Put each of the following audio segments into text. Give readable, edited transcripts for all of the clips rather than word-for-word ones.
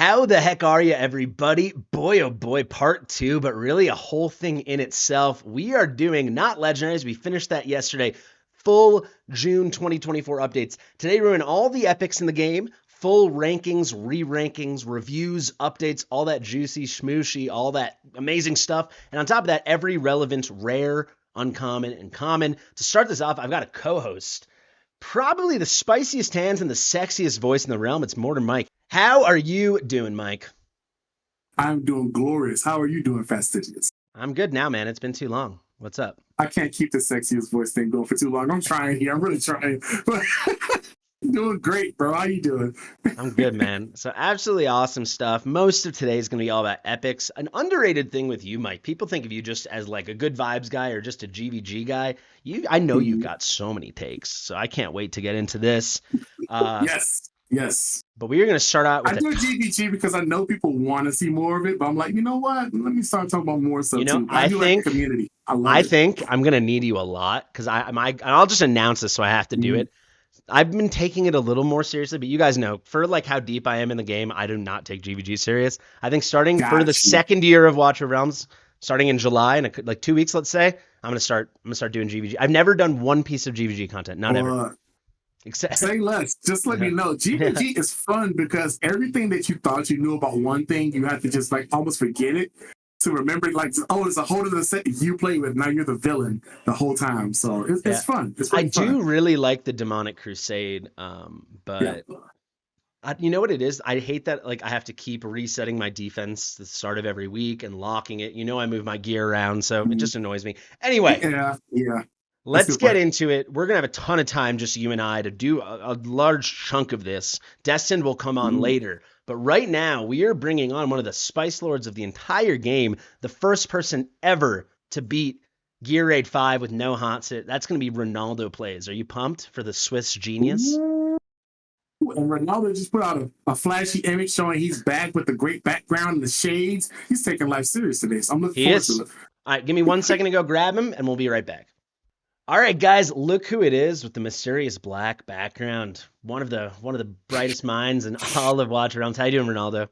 How the heck are you, everybody? Boy, oh boy, part two, but really a whole thing in itself. We are doing not legendaries. We finished that yesterday. Full June 2024 updates. Today, we're doing all the epics in the game, full rankings, re-rankings, reviews, updates, all that juicy, schmooshy, all that amazing stuff. And on top of that, every relevant, rare, uncommon, and common. To start this off, I've got a co-host. Probably the spiciest hands and the sexiest voice in the realm. It's Mortar Mike. How are you doing, Mike? I'm doing glorious. How are you doing, Fastidious? I'm good now, man. It's been too long. What's up? I can't keep the sexiest voice thing going for too long. I'm trying here. I'm really trying. But doing great, bro. How you doing? I'm good, man. So absolutely awesome stuff. Most of today is going to be all about epics. An underrated thing with you, Mike. People think of you just as like a good vibes guy or just a GVG guy. I know you've got so many takes, so I can't wait to get into this. Yes. But we are going to start out with I do GVG because I know people want to see more of it, but I'm like, you know what? Let me start talking about more stuff too. I do like the community. I think I'm going to need you a lot because I'll just announce this so I have to do it. I've been taking it a little more seriously, but you guys know, for like how deep I am in the game, I do not take GVG serious. I think starting for the second year of Watch of Realms, starting in July in like 2 weeks, let's say, I'm gonna start doing GVG. I've never done one piece of GVG content, not ever. Say less. Just let me know. GVG is fun because everything that you thought you knew about one thing, you have to just like almost forget it to remember. Like, oh, it's a whole other set you play with. Now you're the villain the whole time. So it's fun. It's really fun. I do really like the Demonic Crusade, but you know what it is? I hate that like I have to keep resetting my defense at the start of every week and locking it. You know, I move my gear around, so it just annoys me. Anyway. Yeah. Let's get into it. We're going to have a ton of time, just you and I, to do a large chunk of this. Destined will come on later. But right now, we are bringing on one of the Spice Lords of the entire game, the first person ever to beat Gear Raid 5 with no hot sit. That's going to be Ronaldo Plays. Are you pumped for the Swiss genius? And Ronaldo just put out a flashy image showing he's back with the great background and the shades. He's taking life serious today, so I'm looking forward to it. All right, give me 1 second to go grab him, and we'll be right back. All right, guys, look who it is with the mysterious black background. One of the brightest minds in all of Watch Realms. How you doing, Ronaldo?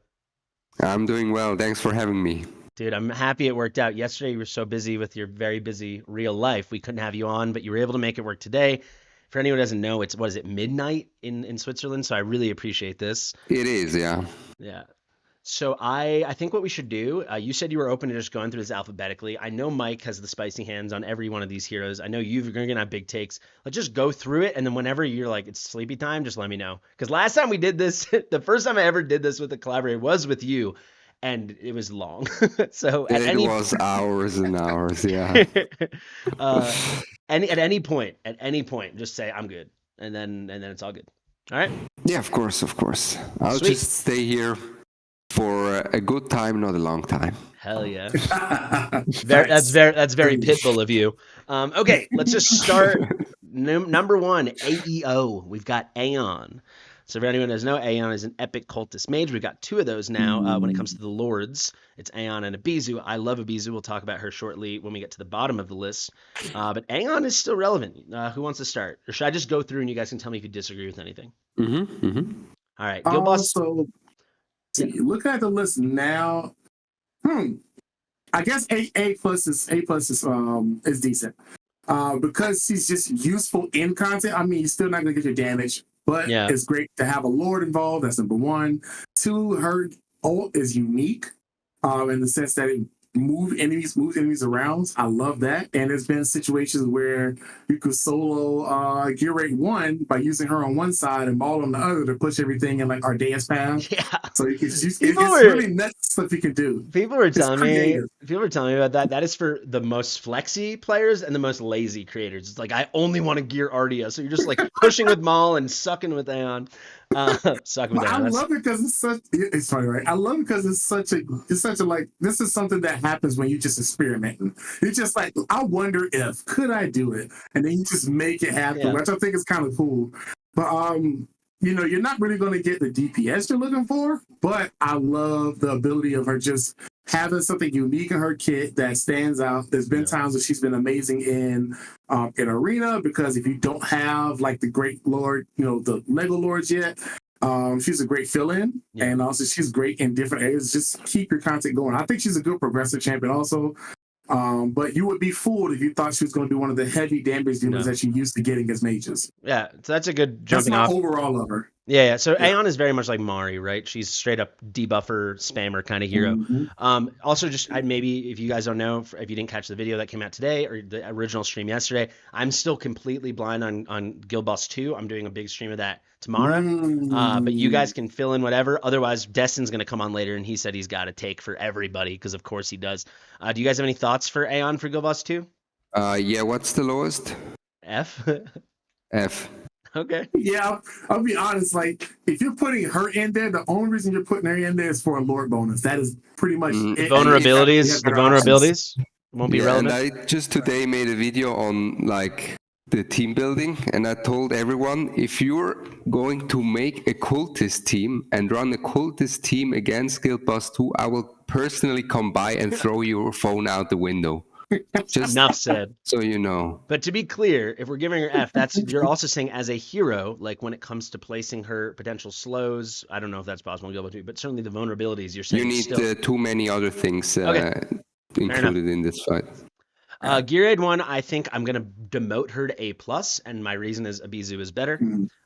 I'm doing well. Thanks for having me. Dude, I'm happy it worked out. Yesterday, you were so busy with your very busy real life. We couldn't have you on, but you were able to make it work today. For anyone who doesn't know, it's, midnight in Switzerland? So I really appreciate this. It is, yeah. Yeah. So I think what we should do, you said you were open to just going through this alphabetically. I know Mike has the spicy hands on every one of these heroes. I know you're going to have big takes. Let's just go through it, and then whenever you're like, it's sleepy time, just let me know. Because last time we did this, the first time I ever did this with a collaborator was with you, and it was long. So it was hours and hours, yeah. At any point, just say, I'm good, and then it's all good. All right? Yeah, of course. I'll just stay here for a good time, not a long time. Hell yeah. That's very pitbull of you. Okay, let's just start. Number one, AEO. We've got Aeon. So if anyone doesn't know, Aeon is an epic cultist mage. We've got 2 of those now when it comes to the lords. It's Aeon and Abizu. I love Abizu. We'll talk about her shortly when we get to the bottom of the list. But Aeon is still relevant. Who wants to start? Or should I just go through and you guys can tell me if you disagree with anything? All right. Guild Boss. Look at the list now. I guess A plus is decent. Because she's just useful in content. I mean, you're still not gonna get your damage, but it's great to have a lord involved. That's number 1. 2, her ult is unique, in the sense that it moves enemies around. I love that. And there's been situations where you could solo Gear Raid 1 by using her on one side and Maul on the other to push everything in like Ardea's path. Yeah. So you can it's really nuts stuff you can do. People were telling me about that. That is for the most flexy players and the most lazy creators. It's like, I only want to gear Ardea. So you're just like pushing with Maul and sucking with Aeon. I love it because it's funny, right? I love it because it's such a like, this is something that happens when you just experimenting. It's just like, I wonder if could I do it, and then you just make it happen, which I think is kind of cool. But you're not really going to get the DPS you're looking for, but I love the ability of her just having something unique in her kit that stands out. There's been times where she's been amazing in arena, because if you don't have like the great lord, the Lego lords yet, She's a great fill-in, and also she's great in different areas. Just keep your content going. I think she's a good progressive champion also. But you would be fooled if you thought she was going to do one of the heavy damage dealers that she used to get against mages. Yeah, so that's a good That's jumping my off. overall of her. Yeah. So Aeon is very much like Mari, right? She's straight up debuffer, spammer kind of hero. Also, just maybe if you guys don't know, if you didn't catch the video that came out today or the original stream yesterday, I'm still completely blind on Guild Boss 2. I'm doing a big stream of that tomorrow. But you guys can fill in whatever. Otherwise, Destin's going to come on later, and he said he's got a take for everybody because, of course, he does. Do you guys have any thoughts for Aeon for Guild Boss 2? Yeah, what's the lowest? F? F. Okay. Yeah, I'll be honest. Like, if you're putting her in there, the only reason you're putting her in there is for a Lord bonus. That is pretty much it. Vulnerabilities won't be relevant. And I just today made a video on like the team building, and I told everyone, if you're going to make a cultist team and run a cultist team against Guild Boss 2, I will personally come by and throw your phone out the window. Just enough said. So you know. But to be clear, if we're giving her F, you're also saying as a hero, like when it comes to placing her potential slows, I don't know if that's possible in Guild Boss 2, but certainly the vulnerabilities you're saying. You need too many other things included in this fight. Gear Aid 1, I think I'm going to demote her to A+, and my reason is Abizu is better.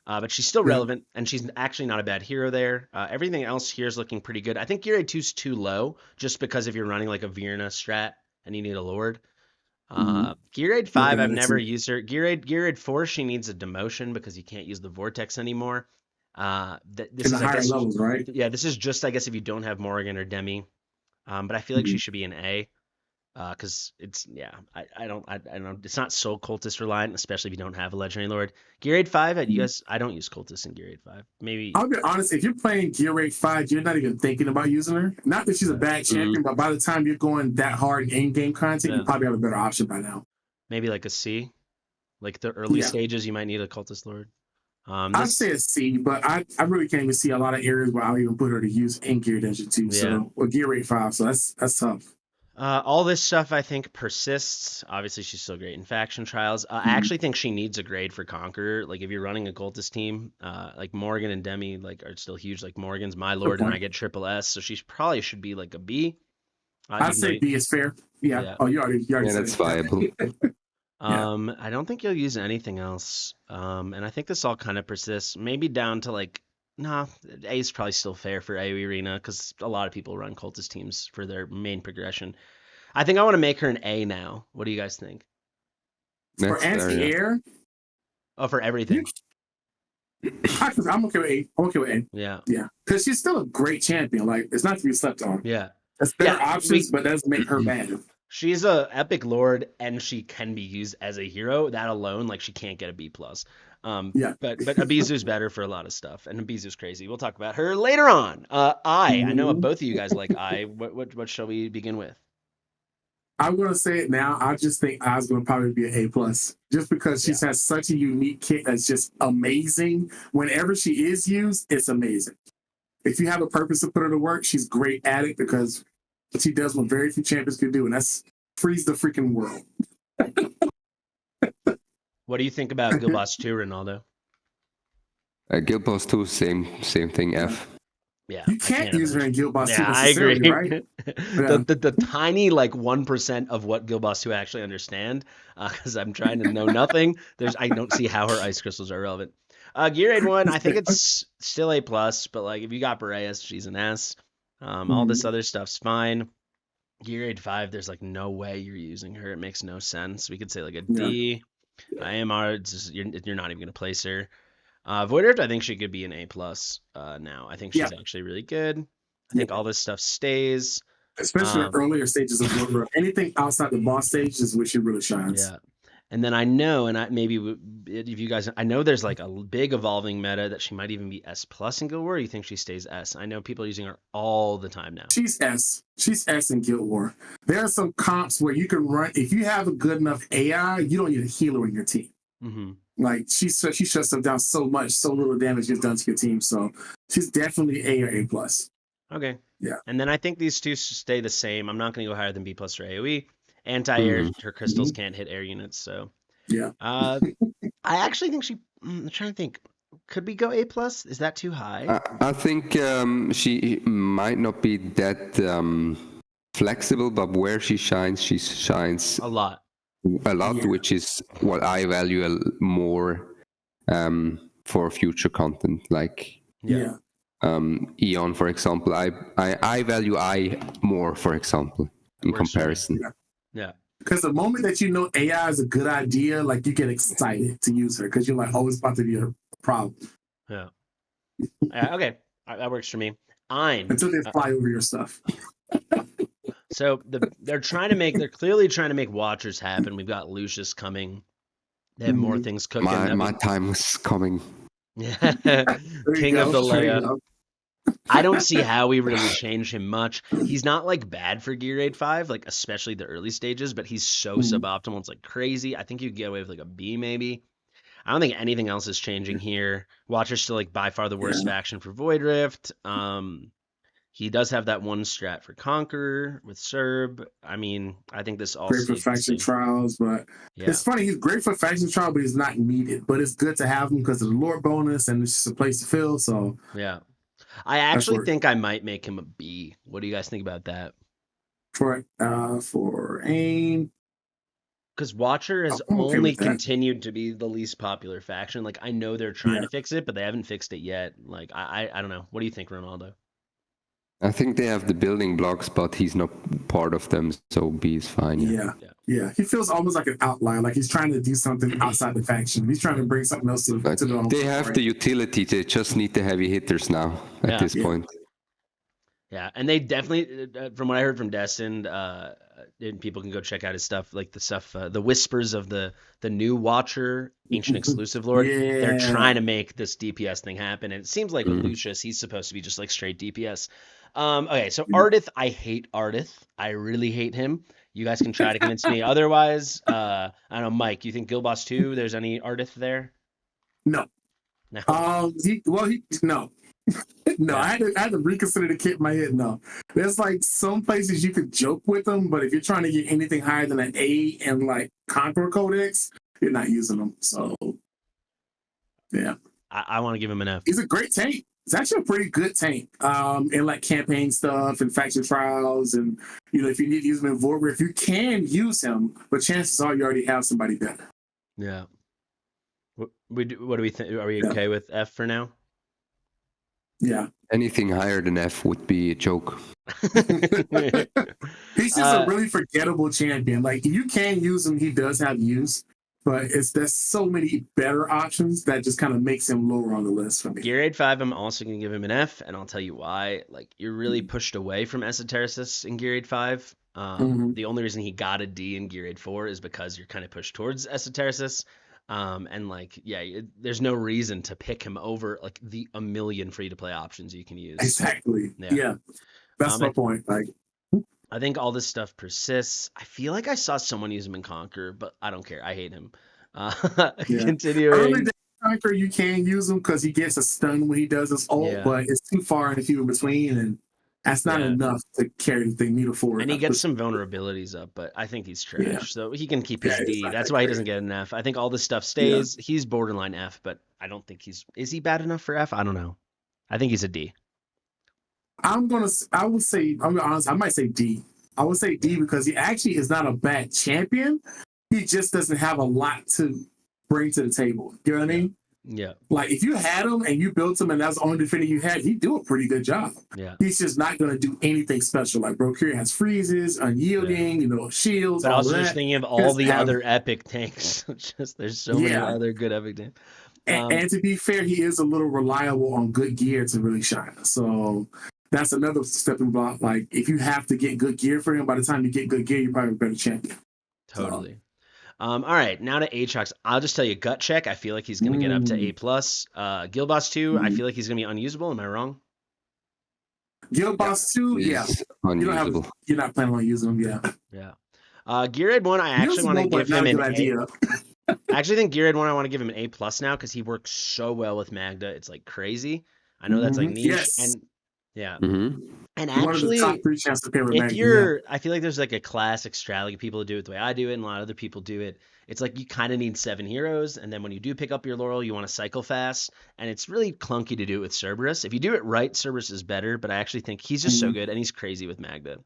But she's still relevant, and she's actually not a bad hero there. Everything else here is looking pretty good. I think Gear Aid 2 is too low, just because if you're running like a Virna strat and you need a Lord. Gear Aid 5, I've never used her. Gear Aid 4, she needs a demotion because you can't use the Vortex anymore. This is higher levels, right? Yeah, this is just, I guess, if you don't have Morgan or Demi. But I feel like she should be an A. Because it's I don't it's not so cultist reliant, especially if you don't have a legendary lord. Gear Aid 5 at US, I don't use cultists in Gear Aid 5. Maybe I'll be honest, if you're playing Gear Aid 5, you're not even thinking about using her. Not that she's a bad champion, but by the time you're going that hard in game content, you probably have a better option by now. Maybe like a C, like the early stages, you might need a cultist lord. I'd say a C, but I really can't even see a lot of areas where I'll even put her to use in Gear Dungeon 2. So or Gear Aid 5, so that's tough. All this stuff, I think, persists. Obviously, she's still great in faction trials. I actually think she needs a grade for Conqueror. Like, if you're running a cultist team, like Morgan and Demi, like, are still huge. Like, Morgan's my lord, and I get triple S, so she probably should be like a B. I'd say B is fair. Yeah. Oh, you already said that's viable. I don't think you'll use anything else. And I think this all kind of persists. Maybe down to like. No, A is probably still fair for AoE Arena because a lot of people run cultist teams for their main progression. I think I want to make her an A now. What do you guys think? For anti-air? Oh, for everything. I'm okay with A. I'm okay with A. Yeah. Yeah. Because she's still a great champion. Like, it's not to be slept on. Yeah. There's better options, but that doesn't make her bad. She's a epic lord, and she can be used as a hero. That alone, like, she can't get a B+. But Abizu's better for a lot of stuff, and Abizu's crazy. We'll talk about her later on. I know both of you guys like I. What shall we begin with? I'm gonna say it now. I just think I's gonna probably be an A+, just because she's has such a unique kit that's just amazing. Whenever she is used, it's amazing. If you have a purpose to put her to work, she's great at it because she does what very few champions can do, and that's freeze the freaking world. What do you think about Guild Boss 2, Ronaldo? Guild Boss 2, same thing, F. Yeah, you can't use her in Guild Boss 2. I agree. Right? the tiny like 1% of what Guild Boss 2 actually understand, because I'm trying to know nothing. I don't see how her ice crystals are relevant. Gear Aid 1, I think it's still A+, but like if you got Boreas, she's an S. All this other stuff's fine. Gear Aid 5, there's like no way you're using her. It makes no sense. We could say like a D. AMR, you're not even going to place her. Void Rift, I think she could be an A+ now. I think she's actually really good. I think all this stuff stays. Especially in earlier stages of Void Rift. Anything outside the boss stage is where she really shines. Yeah. And then I know, maybe if you guys, I know there's like a big evolving meta that she might even be S+ in Guild War. Or you think she stays S? I know people are using her all the time now. She's S. She's S in Guild War. There are some comps where you can run, if you have a good enough AI, you don't need a healer in your team. Like she shuts them down so much, so little damage gets done to your team. So she's definitely A or A+. Okay. Yeah. And then I think these two stay the same. I'm not going to go higher than B+ for AoE. Anti-air, her crystals can't hit air units, so yeah. I actually think I'm trying to think. Could we go A plus? Is that too high? I think she might not be that flexible, but where she shines A lot. a lot, Yeah. which is what I value more for future content. Like Yeah. Eon, for example, I value I more, for example, in Works for me. comparison. Yeah. Because the moment that you know AI is a good idea, like you get excited to use her because you're like, oh, it's about to be a problem Yeah. Okay. That works for me. Ein. until they fly over your stuff. So they're clearly trying to make Watchers happen. We've got Lucius coming. They have more things cooking. My time is coming. Yeah. There you King of go. the There you layup. go. I don't see how we really change him much. He's not like bad for Gear Raid 5, like especially the early stages, but he's so suboptimal. It's like crazy. I think you could get away with like a B maybe. I don't think anything else is changing here. Watcher's still like by far the worst faction for Void Rift. He does have that one strat for Conqueror with Serb. I mean, I think this all Great for stays the faction same. trials, but Yeah. it's funny. He's great for faction trial, but he's not needed. But it's good to have him because of the lore bonus and it's just a place to fill. So Yeah. I actually think I might make him a B. What do you guys think about that? for aim, Because Watcher has I'm okay only with that. continued to be the least popular faction. Like I know they're trying to fix it, but they haven't fixed it yet. Like I don't know. What do you think, Ronaldo? I think they have the building blocks, but he's not part of them, so B is fine. Yeah. He feels almost like an outlier, like he's trying to do something outside the faction. He's trying to bring something else to the. They have the utility. They just need the heavy hitters now at this point. Yeah, and they definitely, from what I heard from Destined, and people can go check out his stuff, like the stuff, the whispers of the new Watcher, Ancient Exclusive Lord. Yeah. They're trying to make this DPS thing happen, and it seems like with Lucius, he's supposed to be just like straight DPS. Okay, so Ardith, I hate Ardith. I really hate him. You guys can try to convince me otherwise. I don't know, Mike. You think Guild Boss 2? There's any Ardith there? No. No. No. No, I had to reconsider the kit in my head. No, there's like some places you could joke with them, but if you're trying to get anything higher than an A and like Conqueror Codex, you're not using them. So, yeah, I want to give him an F. He's a great tank. It's actually a pretty good tank. In like campaign stuff and faction trials, and if you need to use him in Void Rift, you can use him, but chances are you already have somebody better. Yeah. What do we think? Are we okay with F for now? Yeah. Anything higher than F would be a joke. He's just a really forgettable champion. Like you can use him, he does have use, but there's so many better options that just kind of makes him lower on the list for me. Gear Raid 5, I'm also going to give him an F, and I'll tell you why. Like you're really pushed away from Esotericis in Gear Raid 5. The only reason he got a D in Gear Raid 4 is because you're kind of pushed towards Esotericis. And like, there's no reason to pick him over like a million free to play options you can use. Exactly. Yeah. That's my point. Like, I think all this stuff persists. I feel like I saw someone use him in Conquer, but I don't care. I hate him. Continuing. Early days Conquer, you can use him because he gets a stun when he does his ult, but it's too far and few in between, and that's not enough to carry the needle forward. And he gets some vulnerabilities up, but I think he's trash. So he can keep his D. That's why he doesn't get an F. I think all this stuff stays. He's borderline F, but I don't think is he bad enough for F? I don't know. I think he's a D. I'm be honest, I might say D. I would say D because he actually is not a bad champion. He just doesn't have a lot to bring to the table. You know what I mean? Yeah. Like if you had him and you built him and that's the only defender you had, he'd do a pretty good job. Yeah. He's just not going to do anything special. Like Brokir has freezes, unyielding, shields. But also just thinking of all the other epic tanks. There's so many other good epic tanks. And to be fair, he is a little reliable on good gear to really shine. So that's another stepping block. Like if you have to get good gear for him, by the time you get good gear, you're probably a better champion. Totally. So. All right, now to Aatrox. I'll just tell you, gut check. I feel like he's going to get up to A+. Guild Boss 2, I feel like he's going to be unusable. Am I wrong? Guild Boss 2, unusable. You're not planning on using him, Yeah. Gear Raid 1, I actually want to give him an A. I actually think Gear Raid 1, I want to give him an A+ now because he works so well with Magda. It's like crazy. I know that's like niche. Yes. And Yeah. Mm-hmm. And One of the top actually, 3 chances to pair with if Magda. Yeah. I feel like there's like a classic strategy. People do it the way I do it, and a lot of other people do it. It's like you kind of need 7 heroes, and then when you do pick up your Laurel, you want to cycle fast, and it's really clunky to do it with Cerberus. If you do it right, Cerberus is better, but I actually think he's just so Mhm. good, and he's crazy with Magda.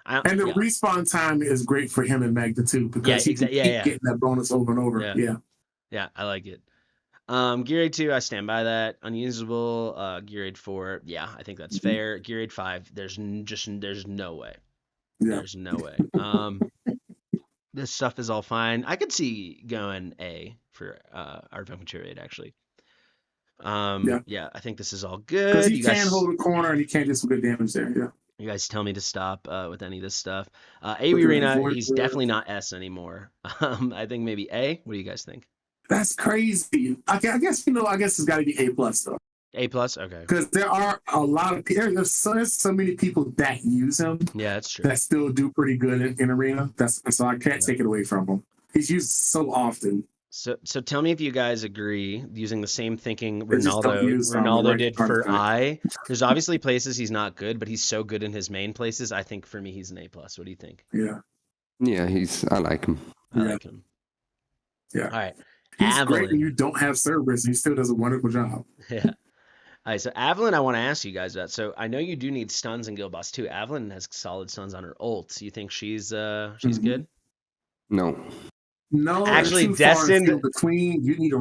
And the Yeah, respawn time is great for him and Magda too, yeah, because he can exactly. keep getting that bonus over and over. Yeah, Yeah. yeah, I like it. Gear Aid 2, I stand by that. Unusable. Gear Aid 4, yeah, I think that's Mhm. fair. Gear Aid 5, there's no way. Yeah. There's no way. This stuff is all fine. I could see going A for our Vampire Aid actually. Yeah. Yeah, I think this is all Because good. he can hold a corner and he can do some good damage there. Yeah. You guys tell me to stop with any of this stuff. A Look at that Arena, voice. he's definitely not S anymore. I think maybe A. What do you guys think? That's crazy. I guess I guess it's got to be A plus though, A plus. Okay. because there are a lot of there's so many people that use him Yeah, that's true. that still do pretty good in arena. So I can't take it away from him. He's used so often. So tell me if you guys agree using the same thinking They just don't use the Ronaldo right did for artifact. I. There's obviously places he's not good, but he's so good in his main places. I think for me he's an A plus. What do you think? Yeah. Yeah, I like him. I Yeah. like him. Yeah. All right. He's great when Avalon. you don't have Cerberus. He still does a wonderful job. Yeah. All right, so Avalon, I want to ask you guys about. So I know you do need stuns in Guild Boss too. Avalon has solid stuns on her ult. You think she's Mhm. good? No. No, they're Actually, too far and few Destined. between. You need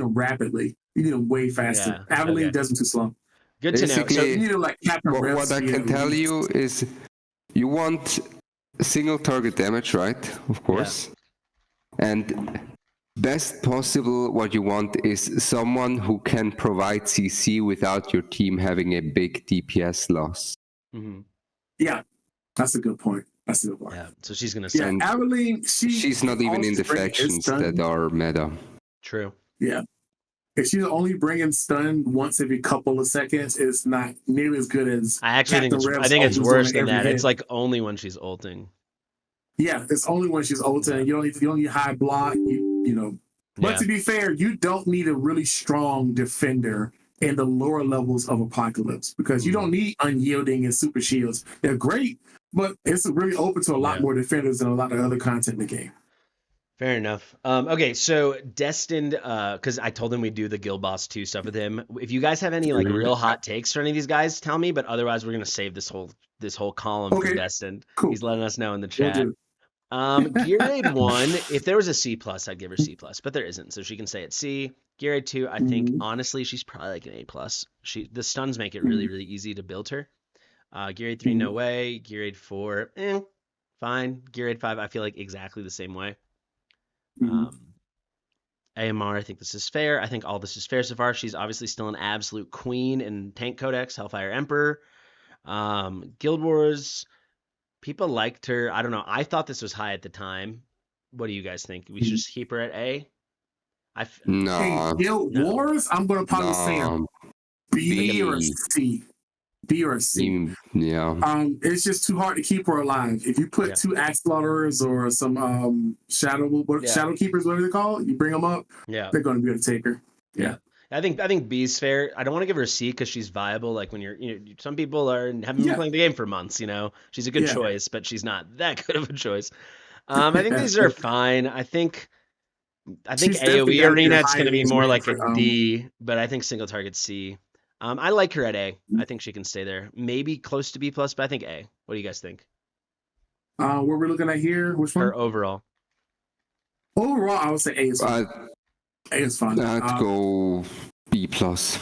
them rapidly. You need them way faster. Yeah. Aveline Okay. does them too slow. Good to know. So You need them like Captain Rev What I speed can at tell least. you is you want single target damage, right? Of course. And best possible, what you want is someone who can provide CC without your team having a big DPS loss. mhm. Yeah, that's a good point. That's a good point. Yeah. So she's gonna Yeah, stun. Aveline, She's not even in the factions that are meta. True. Yeah. If she's only bringing stun once every couple of seconds, it's not nearly as good as I actually think Captain Rev's I think ult it's who's doing worse it than every that. hit. It's like only when she's ulting. Yeah, it's only when she's ulting. Yeah. You don't need high block. You know. But Yeah. to be fair, you don't need a really strong defender in the lower levels of Apocalypse because you don't need unyielding and super shields. They're great, but it's really open to a lot Yeah. more defenders and a lot of other content in the game. Fair enough. Okay, so Destined, because I told him we'd do the Guild Boss 2 stuff with him. If you guys have any like real hot takes for any of these guys, tell me. But otherwise, we're gonna save this whole column for Okay, Destined. cool. He's letting us know in the Will chat. do. Gear Aid 1, if there was a C plus, I'd give her C plus, but there isn't, so she can stay at C. Gear Aid 2, I think honestly she's probably like an A plus. The stuns make it really, really easy to build her. Gear Aid 3, no way. Gear Aid 4, fine. Gear Aid 5, I feel like exactly the same way. AMR, I think this is fair. I think all this is fair so far. She's obviously still an absolute queen in Tank Codex, Hellfire Emperor. Guild Wars, people liked her. I don't know. I thought this was high at the time. What do you guys think? We should just keep her at A? No. Hey, Guild Wars, I'm going to probably say a B or a C. B or a C. Yeah. It's just too hard to keep her alive. If you put 2 Axe Slaughterers or some Shadow Keepers, whatever they're called, you bring them up, they're going to be able to take her. Yeah. I think B's fair. I don't want to give her a C because she's viable. Like when some people haven't been playing the game for months. She's a good choice, but she's not that good of a choice. I think these are fine. I think AOE Arena it's going to be more like a D, but I think single target C. I like her at A. I think she can stay there. Maybe close to B plus, but I think A. What do you guys think? What we're looking at here? Which one? Her overall. Overall, I would say A is fine. A is fine. I'd go B plus.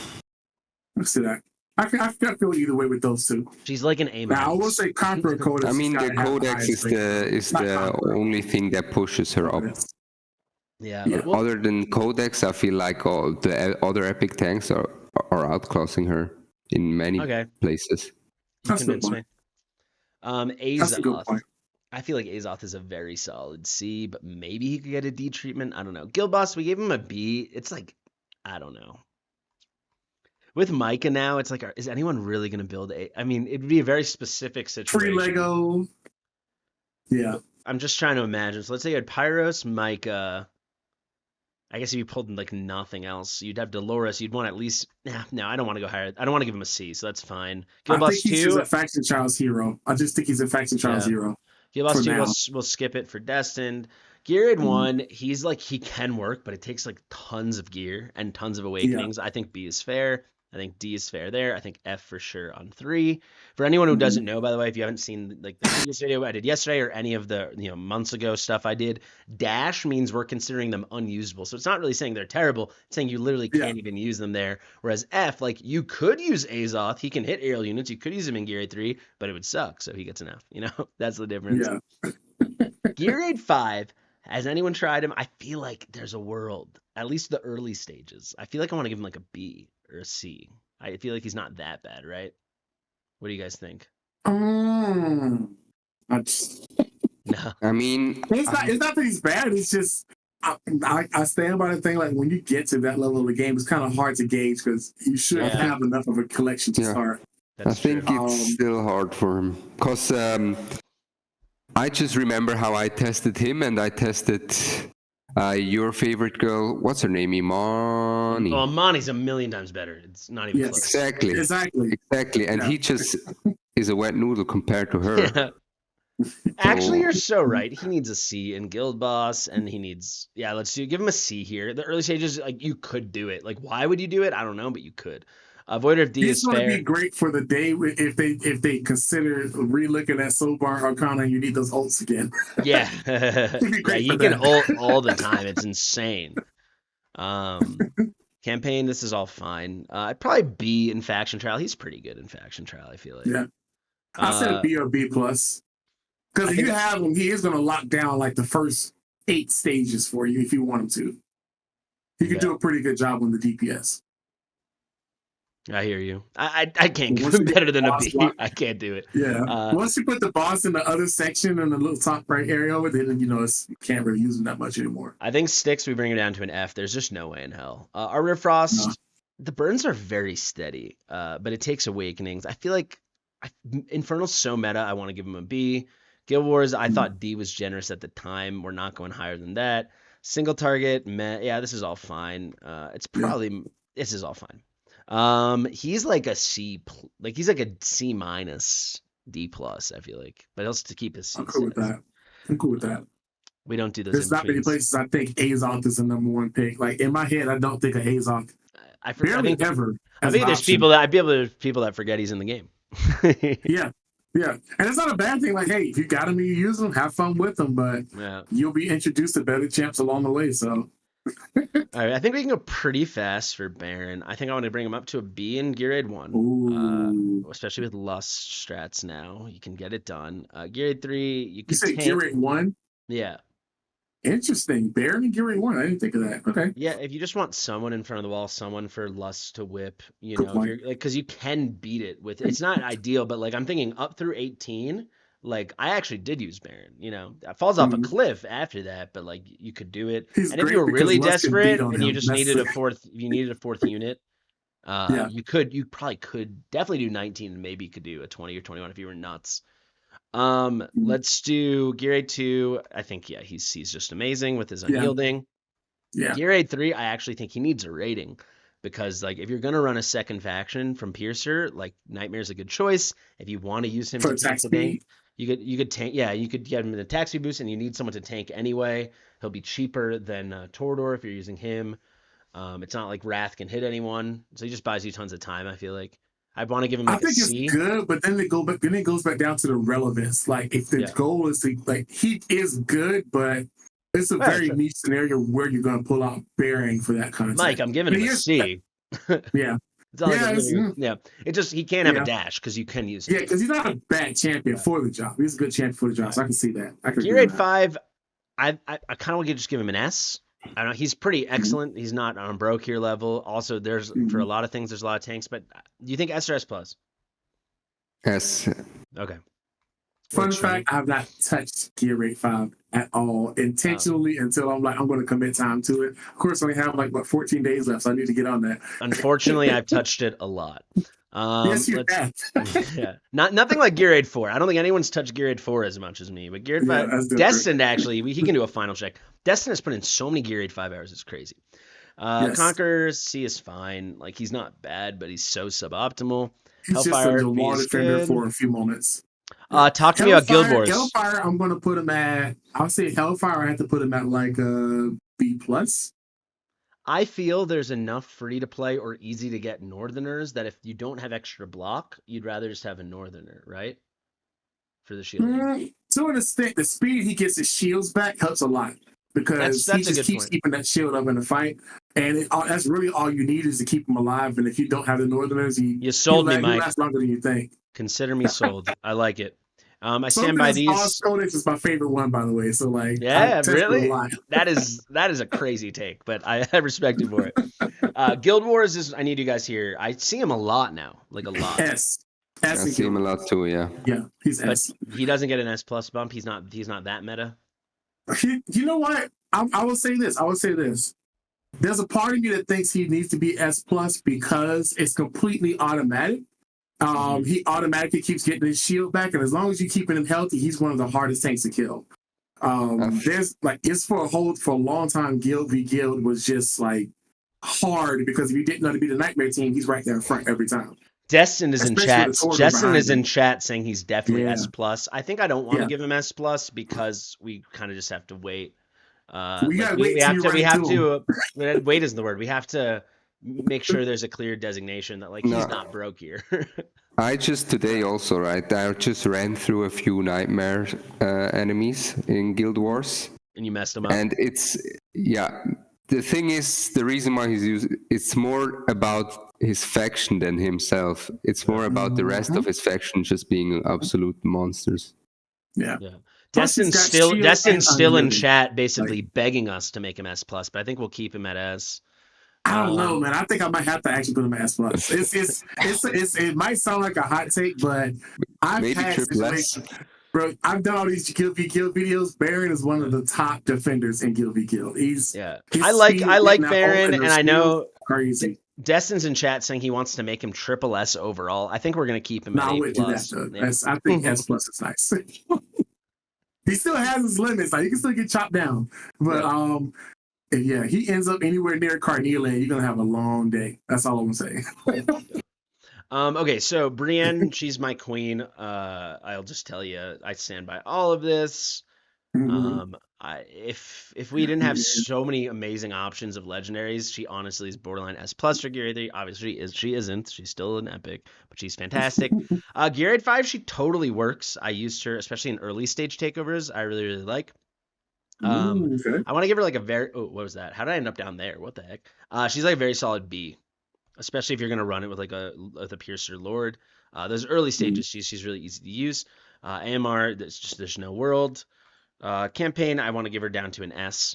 Let's see that. I feel either way with those two. She's like an A-. Now, I will say Conqueror Codex. I mean, the Codex is the only thing that pushes her up. Yeah. Other than Codex, I feel like all the other epic tanks are outclassing her in many places. You convinced me. That's a good point. I feel like Azoth is a very solid C, but maybe he could get a D treatment. I don't know. Guild Boss, we gave him a B. It's like, I don't know. With Micah now, it's like, is anyone really going to build A? I mean, it'd be a very specific situation. Free Lego. Yeah. I'm just trying to imagine. So let's say you had Pyros, Micah, I guess if you pulled like nothing else, you'd have Dolores. You'd want at least. No, I don't want to go higher. I don't want to give him a C, so that's fine. I think Gilboss he's just 2. a faction child's hero. I just think he's a faction child's Yeah. hero for Gilboss 2, now. we'll skip it for Destined. Geared Mhm. 1, he's like, he can work, but it takes like tons of gear and tons of Yeah. awakenings. I think B is fair. I think D is fair there. I think F for sure on 3. For anyone who Mhm. doesn't know, by the way, if you haven't seen like the previous video I did yesterday or any of the months ago stuff I did, dash means we're considering them unusable. So it's not really saying they're terrible. It's saying you literally Yeah. can't even use them there. Whereas F, like you could use Azoth, he can hit aerial units. You could use him in Gear 3, but it would suck. So he gets an F. That's the difference. Yeah. Gear Aid 5, has anyone tried him? I feel like there's a world, at least the early stages. I feel like I want to give him like a B or a C. I feel like he's not that bad, right? What do you guys think? I just- No. I mean, It's not that he's bad. It's just I stand by the thing. Like when you get to that level of the game, it's kind of hard to gauge because you should Yeah. have enough of a collection to Yeah. start. I That's think true. it's still hard for him because I just remember how I tested him and I tested your favorite girl. What's her name? Imani. Oh, Monty's a million times better. It's not even Yes. close. Exactly. Exactly. And Yeah. he just is a wet noodle compared to her. Yeah. Actually, you're so right. He needs a C in Guild Boss, and he needs give him a C here. The early stages, like you could do it. Like, why would you do it? I don't know, but you could. Voider of D He's is going to fair. be great for the day if they consider relooking at Soulbar Arcana and you need those ults again. Yeah, He'd be yeah, great he for can that. ult all the time. It's insane. Campaign, this is all fine. I'd probably B in Faction Trial. He's pretty good in Faction Trial, I feel like. Yeah. I said B or B plus. Because if you have him, he is going to lock down like the first 8 stages for you if you want him to. He could do a pretty good job on the DPS. I hear you. I can't Once give him you get better the than a boss B. lock- I can't do it. Yeah. Once you put the boss in the other section in the little top right area over there, then you can't really use him that much anymore. I think Styx, we bring him down to an F. There's just no way in hell. Arbiter Frost, No. the burns are very steady, but it takes awakenings. I feel like Infernal's so meta, I want to give him a B. Guild Wars, I thought D was generous at the time. We're not going higher than that. Single target, meh. Yeah, this is all fine. This is all fine. He's like a C, he's like a C minus D plus. I feel like, but he'll still keep his C. I'm cool with that. We don't do those. There's not many places I think Azoth is the number 1 pick. Like in my head, I don't think of Azoth. I think ever. I think there's people that forget he's in the game. Yeah. Yeah. And it's not a bad thing. Like, hey, if you got him and you use him, have fun with him, but you'll be introduced to better champs along the way. So all right, I think we can go pretty fast for Baron. I think I want to bring him up to a B in Gear Aid 1. Especially with Lust strats now. You can get it done. Gear Aid 3, you could say Gear Aid 1? Yeah. Interesting. Baron and Gear Aid 1. I didn't think of that. Okay. Yeah, if you just want someone in front of the wall, someone for Lust to whip, if you're like, because you can beat it with. It's not ideal, but like I'm thinking up through 18. Like I actually did use Baron. It falls off a cliff after that, but like you could do it. He's and if you were really desperate and you just needed a fourth unit, you probably could definitely do 19 and maybe you could do a 20 or 21 if you were nuts. Let's do Gear Aid 2. I think he's just amazing with his unyielding. Yeah. Gear Aid 3, I actually think he needs a rating because like if you're gonna run a second faction from Piercer, like Nightmare's a good choice. If you want to use him for to tank the tank, you could tank. Yeah, you could get him in a taxi boost, and you need someone to tank anyway. He'll be cheaper than Torador if you're using him. It's not like Wrath can hit anyone, so he just buys you tons of time. I feel like I want to give him like a C. It's good, but then it goes back down to the relevance. Like if the goal is to he is good, but it's a very niche scenario where you're going to pull out Baron for that content. Mike, I'm giving him a C. Yeah. It just he can't have a dash because you can use him. Yeah, because he's not a bad champion for the job. He's a good champion for the job, so I can see that. Gear Aid 5, I kind of want to just give him an S. I don't know. He's pretty excellent. He's not on broke here level. Also, there's for a lot of things, there's a lot of tanks. But do you think S or S plus? S. Okay. Fun fact: I've not touched Gear Aid 5 at all intentionally until I'm going to commit time to it. Of course, I only have 14 days left, so I need to get on that. Unfortunately, I've touched it a lot. Yes, you have. Yeah, nothing like Gear Aid 4. I don't think anyone's touched Gear Aid 4 as much as me, but Gear Aid 5, that's different. Destined actually, he can do a final check. Destined has put in so many Gear Aid 5 hours, it's crazy. Yes. Conqueror C is fine. Like he's not bad, but he's so suboptimal. He's just a Hellfire B wall is defender good. for a few moments. Talk to me about Guild Wars. Hellfire, I'm gonna put him at. I'll say Hellfire. I have to put him at like a B plus. I feel there's enough free to play or easy to get Northerners that if you don't have extra block, you'd rather just have a Northerner, right? For the shielding. To an extent, the speed he gets his shields back helps a lot because That's he just keeps keeping that shield up in the fight, and that's really all you need is to keep him alive. And if you don't have the Northerners, you sold me, Mike. He lasts longer than you think. Consider me sold. I like it. I stand by these. Codex is my favorite one, by the way. So like, yeah, really, that is a crazy take, but I respect you for it. Guild Wars is. I need you guys here. I see him a lot now, like a lot. I see him a lot too. Yeah. Yeah, he's S. He doesn't get an S plus bump. He's not that meta. You know what? I will say this. There's a part of me that thinks he needs to be S plus because it's completely automatic. He automatically keeps getting his shield back, and as long as you keep him healthy, he's one of the hardest tanks to kill. There's like it's for a long time. Guild v Guild was just like hard because if you didn't know to be the nightmare team, he's right there in front every time. Destin is in chat. Destin is in chat saying he's definitely S plus. I think I don't want to give him S plus because we kind of just have to wait. We gotta wait. Wait isn't the word. We have to make sure there's a clear designation that like he's not broke here. I just today also, right? I just ran through a few nightmare enemies in Guild Wars. And you messed them up. And the thing is, the reason why he's used, it's more about his faction than himself. It's more about the rest of his faction just being absolute monsters. Yeah. Destin's still in chat basically begging us to make him S plus, but I think we'll keep him at S. I don't know, man. I think I might have to actually put him at S plus. It might sound like a hot take, but I've had situations. Bro, I've done all these Guild v Guild videos. Baron is one of the top defenders in Guild v Guild. I like Baron, and I know crazy. Destin's in chat saying he wants to make him triple S overall. I think we're gonna keep him at A+. I think S plus is nice. He still has his limits. Like he can still get chopped down, but if he ends up anywhere near Carnelian, you're gonna have a long day. That's all I'm gonna say. Okay, so Brienne, she's my queen. I'll just tell you, I stand by all of this. If we didn't have so many amazing options of legendaries, she honestly is borderline S plus for Gear 3. Obviously, she isn't. She's still an epic, but she's fantastic. Gear 5, she totally works. I used her, especially in early stage takeovers. I really, really like. I want to give her like a very. Oh, what was that? How did I end up down there? What the heck? She's like a very solid B, especially if you're gonna run it with like a Piercer Lord. Those early stages, she's really easy to use. AMR, there's no world. Campaign, I want to give her down to an S.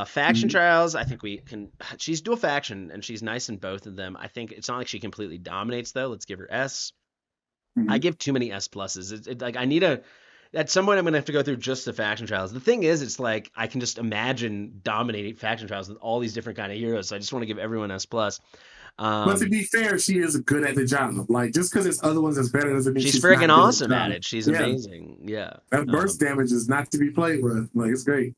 Faction trials, I think we can. She's dual faction and she's nice in both of them. I think it's not like she completely dominates though. Let's give her S. I give too many S pluses. Like I need at some point I'm gonna have to go through just the faction trials. The thing is, it's like I can just imagine dominating faction trials with all these different kind of heroes. So I just want to give everyone S plus. But to be fair, she is good at the job. Like just because there's other ones that's better doesn't mean she's freaking awesome at it. She's amazing. Yeah. That burst damage is not to be played with. Like it's great.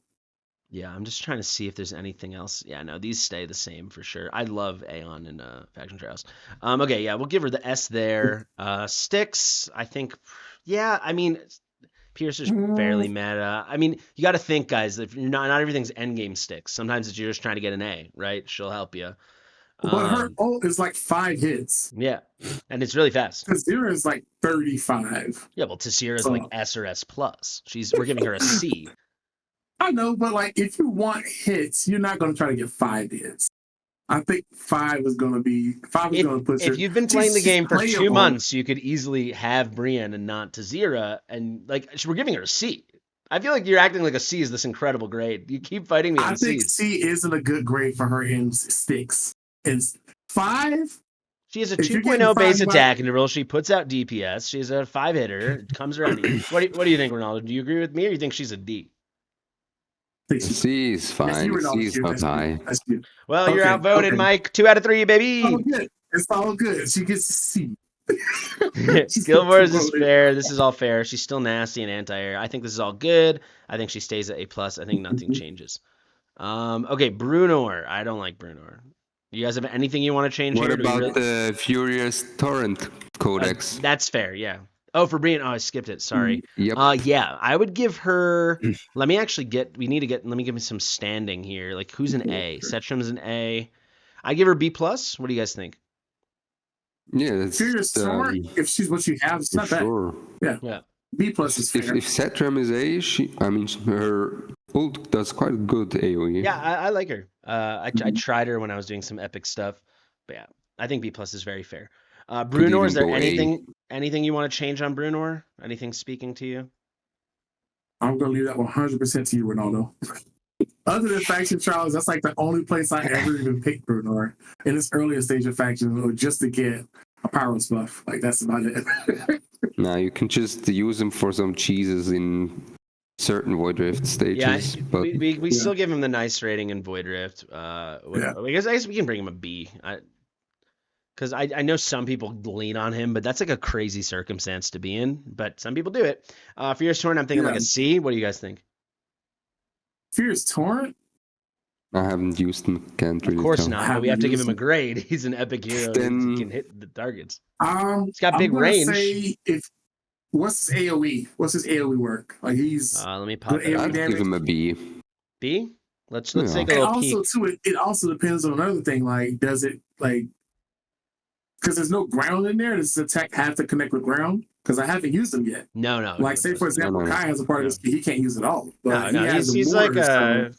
Yeah, I'm just trying to see if there's anything else. Yeah, no, these stay the same for sure. I love Aeon and Faction Trials. Okay, yeah, we'll give her the S there. Styx, I think. Yeah, I mean, Piercer's fairly meta. I mean, you got to think, guys. If you're not everything's endgame Styx. Sometimes you're just trying to get an A, right? She'll help you. But her ult is like 5 hits. Yeah, and it's really fast. Tazira is like 35. Yeah, well, Tazira is like S or S plus. We're giving her a C. I know, but like if you want hits, you're not going to try to get 5 hits. I think 5 is going to push her. If you've been playing the game for 2 months, you could easily have Brienne and not Tazira, and like we're giving her a C. I feel like you're acting like a C is this incredible grade. You keep fighting me on C's. I think C isn't a good grade for her in Styx. It's 5. She has a 2.0 base attack interval. She puts out DPS. She's a 5 hitter. Comes around. What do you think, Ronaldo? Do you agree with me, or do you think she's a D? C is fine. C is not high. Well, you're outvoted, Mike. 2 out of 3, baby. Oh, good. It's all good. She gets to see. She's Skill Wars is promoted. fair. This is all fair. She's still nasty and anti-air. I think this is all good. I think she stays at A+. I think nothing changes. Okay, Brunor. I don't like Brunor. You guys have anything you want to change What here? about the Furious Torrent Codex? That's fair, yeah. Oh, for Brian. Oh, I skipped it. Sorry. Yep. Yeah, I would give her. Let me actually get. We need to get. Let me give me some standing here. Like, who's an A? Setchum's an A. I give her B+. What do you guys think? Yeah, that's Furious Torrent, if she's what you have, it's not sure. bad. Yeah. B+ is fair. If Setram is A, her ult does quite good AoE. Yeah, I like her. I tried her when I was doing some epic stuff, but yeah, I think B+ is very fair. Brunor, is there anything you want to change on Brunor? Anything speaking to you? I'm gonna leave that 100% to you, Ronaldo. Other than faction trials, that's like the only place I ever even picked Brunor in its earlier stage of faction, or just to get a Pyros buff. Like, that's about it. Nah, you can just use him for some cheeses in certain Void Rift stages. Yeah, but we still give him the nice rating in Void Rift. I guess we can bring him a B. Because I know some people lean on him, but that's like a crazy circumstance to be in. But some people do it. Fierce Torrent, I'm thinking like a C. What do you guys think? Fierce Torrent? I haven't used him. Can't really. Of course tell. not. But we have to give him a grade. He's an epic hero. Then, he can hit the targets. He's got big range. Say what's his AoE? What's his AoE work? Like, he's let me pop it. I'd give him a B. B? Let's take a little peek. It also depends on another thing. Like, does it like? Because there's no ground in there. Does this attack have to connect with ground? Because I haven't used them yet. No. Like, say for example, Kai has a part of this, he can't use it all. But no. He's like I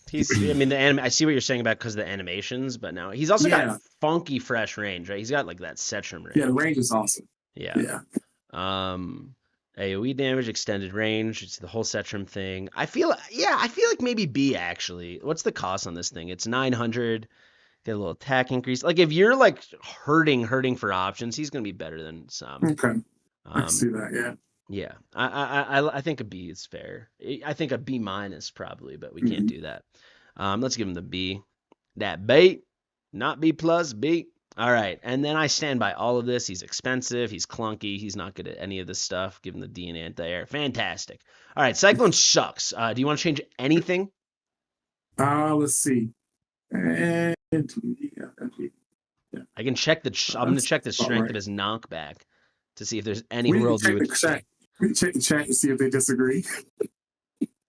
mean, I see what you're saying about because of the animations, but no, he's also got funky fresh range, right? He's got like that Setchum range. Yeah, the range is awesome. Yeah. AoE damage, extended range. It's the whole Setchum thing. I feel like maybe B actually. What's the cost on this thing? It's 900. Get a little attack increase. Like, if you're like hurting for options, he's gonna be better than some. Okay, I can see that. Yeah. Yeah, I think a B is fair. I think a B- probably, but we can't do that. Let's give him the B. That bait, not B+, B. All right, and then I stand by all of this. He's expensive. He's clunky. He's not good at any of this stuff. Give him the D and anti-air. Fantastic. All right, Cyclone sucks. Do you want to change anything? Let's see. I can check I'm going to check the strength of his knockback to see if there's any world you would. We can check the chat and see if they disagree.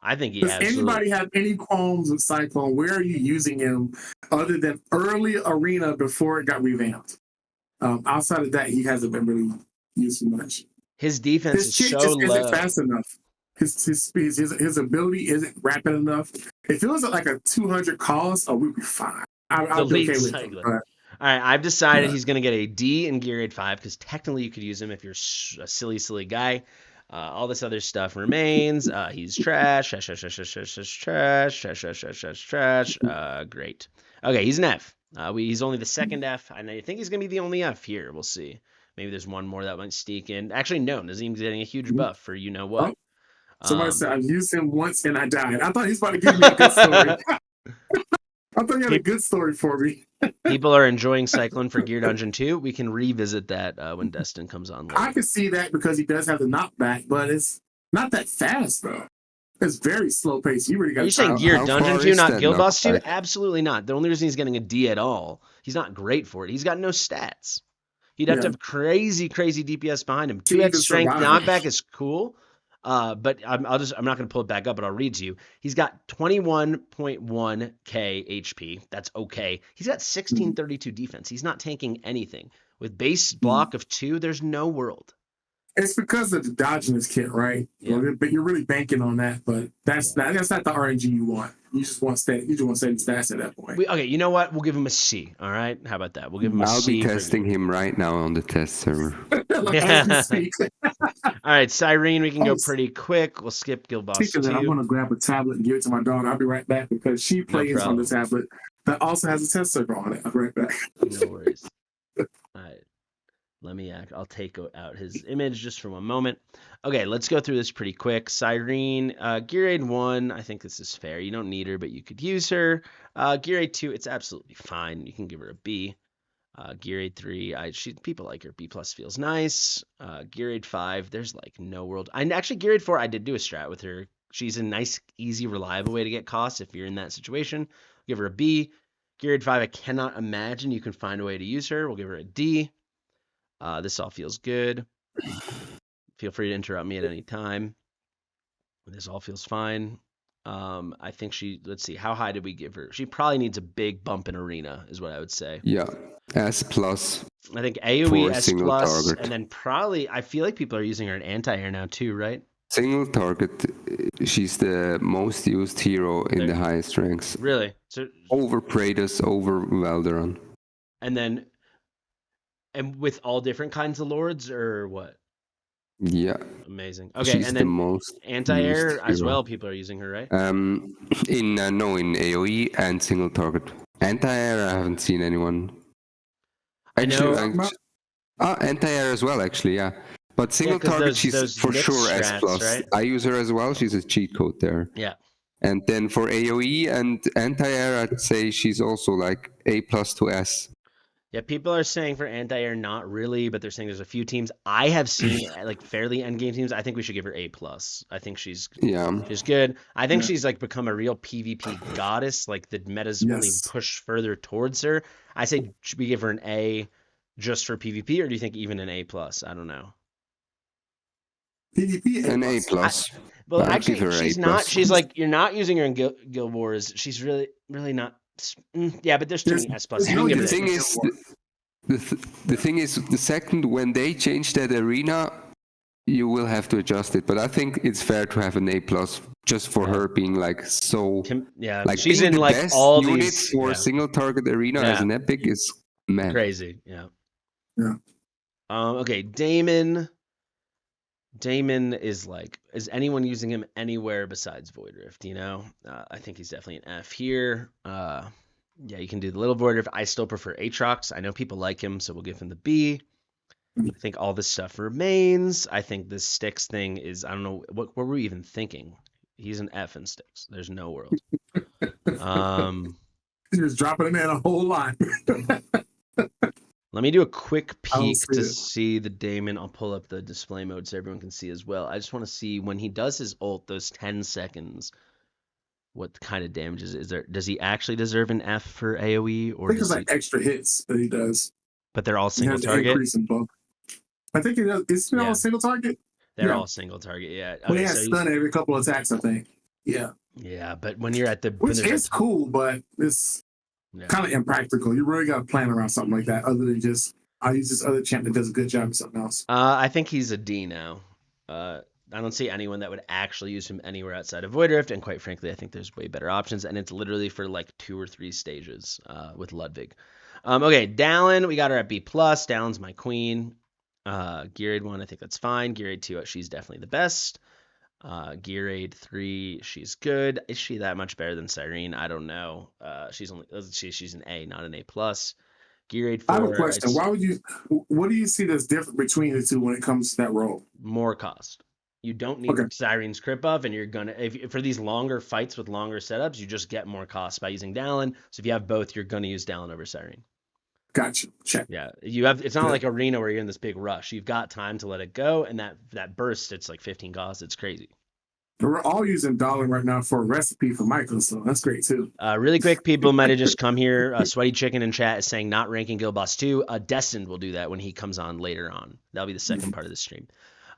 I think he Does absolutely. Anybody have any qualms with Cyclone? Where are you using him other than early arena before it got revamped? Outside of that, he hasn't been really used much. His defense is so just low. Isn't fast enough. His ability isn't rapid enough. If it was like a 200 cost, we'd be fine. I'll be okay with it. All right, I've decided he's going to get a D in Gear Aid 5 because technically you could use him if you're a silly guy. All this other stuff remains. He's trash. Trash. Great. Okay, he's an F. He's only the second F, and I think he's going to be the only F here. We'll see. Maybe there's one more that might sneak in. Actually, no, Nazim's getting a huge buff for you know what. Somebody said, I've used him once and I died. I thought he was about to give me a good story. I thought he had a good story for me. People are enjoying Cyclone for Gear Dungeon 2. We can revisit that when Destined comes on later. I can see that because he does have the knockback, but it's not that fast, though. It's very slow pace. You really got. Are you saying Gear Dungeon 2, not Guild Boss 2? Absolutely not. The only reason he's getting a D at all, he's not great for it. He's got no stats. He'd have to have crazy DPS behind him. 2x strength knockback is cool. But I'm not going to pull it back up, but I'll read to you. He's got 21.1k HP. That's okay. He's got 1632 defense. He's not tanking anything. With base block of 2, there's no world. It's because of the Diogenes kit, right? Yeah. But you're really banking on that. But that's not the RNG you want. You just want steady stats at that point. Okay, you know what? We'll give him a C. All right, how about that? We'll give him a C. I'll be testing him right now on the test server. All right, Cyrene, we can go pretty quick. We'll skip Guild Boss 2. I'm going to grab a tablet and give it to my daughter. I'll be right back because she plays on the tablet that also has a test server on it. I'll be right back. No worries. All right. I'll take out his image just for one moment. Okay, let's go through this pretty quick. Cyrene, Gear Aid 1, I think this is fair. You don't need her, but you could use her. Gear Aid 2, it's absolutely fine. You can give her a B. Gear Aid 3, people like her. B plus feels nice. Gear Aid 5, there's like no world. Actually, Gear Aid 4, I did do a strat with her. She's a nice, easy, reliable way to get costs if you're in that situation. Give her a B. Gear Aid 5, I cannot imagine you can find a way to use her. We'll give her a D. This all feels good. Feel free to interrupt me at any time. This all feels fine. I think let's see, how high did we give her? She probably needs a big bump in arena, is what I would say. Yeah, S plus. I think AoE for S single plus, target. and then probably I feel like people are using her in anti-air now too, right? Single target, she's the most used hero in the highest ranks. Really? So over Praetus, over Valderon. and with all different kinds of lords or what? Yeah. Amazing. Okay, she's and then the most anti-air used as hero. well. People are using her, right? In AoE and single target. Anti-air, I haven't seen anyone. Actually, anti-air as well, actually, yeah. But single target, she's for sure S plus. Right? I use her as well. She's a cheat code there. Yeah. And then for AoE and anti-air, I'd say she's also like A plus to S. Yeah, people are saying for anti-air, not really, but they're saying there's a few teams. I have seen like fairly endgame teams. I think we should give her A plus. I think she's good. I think she's like become a real PvP goddess. Like the meta's only pushed further towards her. I say should we give her an A just for PvP, or do you think even an A plus? I don't know. PvP an A plus. Well, actually, she's not. She's like you're not using her in Guild Wars. She's really not. Yeah, but there's too many S pluses. The thing is, the second when they change that arena, you will have to adjust it. But I think it's fair to have an A plus just for her being like so. Like she's in like best all unit these for single target arena as an epic is mad. Crazy. Yeah. Okay, Damon. Damon is anyone using him anywhere besides Void Rift, you know? I think he's definitely an F here. Yeah, you can do the little Void Rift. I still prefer Aatrox. I know people like him, so we'll give him the B. I think all this stuff remains. I think this Styx thing is, I don't know, what were we even thinking? He's an F in Styx. There's no world. He's just dropping him in a whole lot. Let me do a quick peek to see the Damon. I'll pull up the display mode so everyone can see as well. I just want to see when he does his ult, those 10 seconds, what kind of damages is there? Does he actually deserve an F for AoE? Or I think it's like extra hits that he does. But they're all single target? I think it does. Isn't it all single target? They're all single target, yeah. Okay, well, he has stun every couple of attacks, I think. Yeah. Yeah, but when you're at the... Which is cool, but it's... kind of impractical. You really got to plan around something like that other than just, I'll use this other champ that does a good job or something else. I think he's a D now. I don't see anyone that would actually use him anywhere outside of Void Rift, and quite frankly, I think there's way better options, and it's literally for like 2 or 3 stages with Ludwig. Okay, Dallin, we got her at B+. Dallin's my queen. Gear Aid 1, I think that's fine. Gear Aid 2, she's definitely the best. Gear Aid 3, she's good. Is she that much better than Cyrene? I don't know. She's an A, not an A+. Gear Aid 4. I have a question. What do you see that's different between the two when it comes to that role? More cost. You don't need Cyrene's crit buff, and you're gonna for these longer fights with longer setups, you just get more cost by using Dallin. So if you have both, you're gonna use Dallin over Cyrene. Gotcha. Check. Yeah, it's not like arena where you're in this big rush. You've got time to let it go, and that burst, it's like 15 costs. It's crazy. We're all using Dallin right now for a recipe for Michael, so that's great too. Really quick, people might have just come here. Sweaty Chicken in chat is saying not ranking Guild Boss 2. Destined will do that when he comes on later on. That'll be the second part of the stream.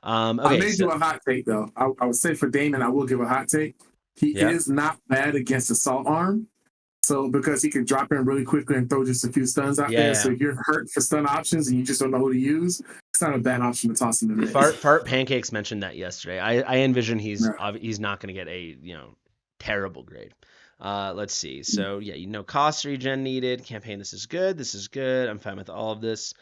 Okay, I may do a hot take though. I would say for Damon, I will give a hot take. He is not bad against Assault Arm. So because he can drop in really quickly and throw just a few stuns out there. So if you're hurt for stun options and you just don't know who to use, it's not a bad option to toss in the mix. Fart Pancakes mentioned that yesterday. I envision he's not going to get a terrible grade. Let's see. So cost regen needed. Campaign. This is good. This is good. I'm fine with all of this.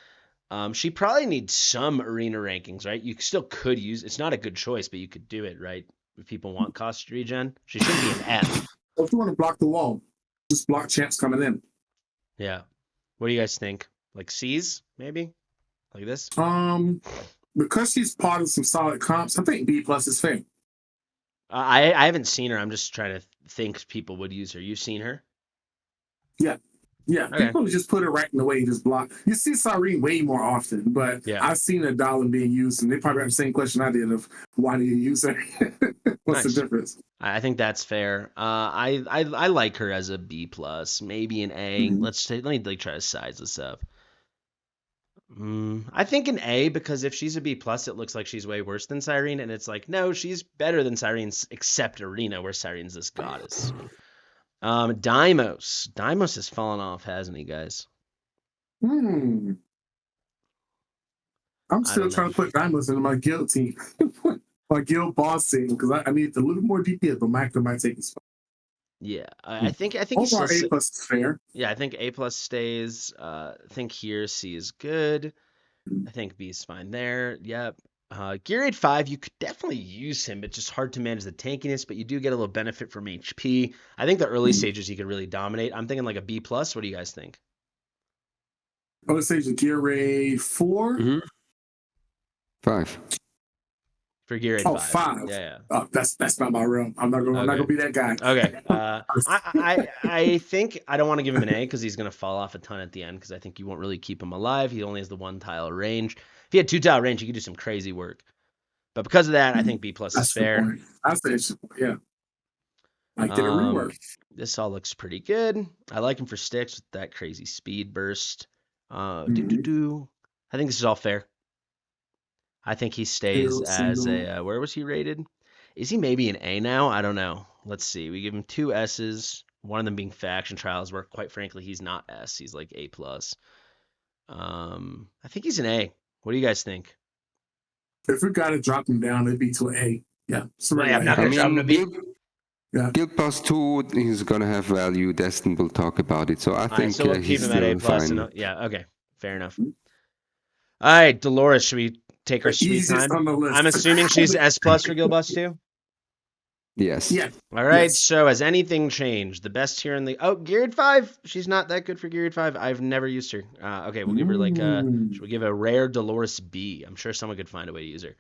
She probably needs some arena rankings, right? You still could use. It's not a good choice, but you could do it, right? If people want cost regen, she should be an F. If you want to block the wall, just block champs coming in. Yeah. What do you guys think? Like C's, maybe? Like this? Because she's part of some solid comps, I think B+ is fair. I haven't seen her. I'm just trying to think people would use her. You've seen her? Yeah. Yeah, Okay. people just put it right in the way, just block. You see Cyrene way more often, but Yeah. I've seen a dollar being used, and they probably have the same question I did of why do you use her? What's Nice. the difference? I think that's fair. I like her as a B plus, maybe an A. Mhm. Let me like try to size this up. I think an A because if she's a B plus, it looks like she's way worse than Cyrene, and it's like no, she's better than Cyrene except Arena, where Cyrene's this goddess. Dimos has fallen off, hasn't he, guys? Hmm. I'm I still don't know. trying to put diamonds into my guild team, my guild boss team, because I need a little more DPS, but Mac might take the spot. Yeah, I think he's Overall, still. A plus is fair. Yeah, I think A plus stays. I think here C is good. I think B is fine there. Yep. Gear 5, you could definitely use him. It's just hard to manage the tankiness, but you do get a little benefit from HP. I think the early stages he could really dominate. I'm thinking like a B plus. What do you guys think? I would say the gear raid 4. Mm-hmm. 5. For Gear Oh, 5. 5. Yeah. Oh, that's not my realm. I'm not gonna be that guy. Okay. I think I don't want to give him an A because he's gonna fall off a ton at the end because I think you won't really keep him alive. He only has the 1 tile range. If he had 2 tile range, he could do some crazy work. But because of that, I think B plus is That's the fair. point. I say, yeah. I get a rework. This all looks pretty good. I like him for sticks with that crazy speed burst. I think this is all fair. I think he stays as a. Where was he rated? Is he maybe an A now? I don't know. Let's see. We give him 2 S's. One of them being faction trials, where quite frankly he's not S. He's like A plus. I think he's an A. What do you guys think? If we got to drop him down, it'd be to an A. Yeah. Well, yeah, I'm not gonna drop him to B. Guild Pass 2 is gonna have value. Destined will talk about it. So I think so we'll keep he's him at A still plus. fine. And, yeah. Okay. Fair enough. All right, Dolores. Should we take our sweet time? On the list. I'm assuming she's S plus for Guild Boss 2. Yes. Yeah. All right. Yes. So has anything changed? The best here in the Geared 5. She's not that good for Geared 5. I've never used her. Okay, we'll give her like should we give a rare Dolores B? I'm sure someone could find a way to use her.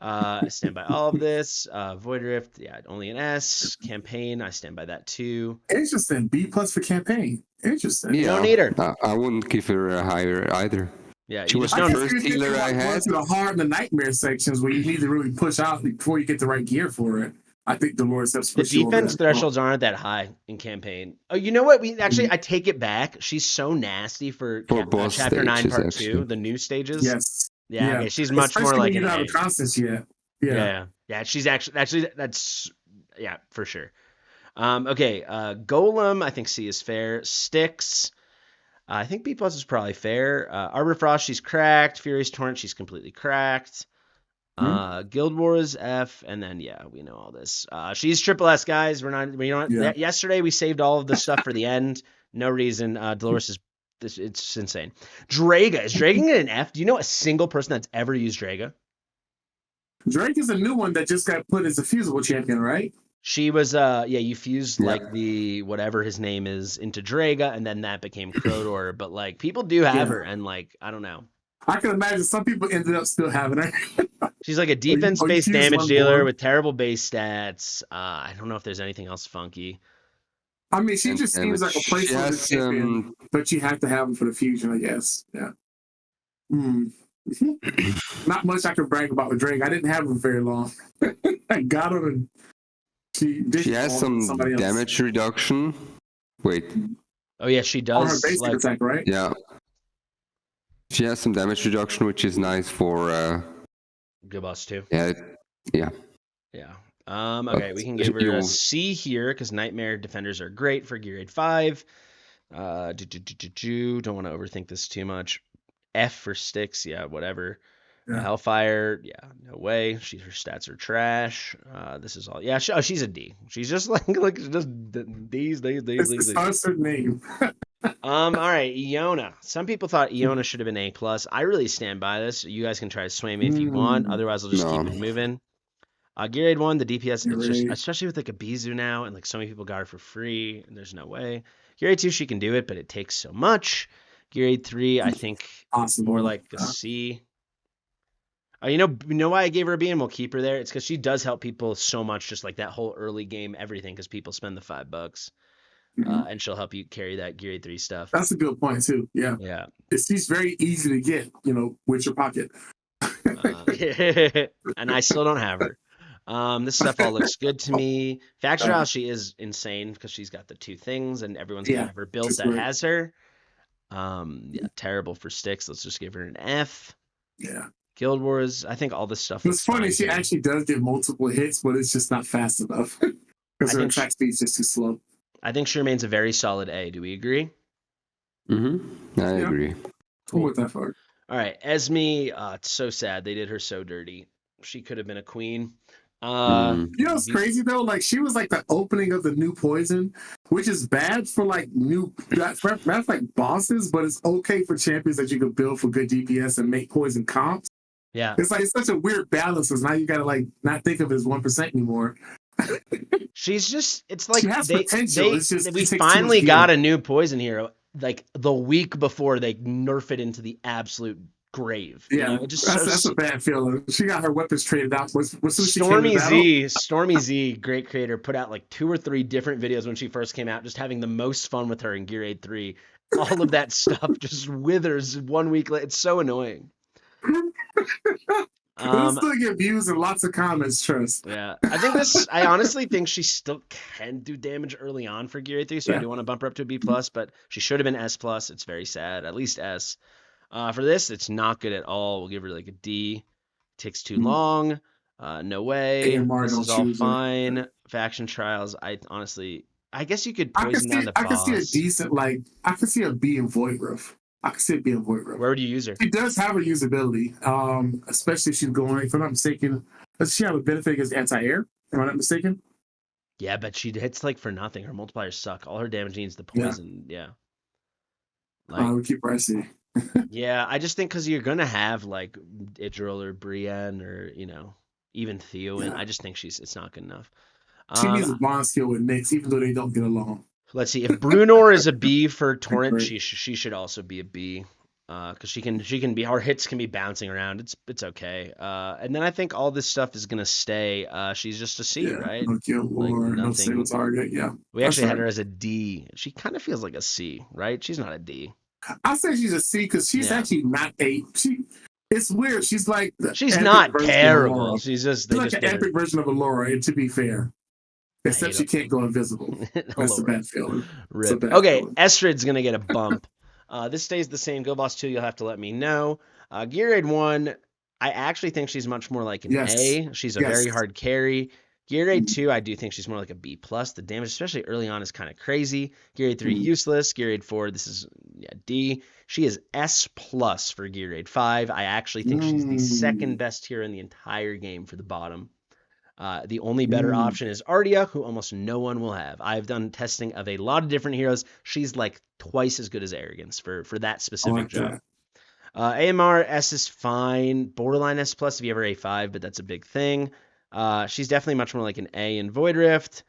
I stand by all of this. Void Rift, yeah, only an S. Campaign, I stand by that too. Interesting. B plus for campaign. Interesting. You don't need her. I wouldn't give her a higher either. Yeah, She was just the don't. first healer I had. To the hard and the nightmare sections where you need to really push out before you get the right gear for it. I think Dolores has The defense thresholds aren't that high in campaign. Oh, you know what? I take it back. She's so nasty for boss chapter 9 stages, part actually. 2, the new stages. Yes. Yeah. Okay. She's much especially more like when an you A. have a constance yet. Yeah. She's actually that's yeah, for sure. Okay. Golem, I think C is fair. Sticks, I think B plus is probably fair. Arbor Frost, she's cracked. Furious Torrent, she's completely cracked. Guild Wars F, and then yeah, we know all this. She's triple S, guys. Yesterday we saved all of the stuff for the end. No reason. Dolores is it's insane. Draga, is Draga an F? Do you know a single person that's ever used Draga? Drake is a new one that just got put as a fusible champion, right? She was you fused like the whatever his name is into Draga, and then that became Crowdor. But like people do have her, and like I don't know. I can imagine some people ended up still having her. She's like a defense-based damage dealer with terrible base stats. I don't know if there's anything else funky. I mean, she just seems like a placeholder champion, but you have to have them for the fusion, I guess. Yeah. Not much I can brag about with Drake. I didn't have him very long. I got her, and she has some damage reduction. Wait. Oh yeah, she does. On her basic attack, right? Yeah. She has some damage reduction, which is nice for Good Boss 2. Yeah. Yeah. Okay, we can give her a C here because Nightmare Defenders are great for Gear 5. Don't want to overthink this too much. F for Sticks, yeah, whatever. Yeah. Hellfire, yeah, no way. Her stats are trash. This is all. Yeah, she's a D. She's just like just these. It's her name. All right, Iona. Some people thought Iona should have been A plus. I really stand by this. You guys can try to sway me if you want. Otherwise, I'll just keep it moving. Gear Aid 1, the DPS, it's just especially with like a Bizu now, and like so many people got her for free, and there's no way. Gear Aid 2, she can do it, but it takes so much. Gear Aid 3, I think more like a C. You know why I gave her a B and we'll keep her there? It's because she does help people so much, just like that whole early game everything, because people spend the $5. and she'll help you carry that Gear 3 stuff. That's a good point too. Yeah. Yeah. She's very easy to get, with your pocket. And I still don't have her. This stuff all looks good to me. Faction Trials, she is insane because she's got the 2 things, and everyone's gonna have her built that has her. Yeah, terrible for sticks. Let's just give her an F. Yeah. Guild Wars, I think all this stuff. It's funny, she actually does get multiple hits, but it's just not fast enough because her attack speed is just too slow. I think she remains a very solid A. Do we agree? Mm-hmm. I agree. Cool. I'm with that part. All right, Esme, it's so sad. They did her so dirty. She could have been a queen. You know what's crazy though? Like she was like the opening of the new poison, which is bad for like not like bosses, but it's okay for champions that you can build for good DPS and make poison comps. Yeah, it's like it's such a weird balance because now you gotta like not think of it as 1% anymore. She's just it's like she has potential. We finally got a new poison hero like the week before they nerf it into the absolute grave. Yeah, that's a bad feeling. She got her weapons traded out. Stormy Z, great creator, put out like 2 or 3 different videos when she first came out, just having the most fun with her in Gear 3. All of that stuff just withers 1 week later. It's so annoying. We'll still get views and lots of comments, trust. Yeah, I honestly think she still can do damage early on for Gear 3, so I do want to bump her up to a B+, but she should have been S+. It's very sad, at least S. For this, it's not good at all. We'll give her like a D. Takes too long. No way. This is all fine. Faction Trials, I guess you could poison down the boss. I can see a decent, I can see a B in Void Rift. I can see it being Void Rift. Where would you use her? She does have her usability, especially if she's going, if I'm not mistaken, does she have a benefit against anti-air? Am I not mistaken? Yeah, but she hits like for nothing. Her multipliers suck. All her damage needs the poison. Yeah. We keep pressing. Yeah, I just think because you're gonna have like Idril or Brienne or even Theo, and I just think it's not good enough. She needs a bond skill with Nyx, even though they don't get along. Let's see. If Brunor is a B for Torrent, she should also be a B, because she can be, her hits can be bouncing around. It's okay. And then I think all this stuff is gonna stay. She's just a C, right? No kill or no single target. Yeah. We actually had her as a D. She kind of feels like a C, right? She's not a D. I say she's a C because she's actually not a. It's weird. She's like she's not terrible. She's like an epic version of Allura. And to be fair, except she can't go invisible. That's a bad feeling. Okay, Estrid's gonna get a bump. This stays the same. Go Boss 2, you'll have to let me know. Gear 1, I actually think she's much more like an A. She's a very hard carry. Gear 2, I do think she's more like a B+. The damage, especially early on, is kind of crazy. Gear 3, useless. Gear 4, this is D. She is S+ for Gear 5. I actually think she's the second best hero in the entire game for the bottom. The only better option is Ardia, who almost no one will have. I've done testing of a lot of different heroes. She's like twice as good as Arrogance for that specific job. AMR, S is fine. Borderline S+ if you have her A5, but that's a big thing. She's definitely much more like an A in Void Rift.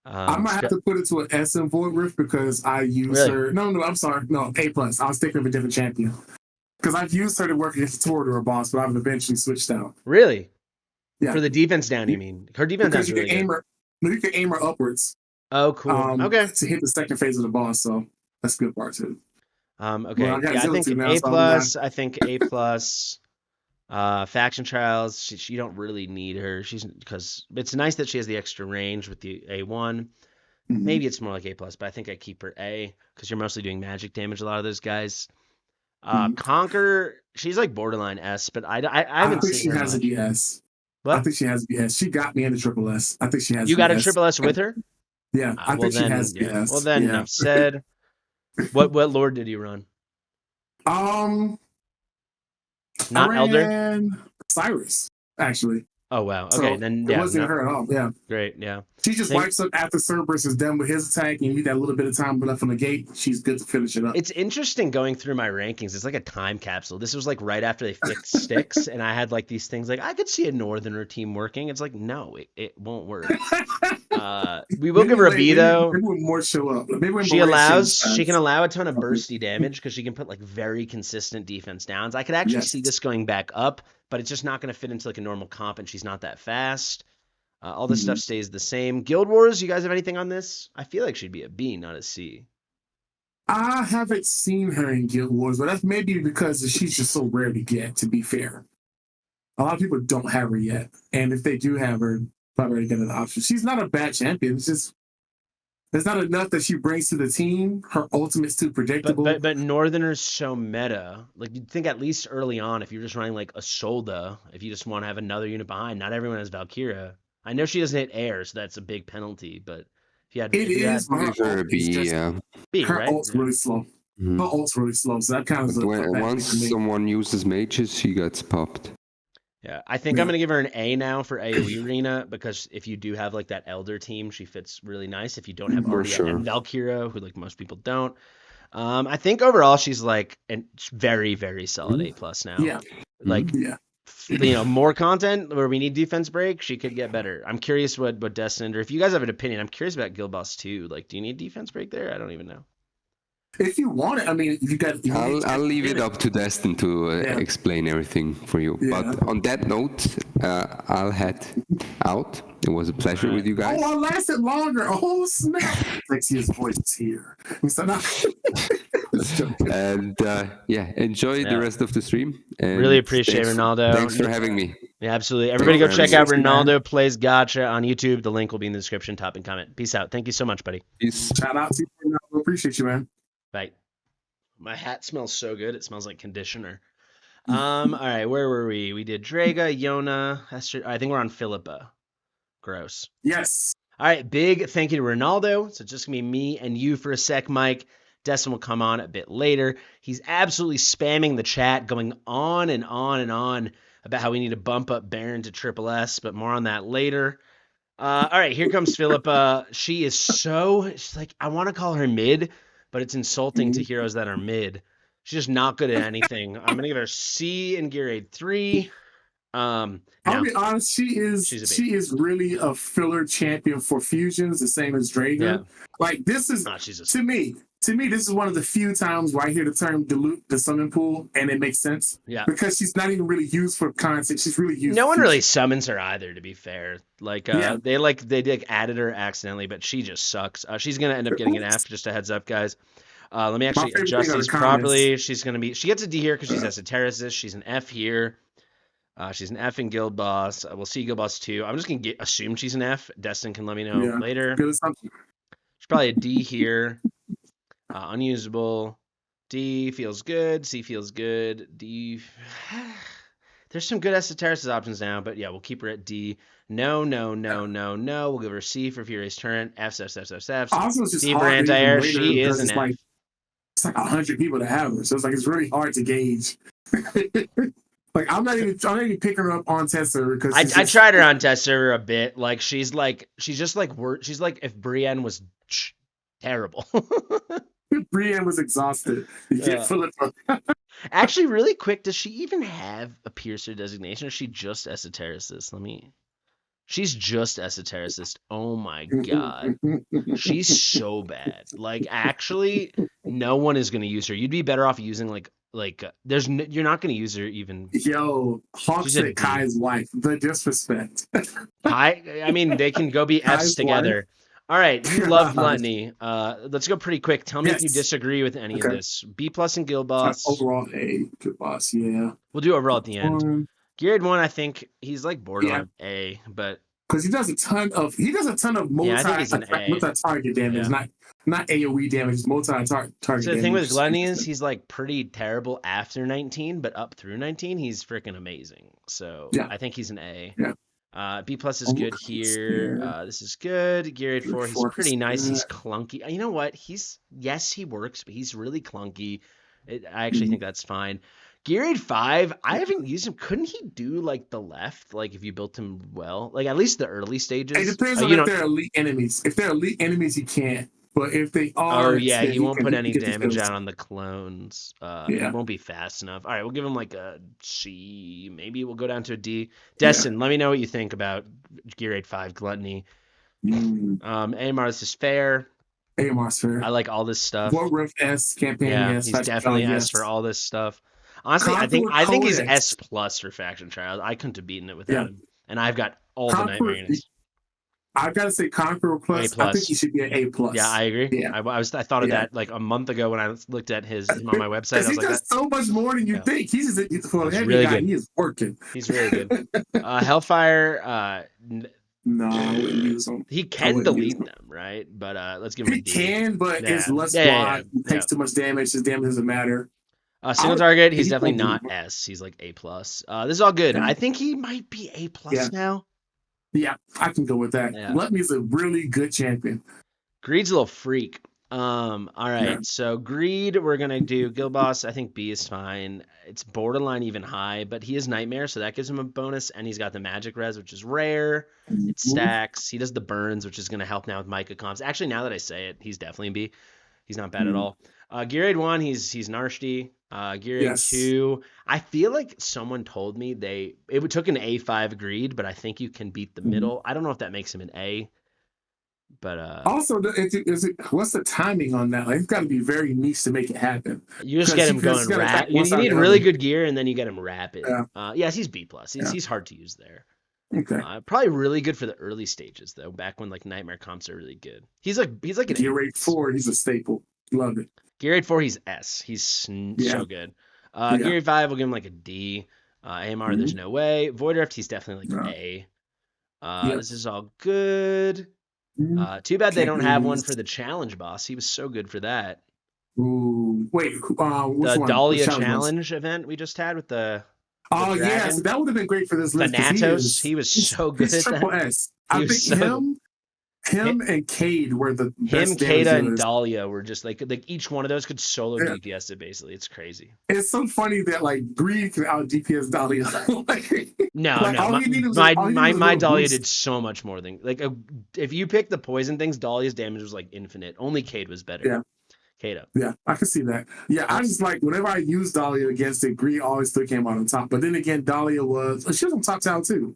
I might have to put it to an S in Void Rift because I use her. No, I'm sorry. No, A+. I was thinking of a different champion. Because I've used her to work against Torrent boss, but I've eventually switched out. Really? Yeah. For the defense down, you mean? Her defense down. Because you can aim her upwards. Oh, cool. Okay. To hit the second phase of the boss, so that's a good part too. Okay. Well, I think A+. I think A+. Faction Trials, she don't really need her. Because it's nice that she has the extra range with the A1. Maybe it's more like A+, but I think I keep her A because you're mostly doing magic damage. A lot of those guys. Conquer, she's like borderline S, but I haven't seen her. I think she has a BS. What? I think she has BS. She got me into triple S. I think she has. You got a triple S with her? Yeah, I think she has BS. Well then, enough said. What Lord did you run? Not Elder. Cyrus, actually. Oh wow. Okay, then it wasn't her at all. Yeah. Great. Yeah. She just wipes up after Cerberus is done with his attack, and you need that little bit of time left on the gate. She's good to finish it up. It's interesting going through my rankings. It's like a time capsule. This was like right after they fixed sticks, and I had like these things like I could see a Northerner team working. It's like no, it won't work. We will give her a B though. Maybe when more show up. She can allow a ton of bursty damage because she can put like very consistent defense downs. I could actually see this going back up, but it's just not going to fit into like a normal comp, and she's not that fast. All this stuff stays the same. Guild Wars, you guys have anything on this? I feel like she'd be a B, not a C. I haven't seen her in Guild Wars, but that's maybe because she's just so rare to get, to be fair. A lot of people don't have her yet. And if they do have her, probably already get an option. She's not a bad champion. It's just there's not enough that she brings to the team. Her ultimate's too predictable. But Northerner's so meta. Like, you'd think at least early on, if you're just running like a Solda, if you just want to have another unit behind, not everyone has Valkyria. I know she doesn't hit air, so that's a big penalty, but if you had It is. Her B, yeah. B, her right? ult's really slow. Mhm. Her ult's really slow, so that kind of Once someone uses mages, she gets popped. Yeah, I think I'm going to give her an A now for AoE Arena, because if you do have like that Elder team, she fits really nice. If you don't have Arya and Valkyria, who like most people don't. I think overall she's like a very, very solid A+ now. Yeah. Like, more content where we need defense break, she could get better. I'm curious what Destined, or if you guys have an opinion, I'm curious about Guild Boss 2. Like, do you need defense break there? I don't even know. If you want it, I mean, if you got. I'll leave it up to Destin to explain everything for you. Yeah. But on that note, I'll head out. It was a pleasure with you guys. Oh, I lasted longer. Oh, snap. Sexiest voice is here. And enjoy the rest of the stream. And really appreciate Ronaldo. Thanks for having me. Yeah, absolutely. Everybody go check out Ronaldo Plays Gacha on YouTube. The link will be in the description, top and comment. Peace out. Thank you so much, buddy. Peace. Shout out to you, Ronaldo. Appreciate you, man. Bye. My hat smells so good. It smells like conditioner. All right, where were we? We did Draga, Yona, Esther. I think we're on Philippa. Gross. Yes. All right, big thank you to Ronaldo. So it's just going to be me and you for a sec, Mike. Destin will come on a bit later. He's absolutely spamming the chat, going on and on and on about how we need to bump up Baron to Triple S, but more on that later. All right, here comes Philippa. She's like, I want to call her mid, but it's insulting to heroes that are mid. She's just not good at anything. I'm going to give her C in Gear Aid 3. I'll be honest, she is really a filler champion for fusions, the same as Draga. Yeah. Like, this is, to me, this is one of the few times where I hear the term dilute the summon pool, and it makes sense. Yeah. Because she's not even really used for content. She's really used. No one really summons her either, to be fair. Like, they added her accidentally, but she just sucks. She's gonna end up getting an F. Just a heads up, guys. Let me actually adjust these properly. She gets a D here because she's Esotericist. She's an F here. She's an F in Guild Boss. We'll see Guild Boss 2. I'm just gonna assume she's an F. Destin can let me know later. She's probably a D here. Unusable. D feels good. C feels good. D. There's some good Esotericist options now, but yeah, we'll keep her at D. No. We'll give her C for Furious Turret. F. D for anti-air. She is an F. It's like 100 people to have her, so it's really hard to gauge. Like, I'm not even picking her up on test server because I tried her on test server a bit. Like, she's like if Brienne was terrible. Brienne was exhausted. Actually, really quick, does she even have a piercer designation, or is she just Esotericist? She's just Esotericist. Oh my god. She's so bad. Like, actually, no one is going to use her. You'd be better off using you're not going to use her even. Yo, Hawk said Kai's wife. The disrespect. I mean, they can go be F's together. Wife? All right, you love Gluttony. Let's go pretty quick. Tell me if you disagree with any of this. B+ in Guild Boss. Overall A, Guild Boss, yeah. We'll do overall at the end. Geared 1, I think he's like borderline A, but because he does a ton of multi-target damage, not AoE damage, multi-target damage. So the thing with Gluttony is he's like pretty terrible after 19, but up through 19, he's freaking amazing. So I think he's an A. Yeah. B+ is good here. This is good. Gear 8 4, he's pretty nice. He's clunky. You know what? He works, but he's really clunky. I actually think that's fine. Gear 8 5, I haven't used him. Couldn't he do like the left? Like, if you built him well, like at least the early stages. It depends on if they're elite enemies. If they're elite enemies, he can't. But if they are, he won't put any damage out on the clones. He won't be fast enough. All right, we'll give him like a C. Maybe we'll go down to a D. Destin, let me know what you think about Gear 8 5 Gluttony. AMR, this is fair. AMR's fair. I like all this stuff. Warrior S campaign. Yeah, he's definitely S for all this stuff. Honestly, I think he's S+ for Faction Trials. I couldn't have beaten it without him. And I've got all the Nightmare units. I gotta say Conqueror A Plus. I think he plus. should be an A plus. Yeah, I agree. Yeah, I thought of yeah. that like a month ago when I looked at him on my website. Because I was he like, does so much more than you yeah, think. He's for a he's heavy really guy. good. He is working. He's really good. Hellfire, No, I wouldn't use him. he I can wouldn't use delete him. them, right? But let's give him a He D. can, but it's Yeah, less yeah, yeah, block. He yeah. takes too much damage. His damage doesn't matter. Single would, target, he's he's definitely like, not S. He's like A plus. This is all good. yeah, I think he might be A yeah, plus now. yeah. I can go with that. Yeah. Gluttony's a really good champion. Greed's a little freak. All Yeah. right. So Greed, we're gonna do Guild Boss. I think B is fine. It's borderline even high, but he is Nightmare, so that gives him a bonus, and he's got the Magic Res, which is rare. It stacks. He does the burns, which is gonna help now with Micah comps. Actually, now that I say it, he's definitely B. He's not bad at all. Gear Aid 1, he's Narshti. Gear Aid Yes. 2, I feel like someone told me it took an A5 Greed, but I think you can beat the middle. I don't know if that makes him an A. But Also, what's the timing on that? Like, it's got to be very niche to make it happen. you just get him going rapid. You need really good gear, and then you get him rapid. Yeah. Yes, he's B plus. He's hard to use there. Okay. Probably really good for the early stages though. Back when like Nightmare comps are really good. He's like an Gear Rate 4. He's a staple. Love it. Gear Rate 4. He's S. He's so good. Gear Rate 5. We'll give him like a D. AMR. There's no way. Void Rift. He's definitely like A. This is all good. Too bad they don't have one for the challenge boss. He was so good for that. Ooh, wait, which the one? Dahlia challenge event we just had with the oh yeah, so that would have been great for this list. Thanatos, he was so good. He's triple S. I think him and Cade were the best. Kada and Dahlia were just like each one of those could solo DPS it basically. It's crazy. It's so funny that like Greed can out DPS Dahlia. My Dahlia did so much more than if you pick the poison things, Dahlia's damage was like infinite. Only Cade was better. Yeah. Kato. Yeah, I can see that. Yeah, I just like whenever I use Dahlia against it, Greed always still came out on top. But then again, Dahlia she was on top town too.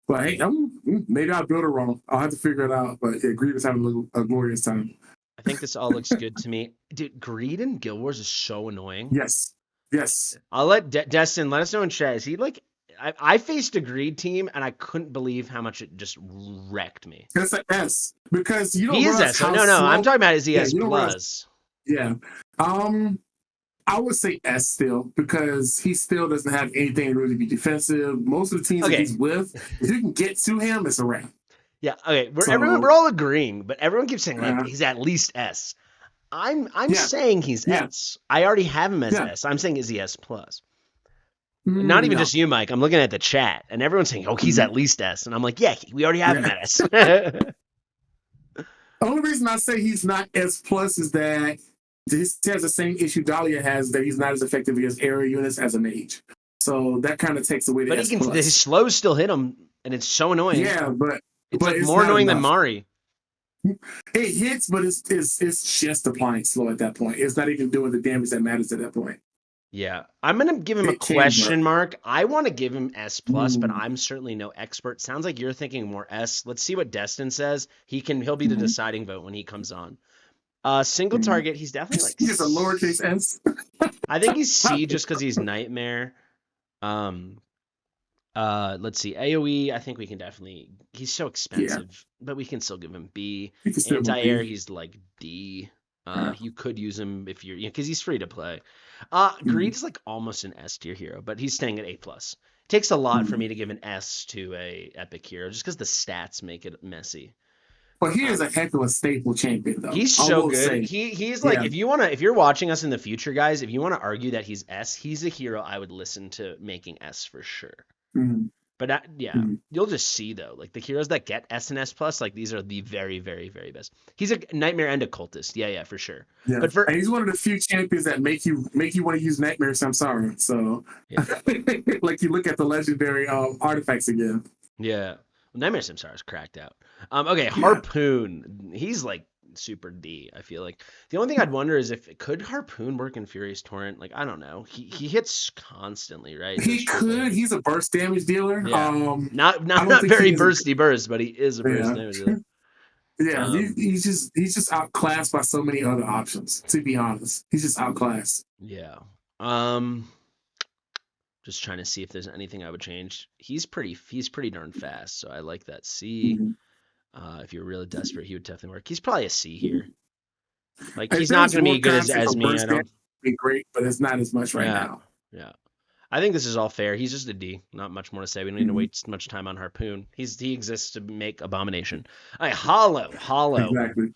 But hey, maybe I'll build her wrong. I'll have to figure it out. But yeah, Greed is having a glorious time. I think this all looks good to me. Dude, Greed in Guild Wars is so annoying. Yes. I'll let Destin let us know in chat. Is he like I faced a Greed team and I couldn't believe how much it just wrecked me. It's an S because you don't. He is S. No, I'm talking about his ES plus. Yeah. I would say S still because he still doesn't have anything to really be defensive. Most of the teams that he's with, if you can get to him, it's a wrap. Yeah. Okay. We're all agreeing, but everyone keeps saying like he's at least S. I'm saying he's S. I already have him as S. I'm saying is he S plus. Not even just you, Mike. I'm looking at the chat, and everyone's saying, "Oh, he's at least S," and I'm like, "Yeah, we already have him at S." The only reason I say he's not S plus is that he has the same issue Dahlia has, that he's not as effective against area units as a mage. So that kind of takes away the S plus. His slows still hit him, and it's so annoying. Yeah, but it's more annoying than Mari. It hits, but it's just applying slow at that point. It's not even doing the damage that matters at that point. Yeah, I'm gonna give him a question mark. I want to give him S plus, but I'm certainly no expert. Sounds like you're thinking more S. Let's see what Destin says. He'll be the deciding vote when he comes on. Single target, he's definitely like he's a lowercase S. I think he's C just because he's Nightmare. Let's see, AoE. I think we can definitely. He's so expensive, but we can still give him B. Anti-air, he's like D. You could use him if you're, because he's free to play. Greed's like almost an S tier hero, but he's staying at A plus. Takes a lot for me to give an S to a epic hero, just because the stats make it messy. But he is a heck of a staple champion, though. He's so good. He's like, if you're watching us in the future, guys, if you want to argue that he's S, he's a hero I would listen to making S for sure. But you'll just see though, like the heroes that get S and S plus, like these are the very, very, very best. He's a Nightmare and a cultist, yeah, for sure. Yeah. But and he's one of the few champions that make you want to use Nightmare Samsara. So, like you look at the legendary artifacts again. Yeah, well, Nightmare Samsara is cracked out. Okay, Harpoon, he's like super D. I feel like the only thing I'd wonder is could Harpoon work in Furious Torrent? Like I don't know. He hits constantly, right? He could. He's a burst damage dealer. Yeah. Not very bursty burst, but he is a burst damage dealer. Yeah, he's just outclassed by so many other options. To be honest, he's just outclassed. Yeah. Just trying to see if there's anything I would change. He's pretty darn fast, so I like that. C. If you're really desperate, he would definitely work. He's probably a C here. Like If he's there not was going to more be good content as for me. I burst damage, don't. it'd be great, but it's not as much right Yeah, now. yeah. I think this is all fair. He's just a D. Not much more to say. We don't need to waste much time on Harpoon. He exists to make Abomination. All right, Hollow. Exactly.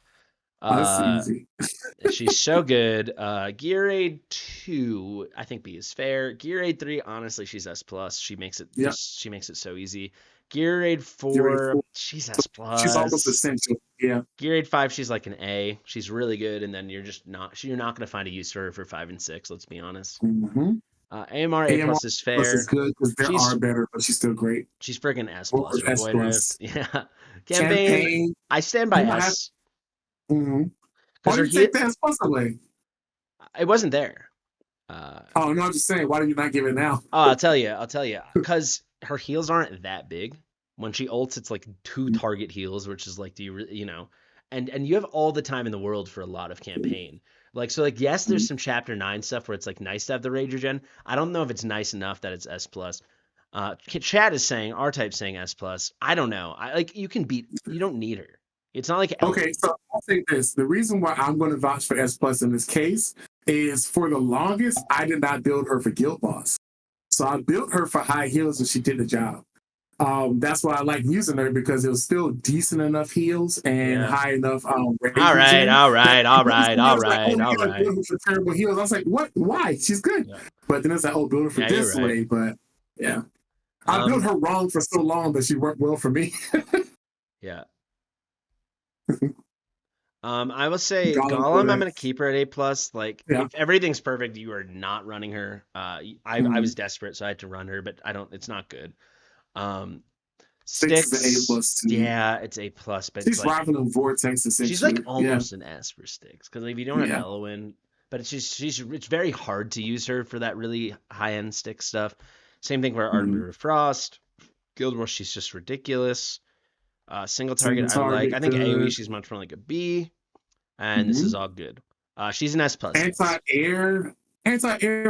That's Uh, easy. she's so good. Gear Aid 2, I think B is fair. Gear Aid 3, honestly, she's S plus. She makes it Yeah. she makes it so easy. Gear Aid Gear Aid 4, 4. she's S She's almost plus. essential. Yeah. Gear Aid 5, she's like an A. She's really good, and then you're not gonna find a use for 5 and 6. Let's be honest. Mm-hmm. AMR A AMR plus is plus is fair. good because there are She's better, but she's still great. she's freaking S Or plus for S Voidrift. plus. Yeah. Campaign, Campaign. I stand by You might have. S Mm-hmm. because Why her did you take the S plus away? it wasn't there. Uh, Oh no, I'm just saying. Why do you not give it now? oh, I'll tell you, because her heals aren't that big. When she ults, it's like 2 target heals, which is like, do you really, and you have all the time in the world for a lot of campaign. Like, so like, yes, there's some chapter 9 stuff where it's like nice to have the rage regen. I don't know if it's nice enough that it's S plus. Chat is saying, R-Type saying S plus. I don't know. You don't need her. It's not like Ellen. Okay, so I'll say this. The reason why I'm going to vouch for S plus in this case is for the longest, I did not build her for Guild Boss. So I built her for high heals and she did the job. That's why I like using her because it was still decent enough heals and Yeah. high enough rage All right, regen. all right, all It was right, when it all was like, oh, right, you all gotta right. build her for terrible heals. I was like, what? Why? She's good. Yeah, But then it's like, oh, build her for yeah, this you're right. way. But yeah. I built her wrong for so long that she worked well for me. Yeah. I will say Golem Golem, I'm Codex. gonna keep her at A plus. Like Yeah. if everything's perfect, you are not running her. I was desperate, so I had to run her, but it's not good. Six is an A plus to me. yeah, it's A plus, but She's it's like rivaling Vortex essentially. she's like Yeah. almost an S for Styx. Because if you don't have Yeah. Elwyn, but it's very hard to use her for that really high end Styx stuff. Same thing for Arbiter of Frost. Guild Wars, she's just ridiculous. Single target, I like. I think AoE, she's much more like a B. And this is all good. She's an S plus. Anti-air.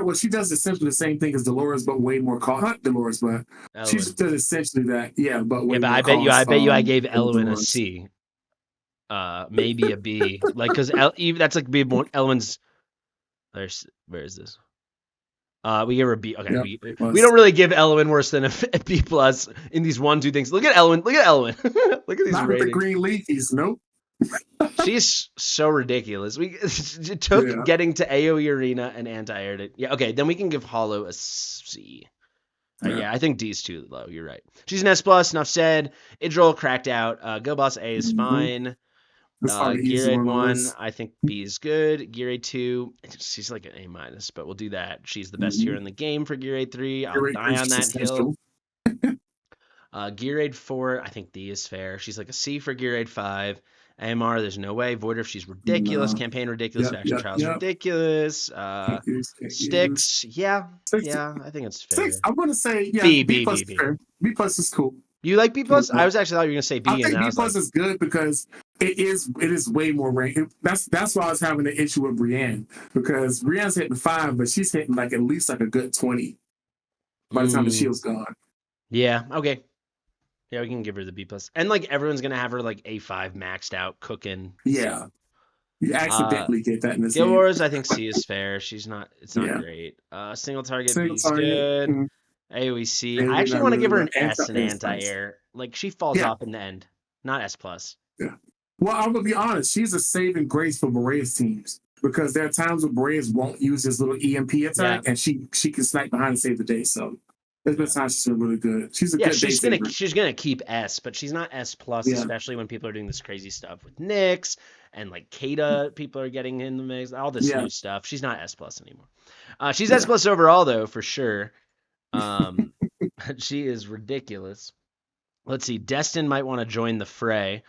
Well, she does essentially the same thing as Dolores, but way more cost. Not Dolores, but she Elwyn. does essentially that. Yeah, but way Yeah, but more I bet you I gave than Elwyn a Dolores. C. Maybe a B. Like, because that's like B more Elwyn's. Where is this? We give her a B. Okay, Yep, we don't really give Elwyn worse than a B plus in these 1-2 things. Look at Elwyn. Look at these Not with ratings. the green leafies. Nope. She's so ridiculous. It took getting to AoE Arena and anti-air to. Yeah, okay, then we can give Hollow a C. Yeah, I think D's too low. You're right. She's an S plus. Enough said. Idril cracked out. Go Boss A is fine. Gear Aid 1, I think B is good. Gear Aid 2, she's like an A minus, but we'll do that. She's the best hero in the game for Gear Aid 3. I'll die on that hill. Gear Aid 4, I think D is fair. She's like a C for Gear Aid 5. AMR, there's no way. Voidrift, she's ridiculous. No. Campaign, ridiculous. Faction Trials, ridiculous. Styx, yeah, I think it's fair. Six, I'm going to say, yeah, B plus is fair. B plus is cool. You like B plus? I was actually thought you were gonna say B. I think B plus is good because it is way more range. That's why I was having an issue with Brienne because Brienne's hitting 5, but she's hitting like at least like a good 20 by the time the shield's gone. Yeah. Okay. Yeah, we can give her the B plus, and like everyone's gonna have her like A5 maxed out cooking. Yeah. You accidentally get that in this Guild game. Wars, I think C is fair. It's not great. Single target B is good. Mm-hmm. AoE C. I actually want to give her an S in anti-air. Like she falls off in the end. Not S plus. Yeah. Well, I'm gonna be honest. She's a saving grace for Boreas teams because there are times when Boreas won't use his little EMP attack, and she can snipe behind and save the day. So there's been times she's been really good. She's a good she's gonna keep S, but she's not S plus, especially when people are doing this crazy stuff with Nyx and like Kata. People are getting in the mix. All this new stuff. She's not S plus anymore. She's S plus overall though for sure. She is ridiculous. Let's see. Destined might want to join the fray.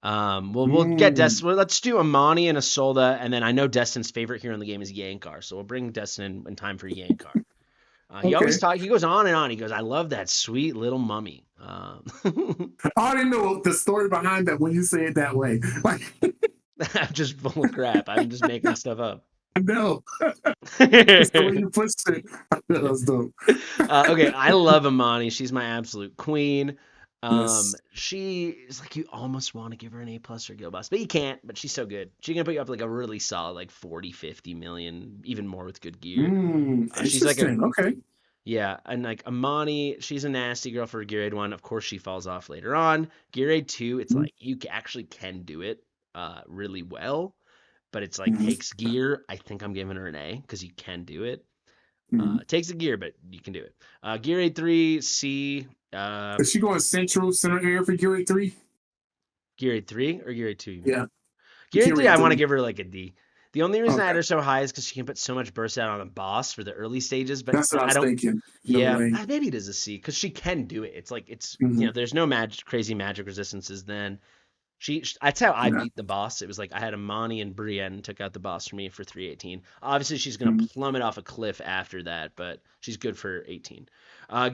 We'll get Destined. Well, let's do Amani and Isolde, and then I know Destined's favorite hero in the game is Yankar, so we'll bring Destined in time for Yankar. He always he goes on and on. He goes, I love that sweet little mummy. I didn't know the story behind that when you say it that way. I'm just full of crap. I'm just making stuff up. No. That's the way you pushed it. That was dope. Okay, I love Amani. She's my absolute queen. Yes. She is like, you almost want to give her an A+ or Gil Boss, but you can't. But she's so good. She can put you up like a really solid like 40, 50 million, even more with good gear. She's like a Interesting. Okay. yeah, and like Amani, she's a nasty girl for Gear Aid 1. Of course, she falls off later on. Gear Aid 2, it's like you actually can do it really well, but it's like Mm-hmm. takes gear. I think I'm giving her an A because you can do it. Mm-hmm. Takes a gear, but you can do it. Gear Aid 3, C. Is she going center area for Gear 3? Gear Aid 3 or Gear Aid 2, you mean? Yeah. Gear Aid Gear 3, I want to 3. give her like a D. The only reason I had Okay. her so high is because she can put so much burst out on the boss for the early stages, but That's what I I was don't. thinking. No Yeah, way. maybe it is a C because she can do it. It's like Mm-hmm. there's no crazy magic resistances. Then that's how I Yeah. beat the boss. It was like I had Amani and Brienne took out the boss for me for 318. Obviously, she's gonna Mm-hmm. plummet off a cliff after that, but she's good for 18.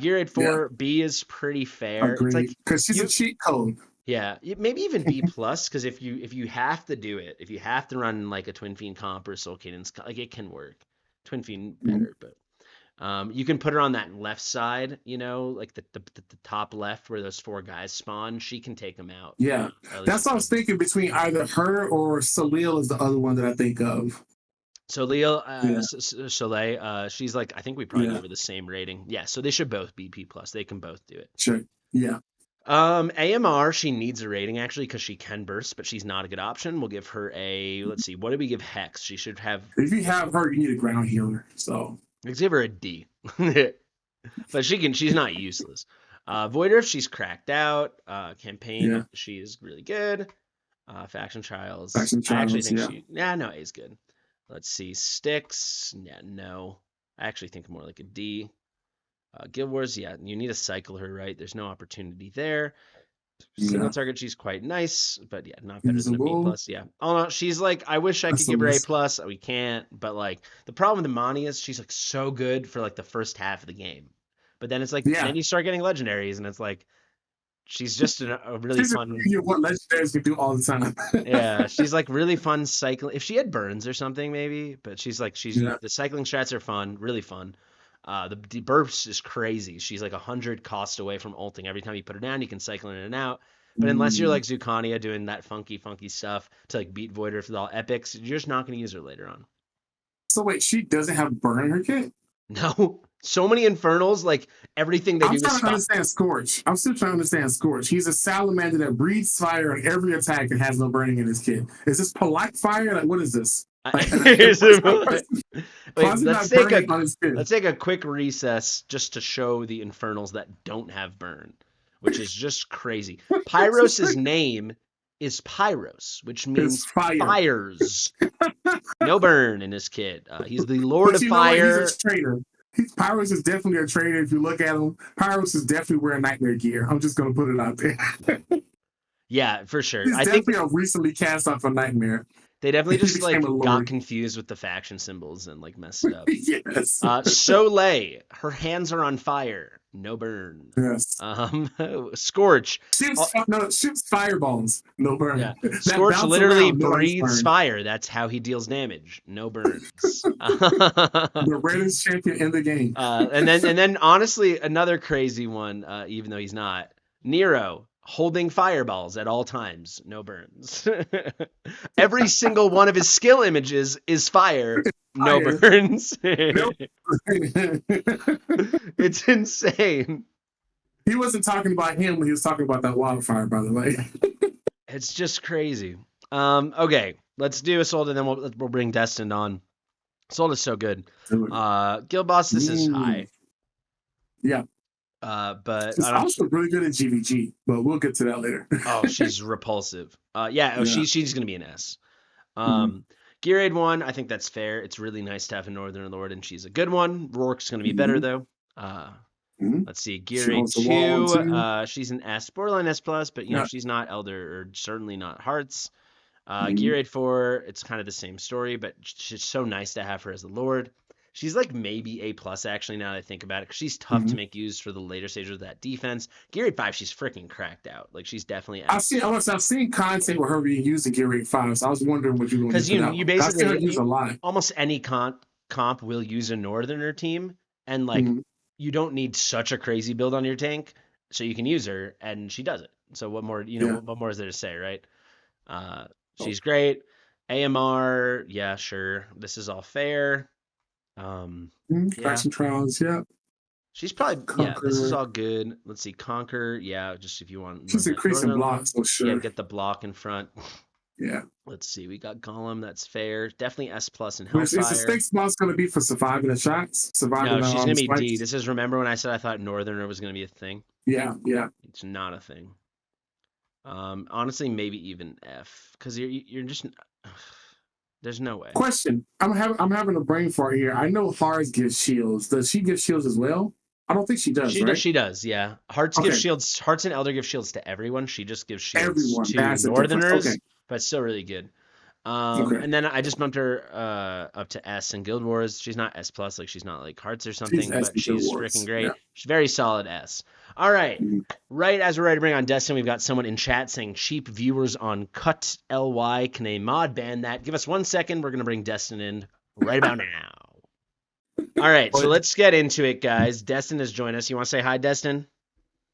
Gear Aid Yeah. 4 B is pretty fair. It's like Agreed. Because she's a you cheat code. yeah, maybe even B plus because if you have to do it, if you have to run like a Twin Fiend comp or Soul Cadence, like it can work. Twin Fiend Mm-hmm. better, but you can put her on that left side, like the top left where those four guys spawn. She can take them out. Yeah. At least That's what I was thinking between either her or Salil is the other one that I think of. So Leo, Yeah. Soleil, she's like I think we probably gave her the same rating. Yeah, so they should both be B plus. They can both do it. Sure. Yeah. AMR, she needs a rating actually because she can burst, but she's not a good option. We'll give her a, let's see, what did we give Hex? She should have, If you have her, you need a ground healer. So let's give her a D. But she's not useless. Voider, she's cracked out. Campaign, she is really good. Faction Trials, I actually think no, A is good. Let's see, Sticks, yeah, no. I actually think more like a D. Guild Wars, yeah, you need to cycle her, right? There's no opportunity there. Single target, she's quite nice, but yeah, not better than a B plus. Yeah. Oh no, she's like, I wish I could give her A plus. We can't, but like the problem with Imani is she's like so good for like the first half of the game, but then it's like then you start getting legendaries, and it's like she's just a really fun. What legendaries can do all the time. Yeah, she's like really fun cycling. If she had burns or something, maybe, but she's the cycling strats are fun, really fun. The burst is crazy. She's like 100 cost away from ulting. Every time you put her down, you can cycle in and out. But unless you're like Zucania doing that funky stuff to like beat Voider with all epics, you're just not going to use her later on. So wait, she doesn't have burn in her kit? No. So many Infernals, like everything they do is I'm trying to understand Scorch. I'm still trying to understand Scorch. He's a salamander that breathes fire on every attack and has no burning in his kit. Is this polite fire? Like, what is this? Let's take a quick recess just to show the Infernals that don't have burn, which is just crazy. Pyros' name is Pyros, which means fires. No burn in his kit. He's the Lord of Fire. He's a traitor. Pyros is definitely a traitor. If you look at him, Pyros is definitely wearing nightmare gear. I'm just going to put it out there. Yeah, for sure. He's definitely a recently cast off a nightmare. They definitely just like got confused with the faction symbols and like messed it up. Yes. Soleil, her hands are on fire. No burn. Yes. Scorch. Shoots fireballs. No burn. Yeah. Scorch literally breathes fire. That's how he deals damage. No burns. The greatest champion in the game. And then honestly, another crazy one, even though he's not. Nero. Holding fireballs at all times, no burns. Every single one of his skill images is fire, no burns. It's insane. He wasn't talking about him when he was talking about that wildfire, by the way. It's just crazy. Okay, let's do Assault, and then we'll bring Destined on. Assault is so good. Guild Boss, this is high. Yeah. But she's also really good at GVG, but we'll get to that later. Oh, she's repulsive. She's gonna be an S. Gear Aid 1, I think that's fair. It's really nice to have a Northern Lord, and she's a good one. Rourke's gonna be better though. Let's see, Gear Aid 2. She's an S, borderline S plus, but she's not Elder or certainly not Hearts. Gear Aid 4, it's kind of the same story, but she's so nice to have her as the Lord. She's like maybe A plus actually now that I think about it, because she's tough to make use for the later stages of that defense. Gear Aid 5, she's freaking cracked out. Like she's definitely. I've seen content with her being used in Gear Aid 5, so I was wondering what you were going to do. Because you basically use a lot. Almost any comp will use a Northerner team, and like you don't need such a crazy build on your tank. so you can use her, and she does it. So what more, Yeah. what more is there to say, right? She's great. AMR, yeah, sure. This is all fair. Yeah, Faction trials, yeah. she's probably, yeah, this is Conquer. all good. Let's see, Conquer, yeah, just if you want She's increasing Northern blocks, Alliance, for yeah, sure. get the block in front. Yeah. Let's see, we got Golem, that's fair. Definitely S plus and Is the Hellfire. stakes boss going to be for surviving the shots? Surviving No, she's gonna be D. spikes? This is, remember when I said I thought Northerner was gonna be a thing? Yeah, yeah. It's not a thing. Honestly, maybe even F, because you're just there's no way. Question. I'm having a brain fart here. I know Hearts gives shields. Does she give shields as well? I don't think she does, right? She does, yeah. Hearts give Okay. shields. Hearts and Elder give shields to everyone. She just gives shields Everyone. to That's the difference. Northerners, Okay. but still really good. Okay. And then I just bumped her up to S in Guild Wars. She's not S plus, like she's not like Hearts or She's something, S but in Guild she's Wars. freaking great. Yeah. She's very solid S. All right. Mhm. Right as we're ready to bring on Destin, we've got someone in chat saying cheap viewers on Cut LY. Can a mod ban that? Give us 1 second. We're gonna bring Destin in right about now. All right, so let's get into it, guys. Destin has joined us. You want to say hi, Destin?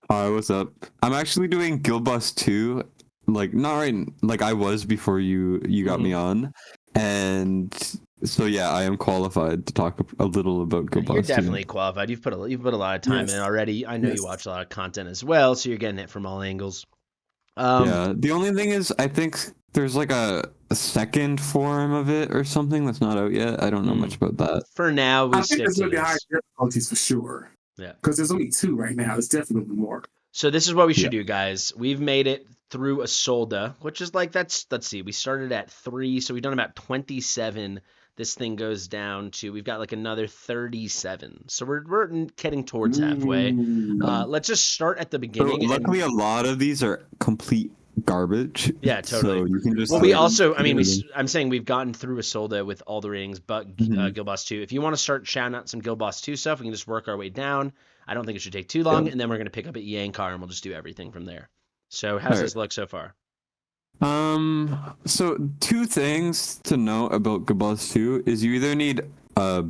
Hi, what's up? I'm actually doing Guild Boss 2, like not right, like I was before you got me on, and so yeah, I am qualified to talk a little about Guild You're Boss 2. definitely qualified. You've put a lot of time Yes. in already. I know Yes. you watch a lot of content as well, so you're getting it from all angles. Yeah, the only thing is, I think there's like a second form of it or something that's not out yet. I don't know much about that. For now, we I think stick there's to going to be higher this. difficulties for sure. Yeah. Because there's only 2 right now. There's definitely more. So this is what we should do, guys. We've made it through a Solda, which is like, let's see. We started at 3, so we've done about 27. This thing goes down to, we've got like another 37. So we're getting towards halfway. Let's just start at the So beginning. luckily, a lot of these are complete garbage. Yeah, totally. So you can just. Well, we like, also, I mean, I'm saying we've gotten through a Solda with all the rings, but Guild Boss 2. If you want to start shouting out some Guild Boss 2 stuff, we can just work our way down. I don't think it should take too long, and then we're going to pick up at Yankar, and we'll just do everything from there. So how's this look so far? So 2 things to know about Guild Boss 2 is you either need a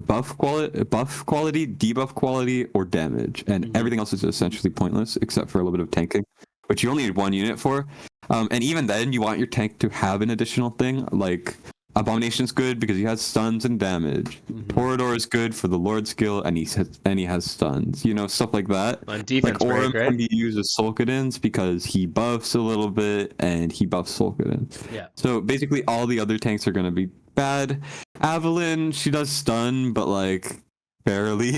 buff quality, debuff quality, or damage, and everything else is essentially pointless except for a little bit of tanking, which you only need 1 unit for. And even then, you want your tank to have an additional thing, like Abomination's good because he has stuns and damage. Torador is good for the Lord skill, and he has stuns. You know, stuff like that. On defense, like Orem right? can be used as Sulkadins because he buffs a little bit, and he buffs Sulkadins. Yeah. So basically, all the other tanks are going to be bad. Avalyn, she does stun, but like barely.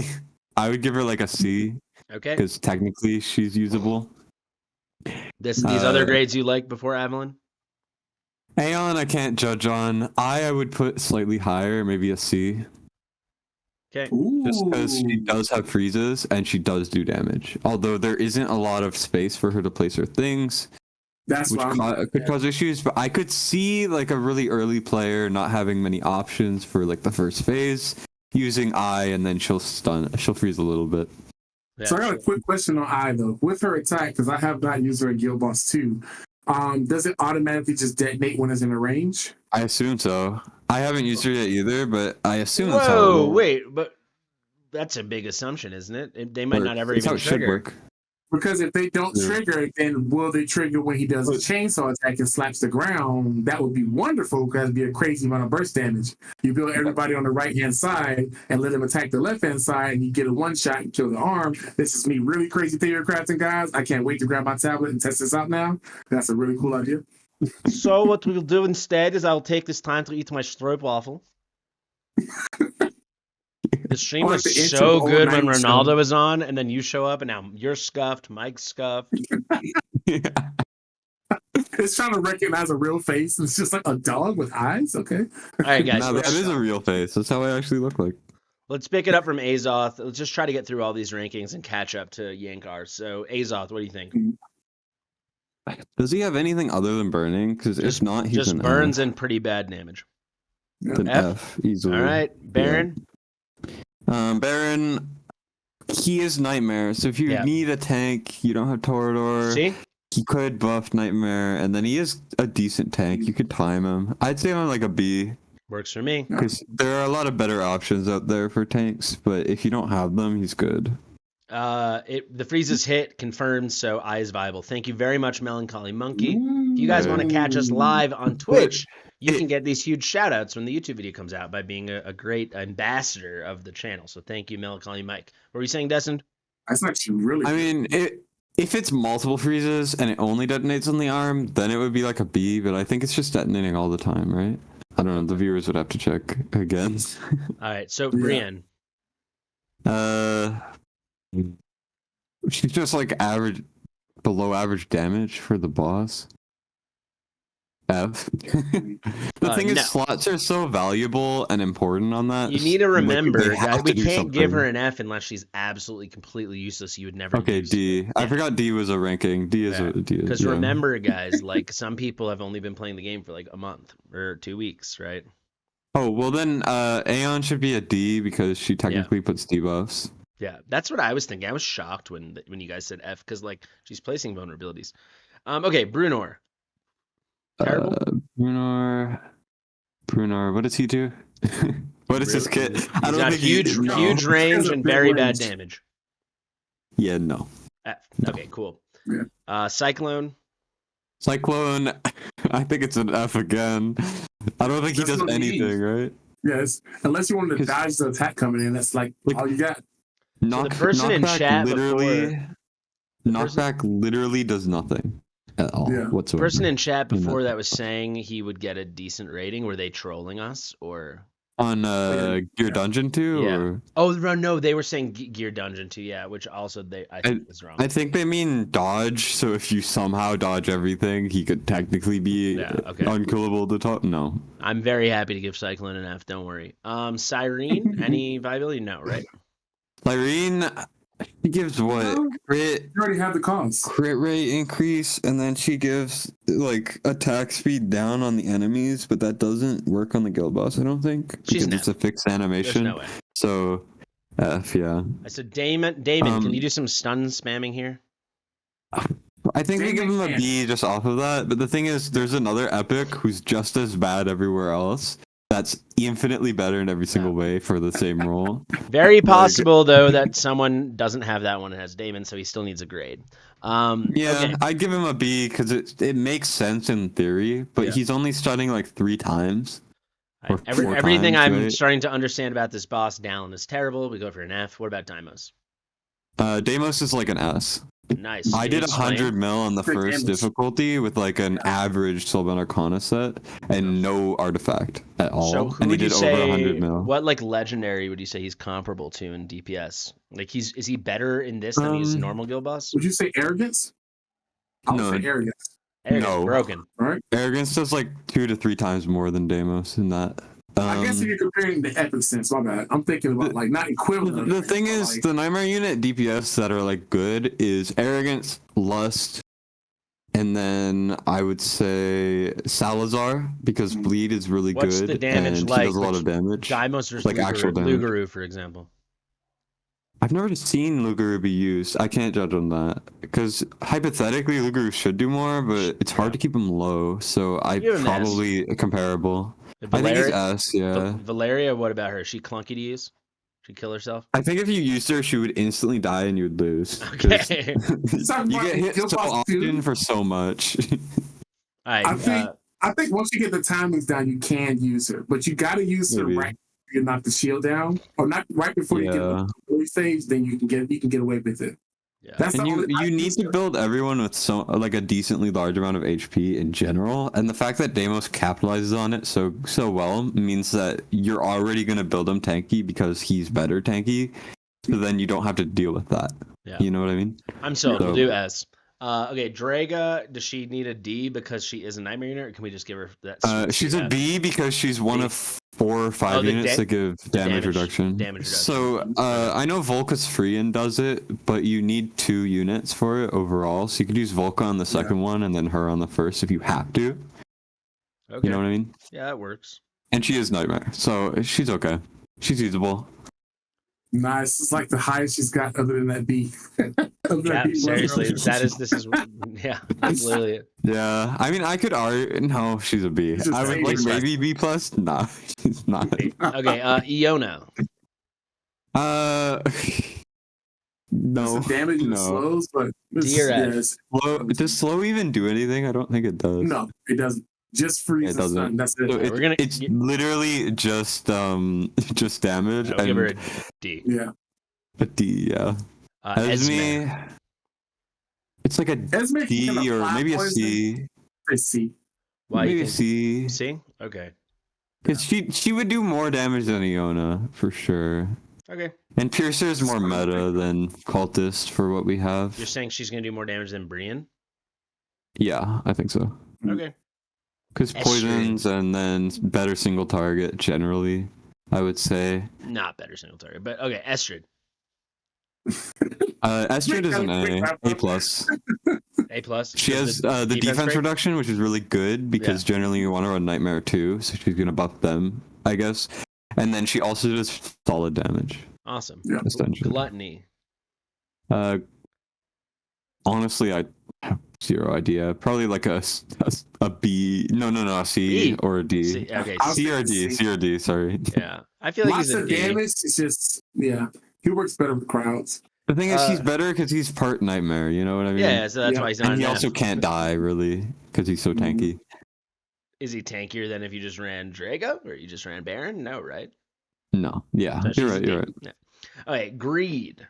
I would give her like a C. Okay. Because technically she's usable. These other grades you like before Avalyn? Aeon, I can't judge on. I would put slightly higher, maybe a C. Okay. Just because she does have freezes and she does do damage. Although there isn't a lot of space for her to place her things. That's which could cause issues, but I could see like a really early player not having many options for like the first phase, using I, and then she'll freeze a little bit. Yeah. So I got a quick question on I though. With her attack, because I have not used her in Guild Boss 2, does it automatically just detonate when it's in a range? I assume so. I haven't used her yet either, but I assume that's how it Whoa, works. wait, but that's a big assumption, isn't it? They might not ever That's even how it should trigger. work. Because if they don't Yeah. trigger, then will they trigger when he does a chainsaw attack and slaps the ground? That would be wonderful because it'd be a crazy amount of burst damage. You build everybody on the right-hand side and let them attack the left-hand side, and you get a one-shot and kill the arm. This is me really crazy theory crafting, guys. I can't wait to grab my tablet and test this out now. That's a really cool idea. So what we'll do instead is I'll take this time to eat my stroopwafel. The stream I like was the intro so of the good when old 90s show. Ronaldo was on, and then you show up, and now you're scuffed, Mike's scuffed. It's trying to recognize a real face. It's just like a dog with eyes. Okay. All right, guys, No, that is a real face. That's how I actually look like. let's pick it up from Azoth. Let's just try to get through all these rankings and catch up to Yankar. So, Azoth, what do you think? Does he have anything other than burning? Because if not, he's just an burns F. and pretty bad damage. Yeah. An F easily. All right, Baron. Baron, he is Nightmare. So if you need a tank, you don't have Torador. See? He could buff Nightmare, and then he is a decent tank. You could time him. I'd say I'm like a B. Works for me. Because there are a lot of better options out there for tanks, but if you don't have them, he's good. The freezes hit, confirmed, so I is viable. Thank you very much, Melancholy Monkey. If you guys want to catch us live on Twitch, you can get these huge shout outs when the YouTube video comes out by being a great ambassador of the channel. So thank you, Melancholy Mike. What were you saying, Destined? That's actually really I mean, if it's multiple freezes and it only detonates on the arm, then it would be like a B, but I think it's just detonating all the time, right? I don't know. The viewers would have to check again. All right, so Brienne. She's just like below average damage for the boss. F. The thing is, no. slots are so valuable and important on that. You need to remember, They have guys, we to do can't give her something. an F unless she's absolutely, completely useless. You would never. Okay, use D. her. I forgot D was a ranking. D is a D. Because remember, guys, like some people have only been playing the game for like a month or 2 weeks, right? Oh well, then Aeon should be a D because she technically puts debuffs. Yeah, that's what I was thinking. I was shocked when you guys said F because like she's placing vulnerabilities. Okay, Brunor. Terrible. Brunor, what does he do? What is his kit? He's got huge range and very bad damage. Yeah, no. F. Okay, cool. Cyclone. I think it's an F again. I don't think he does anything, right? Yes, unless you want to dodge the attack coming in, that's like all you got. The person in chat knockback literally does nothing at all whatsoever. The person in chat before that was saying he would get a decent rating. Were they trolling us or on Gear Dungeon 2? Yeah. Or? Oh no, they were saying Gear Dungeon 2. Yeah, which also I think is wrong. I think they mean dodge. So if you somehow dodge everything, he could technically be unkillable to top. No, I'm very happy to give Cyclone an F. Don't worry. Cyrene, any viability? No, right? Cyrene, she gives what? Crit. You already have the cons. Crit rate increase, and then she gives like attack speed down on the enemies, but that doesn't work on the guild boss, I don't think. She's because it's a fixed animation. There's no way. So F, yeah. I said Damon, can you do some stun spamming here? I think we give him a B just off of that, but the thing is, there's another epic who's just as bad everywhere else. That's infinitely better in every single way for the same role. Very possible, though, that someone doesn't have that one and has Damon, so he still needs a grade. Okay. I'd give him a B because it makes sense in theory, but he's only stunning like 3 times. Everything I'm starting to understand about this boss, Dallin, is terrible. We go for an F. What about Deimos? Deimos is like an S. Nice. I did 100 mil on the first difficulty with like an average Sylvan Arcana set and no artifact at all. So who and would he you did say? Over 100 mil. What like legendary would you say he's comparable to in DPS? Like is he better in this than he's normal guild boss? Would you say arrogance? I would say arrogance. Arrogance broken. Right? Arrogance does like 2 to 3 times more than Deimos in that. I guess if you're comparing the epic sense, my bad. I'm thinking about like not equivalent. The thing is, the Nightmare Unit DPS that are like good is Arrogance, Lust, and then I would say Salazar because Bleed is really good. What's the damage and like? He does a lot of damage. Deimos versus like actual damage. Lugaru, for example. I've never seen Lugaru be used. I can't judge on that because hypothetically Lugaru should do more, but it's hard to keep him low. So I probably comparable. I think it's S, yeah. Valeria, what about her? Is she clunky to use? She'd kill herself? I think if you used her, she would instantly die and you would lose. Okay. You get hit so often for so much. All right, I think once you get the timings down, you can use her, but you got to use her right before you knock the shield down, or not right before you get the early stage. Then you can get away with it. Yeah. That's and you need to build everyone with like a decently large amount of HP in general, and the fact that Deimos capitalizes on it so well means that you're already going to build him tanky because he's better tanky, so then you don't have to deal with that. Yeah. You know what I mean? I'm sold. We'll do S. Okay, Draga, does she need a D because she is a Nightmare unit, or can we just give her that? She's a B because she's one of 4 or 5 units that give damage reduction. So I know Volka's free and does it, but you need 2 units for it overall. So you could use Volka on the second one and then her on the first if you have to. Okay. You know what I mean? Yeah, that works. And she is Nightmare, so she's okay. She's usable. Nice. It's like the highest she's got other than that B. Yeah, seriously, this is Yeah, that's literally it. Yeah, I mean, I could argue. No, she's a B. She's a I would C. like She's maybe B plus. Nah, she's not. Okay, Iona. Uh, no, It's damage and no. slows, but D or F? yes. Does slow even do anything? I don't think it does. No, it doesn't. Just freeze It and stun. doesn't. That's So it. We're gonna- it's literally just damage I'll give her a and D. Yeah. a D. Yeah. Esme. Esme, it's like a Esme can D or apply maybe a poison. C. I see. Why Maybe you a think C. C? Okay. Because she would do more damage than Iona for sure. Okay. And Piercer is more meta than Cultist for what we have. You're saying she's gonna do more damage than Brienne? Yeah, I think so. Okay. Because Estrid. poisons and then better single target generally, I would say. Not better single target, but okay. Estrid. Estrid is an A plus. A plus. She has the defense rate? reduction, which is really good because generally you want to run Nightmare too, so she's gonna buff them, I guess. And then she also does solid damage. Awesome. Yeah. Essentially. Gluttony. Honestly, I have zero idea. Probably like a B. No, a C B. or a D. C, okay. C or D. C or D. Sorry. Yeah. I feel like Lots he's a of D. damage. It's just he works better with crowds. The thing is, he's better because he's part Nightmare. You know what I mean? Yeah, so that's why he's not And he an also F. can't die really because he's so tanky. Is he tankier than if you just ran Drago or you just ran Baron? No, right? No. Yeah. So You're she's a right. D. You're right. Yeah. Okay, Greed.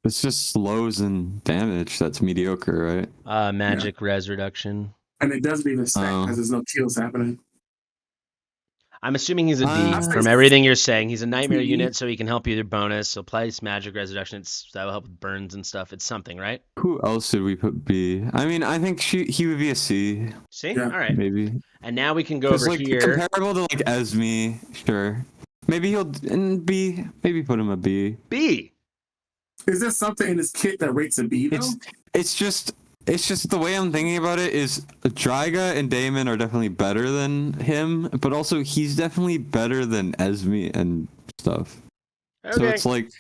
It's just slows and damage. That's mediocre, right? Magic res reduction. And it doesn't even stack because there's no kills happening. I'm assuming he's a D Uh, from everything you're saying. He's a nightmare Mhm. unit, so he can help you with your bonus. So place magic resurrection. That will help with burns and stuff. It's something, right? Who else did we put B? I mean, I think he would be a C, See? Yeah. All right. maybe. And now we can go 'Cause, over like here. comparable to like Esme, sure. Maybe he'll in B. Maybe put him a B. B. Is there something in this kit that rates a B though? It's just the way I'm thinking about it is Dryga and Damon are definitely better than him, but also he's definitely better than Esme and stuff. Okay. So it's like,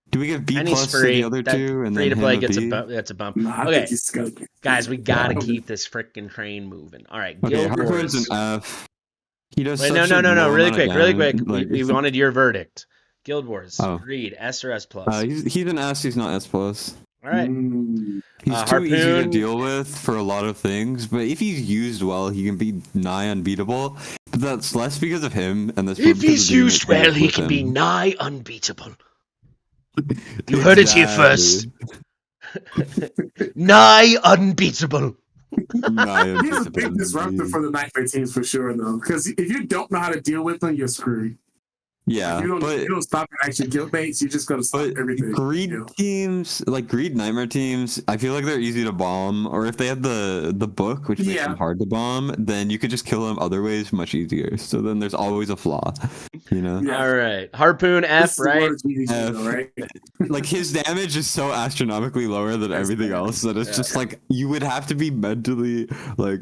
do we give B And he's plus to free. the other That two and free then to play him a gets B? that's a bump. No, I Okay, think he's got guys, we gotta Yeah. keep this freaking train moving. All right, Okay, Guild Harpoon's Wars. an F. He does Wait, such no. a low Really amount quick, of really quick. damage, like- We wanted your verdict. Guild Wars. Oh. Greed. S or S plus. he's an S. He's not S plus. All right. He's too easy to Harpoon. deal with for a lot of things, but if he's used well, he can be nigh unbeatable. But that's less because of him, and that's more If because he's of the used unit well, he with can be him. nigh unbeatable. You heard it here first. Nigh unbeatable. Nigh He's a big unbeatable. disruptor for the nightmare teams for sure though. Because if you don't know how to deal with them, you're screwed. Yeah, you but don't stop at actually guild baits, you just gotta stop everything. greed you know? teams, like greed nightmare teams, I feel like they're easy to bomb. Or if they have the book, which makes them hard to bomb, then you could just kill them other ways much easier. So then there's always a flaw, you know. Yeah. All right. Harpoon F, This is right? what it's easy to F. do, right? Like his damage is so astronomically lower than That's everything bad. else that it's just like you would have to be mentally like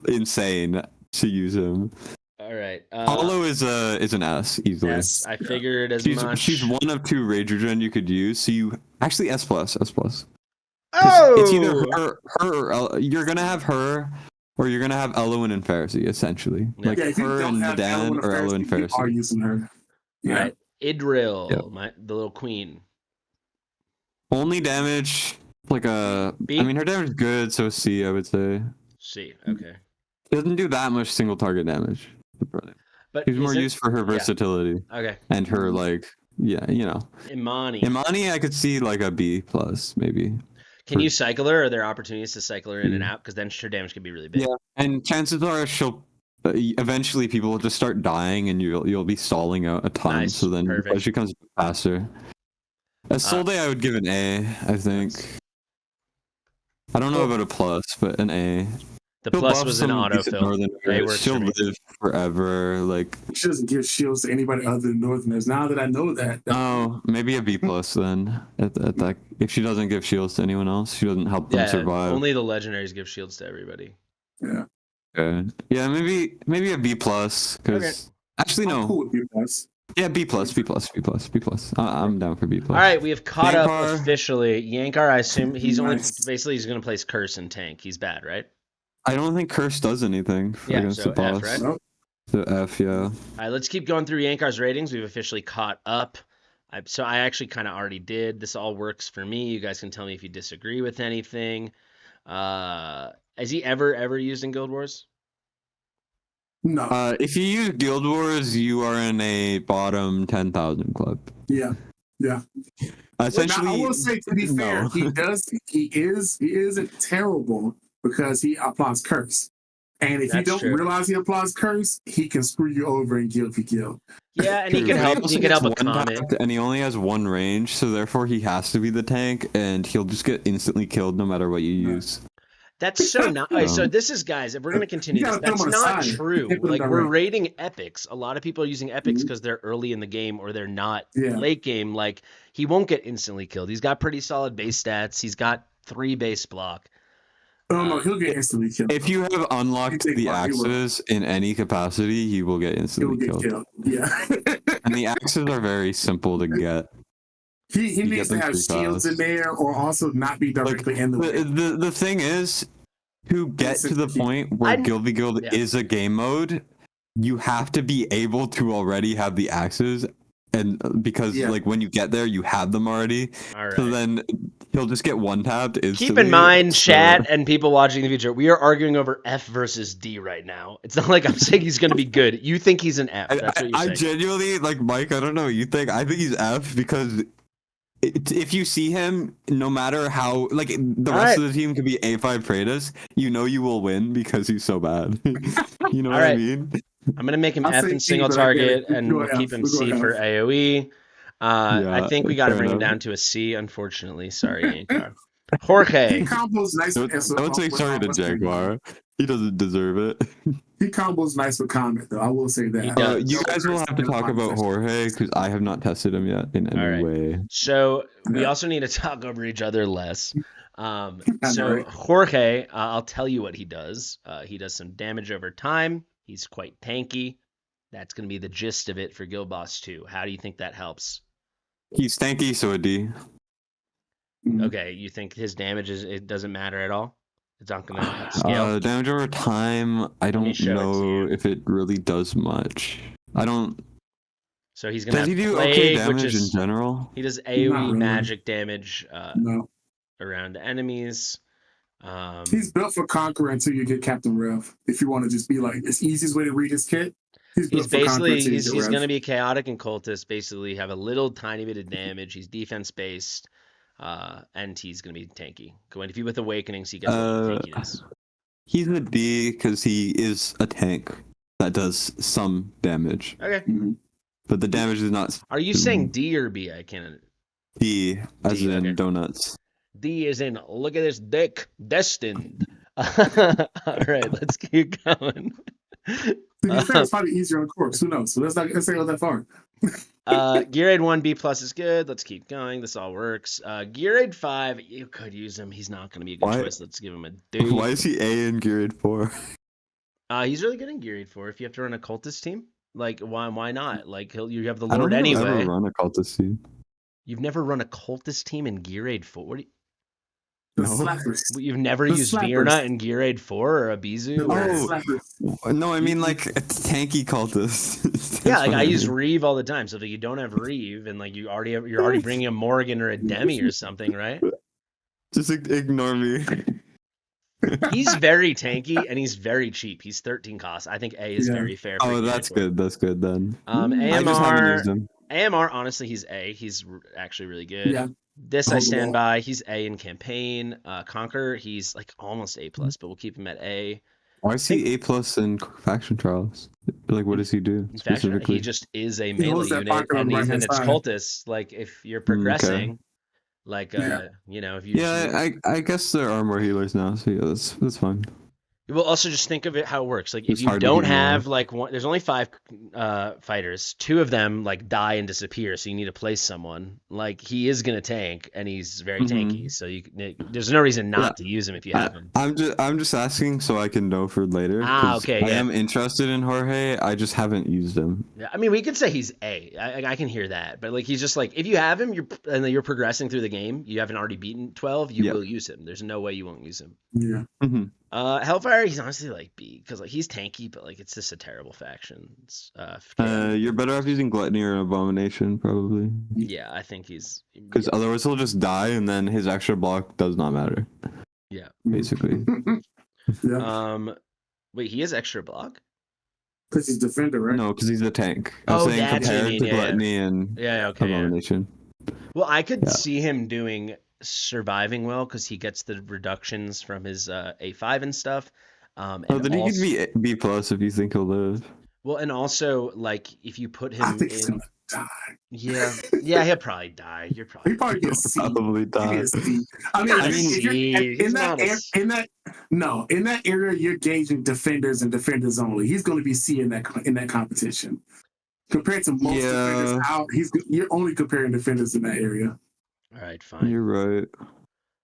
insane to use him. All right. Hollow is an S easily. S. I figured as She's much. she's one of two Rager Gen you could use. So you actually S plus. 'Cause Oh! it's either her or you're gonna have her, or you're gonna have Elowen and Pharisee essentially. Yeah. Like Yeah, if you her don't and have Madan or Elowen and you are Pharisee. using her. Yeah. All right. Idril, Yep. the little queen. Only damage like a. B? I mean her damage is good, so C I would say. C. Okay. Doesn't do that much single target damage. But She's more is it- used for her versatility Okay. and her like you know. Imani. Imani I could see like a B plus maybe. Can you cycle her? Are there opportunities to cycle her in and out? Because then her damage could be really big. Yeah, and chances are she'll eventually people will just start dying, and you'll be stalling out a ton. Nice, So then perfect. she comes faster. As Solde, I would give an A. I think. I don't know about a plus, but an A. The She'll plus buff was an some decent autofill. Northerners. A works She'll for me. live forever. Like, She doesn't give shields to anybody other than Northerners. Now that I know that, oh, maybe a B plus then. At that, if she doesn't give shields to anyone else, she doesn't help them Yeah, survive. only the legendaries give shields to everybody. yeah. Yeah, maybe a B plus. Because Okay. actually I'm no. cool with you guys. Yeah, B plus, B plus, B plus, B plus. I'm down for B plus. All right, we have caught up Yankar. officially. Yankar, I assume he's only Nice. basically he's going to place Curse and Tank. He's bad, right? I don't think Curse does anything Yeah, against so the boss. F, right? Nope. So F, yeah. All right, let's keep going through Yankar's ratings. We've officially caught up. So I actually kind of already did. This all works for me. You guys can tell me if you disagree with anything. Has he ever used in Guild Wars? No. If you use Guild Wars, you are in a bottom 10,000 club. Yeah. Yeah. Essentially, Now, I will say, to be fair, no. he isn't terrible because he applies curse. And if you That's don't true. realize he applies curse, he can screw you over and kill if you kill. Yeah, and he can But help. also He can help a gets one comet. tapped, and he only has one range, so therefore he has to be the tank, and he'll just get instantly killed no matter what you use. That's so not. Okay, so this is, guys, if we're gonna continue You this, gotta put that's him on the not side. true. Can't put him Like, down we're right. rating epics. A lot of people are using epics Mhm. because they're early in the game or they're not Yeah. late game. Like, he won't get instantly killed. He's got pretty solid base stats. He's got 3 base block. Oh, no, he'll get instantly killed. If you have unlocked You take the part, he will. axes in any capacity, he will get He'll instantly get killed. killed. Yeah. And the axes are very simple to get. he You needs get to them have pretty shields in fast. there or also not be Like, directly in the way. the thing is, to get to the point where I'm- Guild v Guild yeah. is a game mode, you have to be able to already have the axes, and because Yeah. like when you get there, you have them already. All right. So then he'll just get one tapped instantly. Keep in mind, so- chat and people watching the future, we are arguing over F versus D right now. It's not like I'm saying he's going to be good. You think he's an F. That's what you're I saying. genuinely like Mike. I don't know what you think. I think he's F because if you see him, no matter how like the All rest right. of the team could be A5 Praetus, you know you will win because he's so bad. You know All what I right. mean? I'm gonna make him I'll F say in D, single but I get target, it. We and go we'll keep F. him We go C F. for AOE. I Yeah, think we got to fair bring him enough. down to a C, unfortunately. Sorry, Yankar. Jorge. He combos nice Don't, with don't say sorry to Jaguar. He doesn't deserve it. He combos nice with Comet, though. I will say that. He does. You guys will have to talk about Jorge because I have not tested him yet in All any right. way. So we Yeah. also need to talk over each other less. know, So right? Jorge, I'll tell you what he does. He does some damage over time. He's quite tanky. That's going to be the gist of it for Guild Boss 2. How do you think that helps? He's tanky, so a D. Okay, you think his damage it doesn't matter at all? It's not going to scale? Damage over time, I me don't show it to know you. if it really does much. I don't. So he's going to Does have he do Plague, okay which damage in is... general? He does Not AoE really. magic damage No. around enemies. He's built for Conqueror until you get Captain Rev. If you want to just be like, it's the easiest way to read his kit. He's built He's for Conqueror basically until you he's get Rev. going to be chaotic and cultist. Basically, have a little tiny bit of damage. He's defense based, and he's going to be tanky. Going if you with Awakenings, he gets a lot of tankiness. He's a D because he is a tank that does some damage, Okay. Mhm. but the damage is not. Are you saying D or B? I can't. D as D, in okay. donuts? D is in look at this dick. Destined. All right, let's keep going. To be fair, it's probably easier on course. Who knows? So let's not go that far. Gear Aid 1 B plus is good. Let's keep going. This all works. Gear Aid 5, you could use him. He's not going to be a good Why- choice. Let's give him a D. Why is he A in Geared 4? He's really good in Gear Aid 4. If you have to run a cultist team, like why not? Like you have the I don't Lord think I've anyway. ever run a cultist team. You've never run a cultist team in Gear Aid 4. What do The No. slappers. you've never The used slappers. Virna in Gear Aid 4 or a Bizu? The Or... Oh. slappers. No, I mean like a tanky cultist. That's Yeah, like what I use mean. Reeve all the time. So if you don't have Reeve and like you're already bringing a Morgan or a Demi or something, right? Just ignore me. He's very tanky and he's very cheap. He's 13 cost. I think A is Yeah. very fair. For Oh, Gear that's Aid 4. good. That's good then. AMR, I just haven't used him. AMR, honestly, he's A. He's actually really good. Yeah. This I Hold the stand wall. by. He's A in campaign. Conquer, he's like almost A plus, but we'll keep him at A. Why is he A plus in faction trials? Like, what does he do In fact, specifically? he just is a holds melee that unit, pocket on and the he's right-hand it's side. cultist. Like if you're Okay. progressing, like Yeah. you know, if you Yeah, I guess there are more healers now, so yeah, that's fine. Well, also just think of it how it works. Like if It's you hard to don't do more. have like one, there's only 5 fighters. 2 of them like die and disappear, so you need to place someone. Like he is gonna tank, and he's very tanky. So there's no reason Yeah. not to use him if you have him. I'm just asking so I can know for later because Okay, I yeah. am interested in Jorge. I just haven't used him. Yeah, I mean, we could say he's A. I can hear that, but like he's just like if you have him, you're progressing through the game. You haven't already beaten 12. You Yeah. will use him. There's no way you won't use him. Yeah. Hellfire, he's honestly like B because like he's tanky, but like it's just a terrible faction. It's, You're better off using Gluttony or Abomination probably yeah, I think he's because otherwise he'll just die and then his extra block does not matter. Yeah. Basically. Yeah. Wait, he has extra block? Because he's defender, right? No, because he's a tank. I was saying that's what you compared mean, to yeah, Gluttony and Yeah, okay. Yeah. Abomination. Well, I could Yeah. see him doing surviving well because he gets the reductions from his A5 and stuff. And Then he could be B plus if you think he'll live. Well, and also like if you put him I think he's in, gonna die. yeah, he'll probably die. You're probably He probably gets C. Probably He die. gets C. I mean, Not a if you're C. He's not a C. in that area, you're gauging defenders and defenders only. He's going to be C in that competition. Compared to most defenders out, you're only comparing defenders in that area. All right, fine. You're right.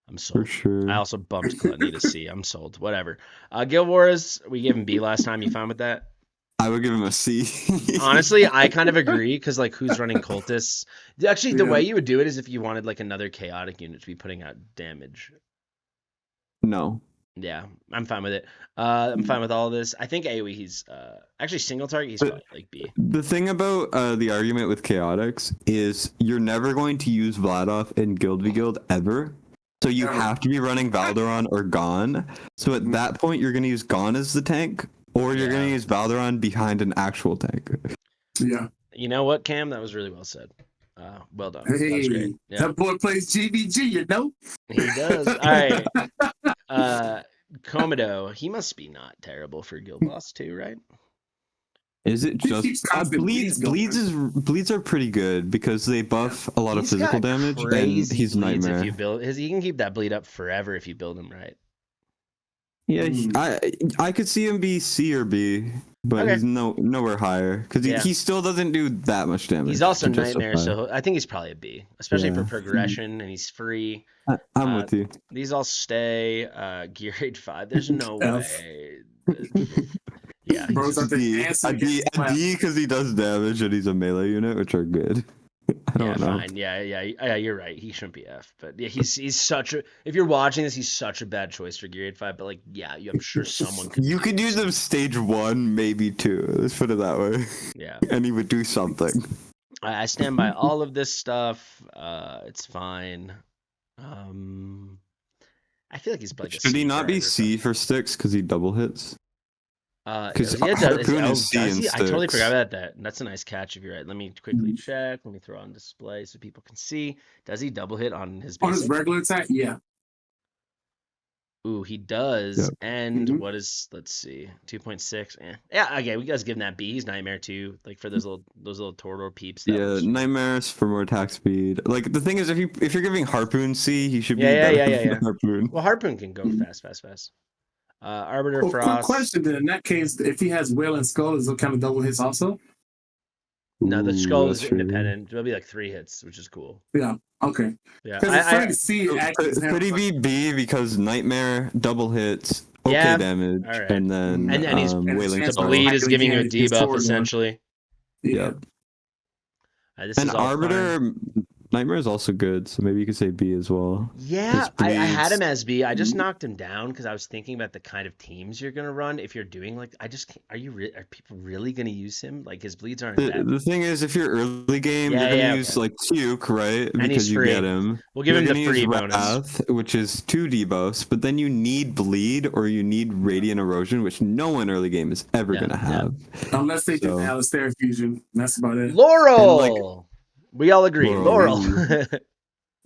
I'm sold. For sure. I also bumped Gluttony to C. I'm sold. Whatever. Guild Wars, we gave him B last time. You fine with that? I would give him a C. Honestly, I kind of agree because like who's running cultists? Actually, the way you would do it is if you wanted like another chaotic unit to be putting out damage. No. Yeah, I'm fine with it. I'm fine with all of this. I think AoE he's actually single target. He's probably like B. The thing about the argument with chaotics is you're never going to use Vladov in Guild v Guild ever. So you have to be running Valderon or Gon. So at that point, you're going to use Gon as the tank, or you're going to use Valderon behind an actual tank. Yeah. You know what, Cam? That was really well said. Well done. Hey, that was great. Yeah. That boy plays GVG, you know? He does. All right. Komodo, he must be not terrible for Guild Boss too, right? Is it just bleeds are pretty good because they buff a lot of physical damage and he's nightmare. If you build he can keep that bleed up forever if you build him right. Yeah, I could see him be C or B, but he's nowhere higher because he still doesn't do that much damage. He's also nightmare, so I think he's probably a B, especially for progression, and he's free. I'm with you. These all stay gear 8-5. There's no way. Yeah, Bro's a D because he does damage and he's a melee unit, which are good. I don't know. Fine. Yeah, you're right. He shouldn't be F, but yeah, he's such a. If you're watching this, he's such a bad choice for Gear 8-5. But like, yeah, I'm sure someone could. You could use him stage 1, maybe 2. Let's put it that way. Yeah. And he would do something. I stand by all of this stuff. It's fine. I feel like he's like. Should he not be C for sticks because he double hits? Because Harpoon is C and Sticks. I totally forgot about that. That's a nice catch if you're right. Let me quickly check. Let me throw on display so people can see. Does he double hit on his basic? On his regular attack? Yeah. Ooh, he does. Yep. And what is? Let's see, 2.6. Yeah, okay. We guys give him that B. He's nightmare too. Like for those little Torador peeps. Nightmares for more attack speed. Like the thing is, if you're giving Harpoon C, he should be Harpoon. Well, Harpoon can go fast. Arbiter Frost. Quick question then. In that case, if he has Whale and Skull, is it kind of double hits also? No, the Skull is independent. It'll be like 3 hits, which is cool. Yeah. Okay. Yeah. Could he be B because Nightmare double hits, damage, right. and then he's Wailing the bleed is giving you a debuff essentially. Yeah. And Arbiter. Nightmare is also good, so maybe you could say B as well. Yeah, I had him as B. I just knocked him down because I was thinking about the kind of teams you're gonna run. If you're doing like, are people really gonna use him? Like his bleeds aren't. The thing is, if you're early game, you're gonna use like Tuke, right? And because you get him. We'll give him the free bonus, Wrath, which is 2 debuffs. But then you need bleed or you need radiant erosion, which no one early game is ever gonna have. Unless they do Alistair fusion. That's about it. Laurel. We all agree. Laurel. Yes.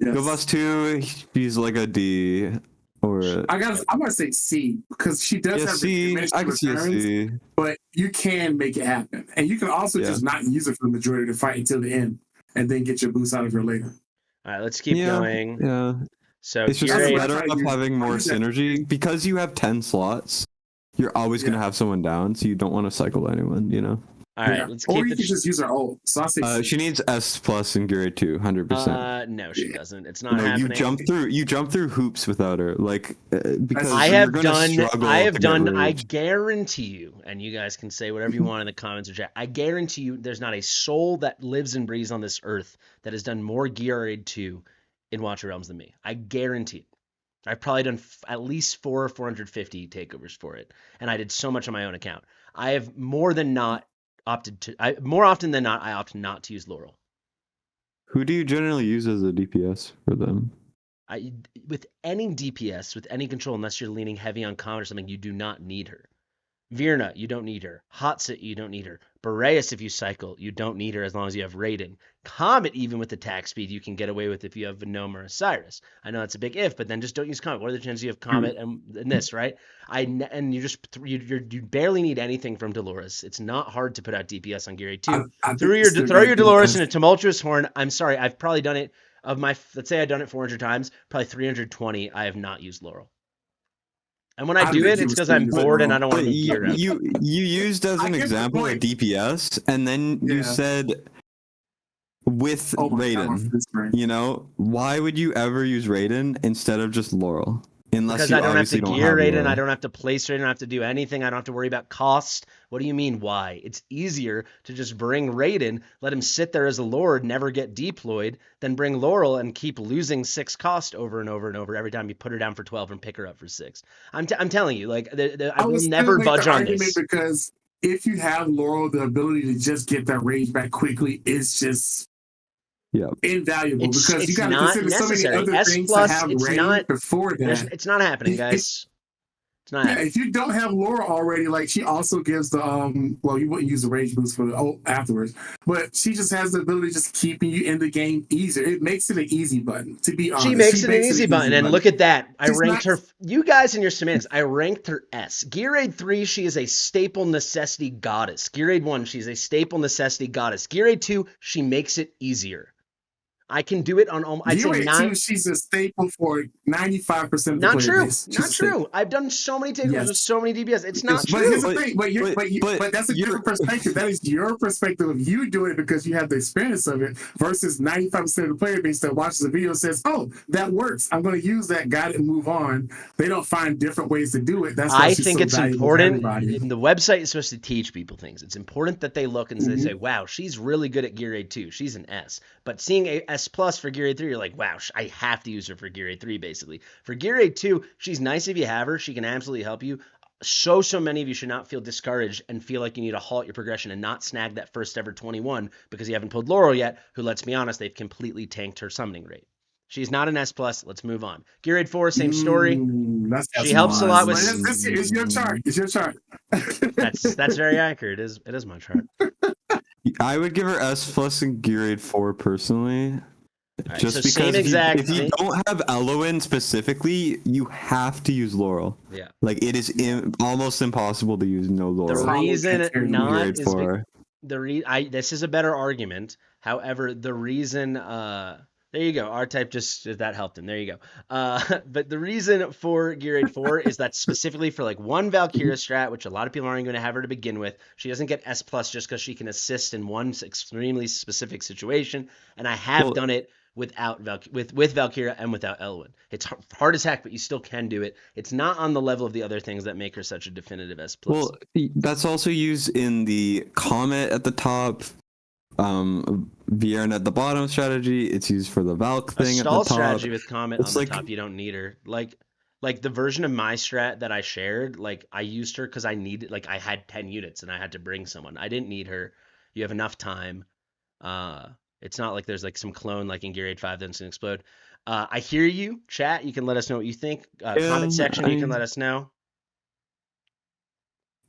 Gobus 2, she's like a D. Or I'm gonna say C because she does have C. I can see a C. But you can make it happen. And you can also just not use it for the majority of the fight until the end and then get your boost out of her later. All right, let's keep going. Yeah. So it's just better of having more synergy because you have 10 slots. you're always Yeah. gonna have someone down, so you don't want to cycle anyone. You know. All right, Yeah. let's Or keep you it. can just use her ult. So I say She needs S plus in Gear 2, 100%. No, she Yeah. doesn't. It's not No, happening. you jump through hoops without her, like because I you're have gonna done. struggle I have to get done. I rage. guarantee you, and you guys can say whatever you want in the comments or chat. I guarantee you, there's not a soul that lives and breathes on this earth that has done more Gear Raid 2 in Watcher Realms than me. I guarantee it. I've probably done at least 450 takeovers for it, and I did so much on my own account. I have more than not opted to. More often than not, I opt not to use Laurel. Who do you generally use as a DPS for them? With any DPS, with any control, unless you're leaning heavy on common or something, you do not need her. Virna, you don't need her. Hotsit, you don't need her. Boreas, if you cycle, you don't need her as long as you have Raiden. Comet, even with attack speed, you can get away with if you have Venom or Osiris. I know that's a big if, but then just don't use Comet. What are the chances you have Comet and this, right? And you barely need anything from Dolores. It's not hard to put out DPS on Gear 8 2. Throw your Dolores in a Tumultuous Horn. I'm sorry, I've probably done it let's say I've done it 400 times, probably 320 I have not used Laurel. And when I do it, it's because I'm bored and I don't want to move gear up. You used as an example a DPS, and then you said with Raiden. You know, why would you ever use Raiden instead of just Laurel? Unless because you I don't have to gear Raiden, Laurel. I don't have to place Raiden, I don't have to do anything, I don't have to worry about cost. What do you mean why? It's easier to just bring Raiden, let him sit there as a lord, never get deployed, than bring Laurel and keep losing 6 cost over and over and over every time you put her down for 12 and pick her up for 6. I'm telling you, like I will never budge on this. Because if you have Laurel, the ability to just get that rage back quickly is just invaluable, because you got to consider so many other things to have range before that. It's not happening, guys. It's not happening. If you don't have Laura already, like she also gives the well, you wouldn't use the rage boost for the afterwards, but she just has the ability of just keeping you in the game easier. It makes it an easy button, to be honest. She makes it an easy button, and look at that. I ranked her. You guys and your semantics. I ranked her S. Gear Raid 3, she is a staple necessity goddess. Gear Raid 1, she's a staple necessity goddess. Gear Raid 2, she makes it easier. I can do it on almost. I'd say 9. She's a staple for 95% of the Not player true. base. Not true. I've done so many takeovers with so many DPS. It's not true. But here's the thing. But that's a different perspective. That is your perspective of you doing it because you have the experience of it, versus 95% of the player base that watches the video and says, "Oh, that works. I'm going to use that, got it, and move on." They don't find different ways to do it. That's why I think it's important. The website is supposed to teach people things. It's important that they look and they say, "Wow, she's really good at Gear Raid 2. She's an S." But seeing a S plus for Gear Raid 3, you're like, "Wow, I have to use her for Gear Raid 3." Basically, for Gear Raid 2, she's nice if you have her. She can absolutely help you. So many of you should not feel discouraged and feel like you need to halt your progression and not snag that first ever 21 because you haven't pulled Laurel yet. Who, let's be honest, they've completely tanked her summoning rate. She's not an S plus. Let's move on. Gear Raid 4, same story. She helps a lot with. It's your chart. It's your chart. That's very accurate. It is my chart. I would give her S plus in Gear Raid 4 personally. Right, just so because if you don't have Eloin specifically, you have to use Laurel. Yeah. Like it is almost impossible to use no Laurel. The reason not is this is a better argument. However, the reason there you go. R-Type just that helped him. There you go. But the reason for Gear Raid 4 is that specifically for like one Valkyria strat, which a lot of people aren't going to have her to begin with. She doesn't get S plus just because she can assist in one extremely specific situation. And I have done it without with Valkyria and without Elwyn. It's hard as heck, but you still can do it. It's not on the level of the other things that make her such a definitive S plus. Well, that's also used in the Comet at the top. Vierne at the bottom strategy. It's used for the Valk thing at the top. Strategy with Comet on the top. You don't need her. Like the version of my strat that I shared, like I used her because I needed, like I had 10 units and I had to bring someone. I didn't need her. You have enough time. It's not like there's like some clone like in Gear Raid 5 that's gonna explode. I hear you, chat. You can let us know what you think. Comment section, you can let us know.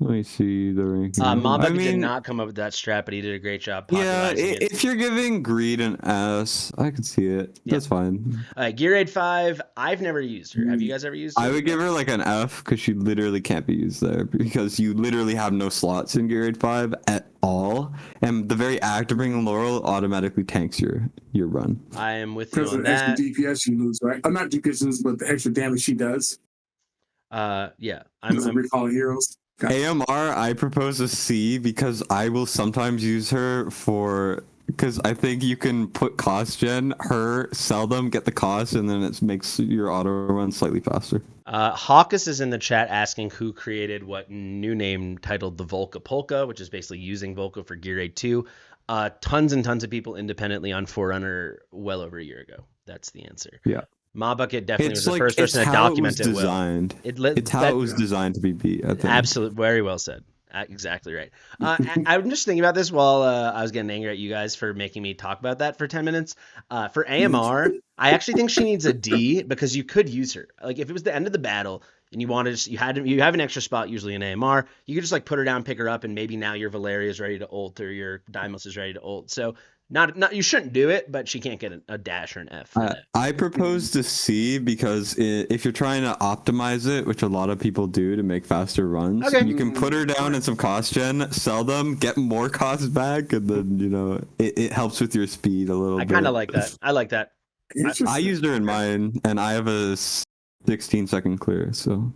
Let me see the ranking. Mobbuck did not come up with that strat, but he did a great job popularizing it. If you're giving Greed an S, I can see it. Yeah. That's fine. Gear Raid 5, I've never used her. Have you guys ever used her? I would give her like an F because she literally can't be used there because you literally have no slots in Gear Raid 5 at all. And the very act of bringing Laurel automatically tanks your run. I am with you on that. Because of the extra DPS you lose, right? Not DPS you lose, but the extra damage she does. Yeah, Doesn't recall heroes. AMR, I propose a C because I will sometimes use her because I think you can put cost gen, her, sell them, get the cost, and then it makes your auto run slightly faster. Hawkus is in the chat asking who created what new name titled the Volca Polka, which is basically using Volca for Gear Raid 2. Tons and tons of people independently on Forerunner well over a year ago. That's the answer. Yeah. Mabucket definitely was It's the like first it's person to how it was document it well. designed. It's how it was designed to be beat. I think. Absolutely, very well said. Exactly right. I'm just thinking about this while I was getting angry at you guys for making me talk about that for 10 minutes. For AMR, I actually think she needs a D because you could use her. Like if it was the end of the battle and you wanted, you have an extra spot usually in AMR, you could just like put her down, pick her up, and maybe now your Valeria is ready to ult or your Deimos is ready to ult. So not you shouldn't do it, but she can't get a dash or an F. I propose to C because if you're trying to optimize it, which a lot of people do to make faster runs, Okay. you can put her down in some cost gen, sell them, get more cost back, and then it helps with your speed a little bit. I kind of like that. I like that. I used her in mine, and I have a 16-second clear, so.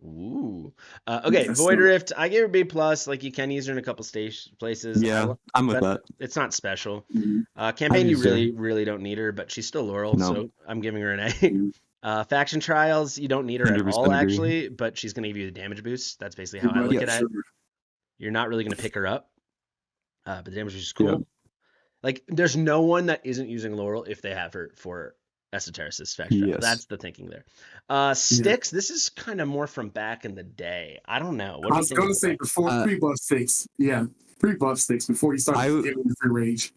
Ooh. Okay, Void Rift. I gave her B plus. Like you can use her in a couple places. Yeah, I'm with that. It's not special. Campaign, you really don't need her, but she's still Laurel, so I'm giving her an A. Faction Trials, you don't need her at all actually, but she's gonna give you the damage boost. That's basically how I look at it. You're not really gonna pick her up, but the damage boost is cool. Yeah. Like there's no one that isn't using Laurel if they have her for Esotericist faction. Yes. That's the thinking there. Sticks, this is kind of more from back in the day. I don't know. I was going to say before pre-buff sticks. Yeah, pre-buff sticks before you started getting the free rage.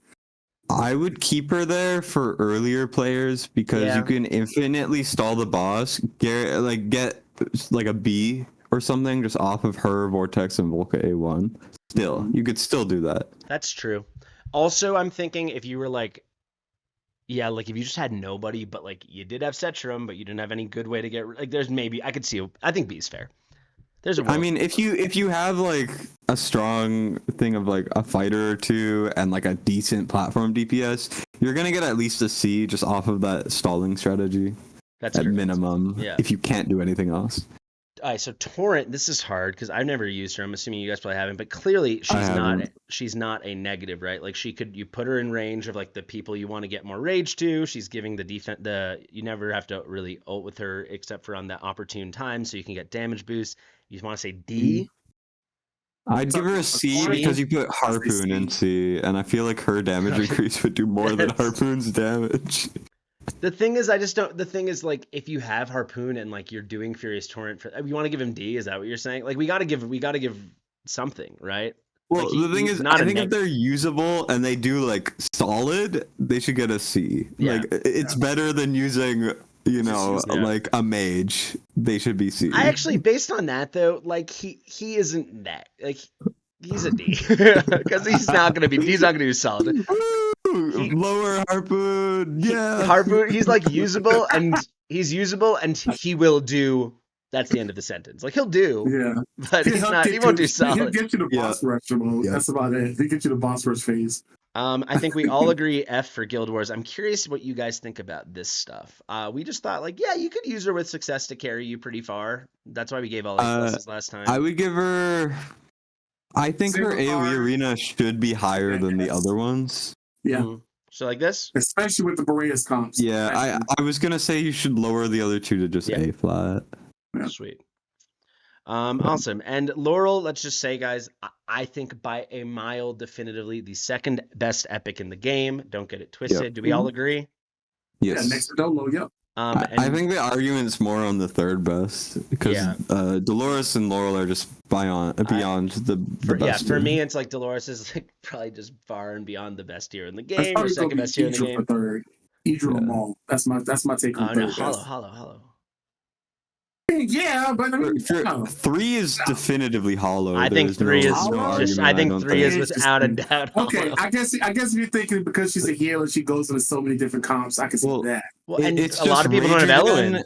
I would keep her there for earlier players because you can infinitely stall the boss, get like a B or something just off of her, Vortex, and Volca A1. Still, you could still do that. That's true. Also, I'm thinking if you were like, like if you just had nobody, but like you did have Setrum, but you didn't have any good way to get like. There's maybe I could see. I think B is fair. There's a. I mean, if you have like a strong thing of like a fighter or two and like a decent platform DPS, you're gonna get at least a C just off of that stalling strategy. That's at minimum. Yeah. If you can't do anything else. All right, so Torrent, this is hard because I've never used her. I'm assuming you guys probably haven't, but clearly she's not a negative, right? Like you put her in range of like the people you want to get more rage to. She's giving the defense you never have to really ult with her except for on that opportune time, so you can get damage boost. You want to say D? I'd give her a C because you put Harpoon in C, and I feel like her damage increase would do more than Harpoon's damage. The thing is, the thing is, like, if you have Harpoon and, like, you're doing Furious Torrent, you want to give him D? Is that what you're saying? Like, we got to give something, right? Well, like the thing is, I think if they're usable and they do, like, solid, they should get a C. Yeah. Like, it's better than using, like, a mage. They should be C. I actually, based on that, though, like, he isn't that. Like, he's a D. Because he's not going to do solid. Lower Harpoon, yeah. Harpoon, he's like usable, and he will do. That's the end of the sentence. Like he'll do, but he won't do solid. He'll get you to boss rush mode. Yeah. That's about it. He'll get you to boss rush phase. I think we all agree F for Guild Wars. I'm curious what you guys think about this stuff. We just thought like, you could use her with success to carry you pretty far. That's why we gave all A+ last time. I would give her. I think her AoE arena should be higher than the other ones. Yeah. Mm-hmm. So like this? Especially with the Boreas comps. Yeah, I was going to say you should lower the other two to just A flat. Yeah. Sweet. Awesome. And Laurel, let's just say, guys, I think by a mile, definitively the second best epic in the game. Don't get it twisted. Yep. Do we all agree? Yes. Yeah, next to Dolo, yep. I think the argument's more on the third best because Dolores and Laurel are just beyond the best. Yeah, for me, it's like Dolores is like probably just far and beyond the best tier in the game or second best tier in the game. Third. Idra Maul. That's my take on third. Hollow. Yeah, but I mean, 3 is definitively hollow. I think 3 is without a doubt. Okay, I guess if you're thinking because she's a healer, she goes into so many different comps. I can see that. Well, and it's a lot of people don't have Eloin.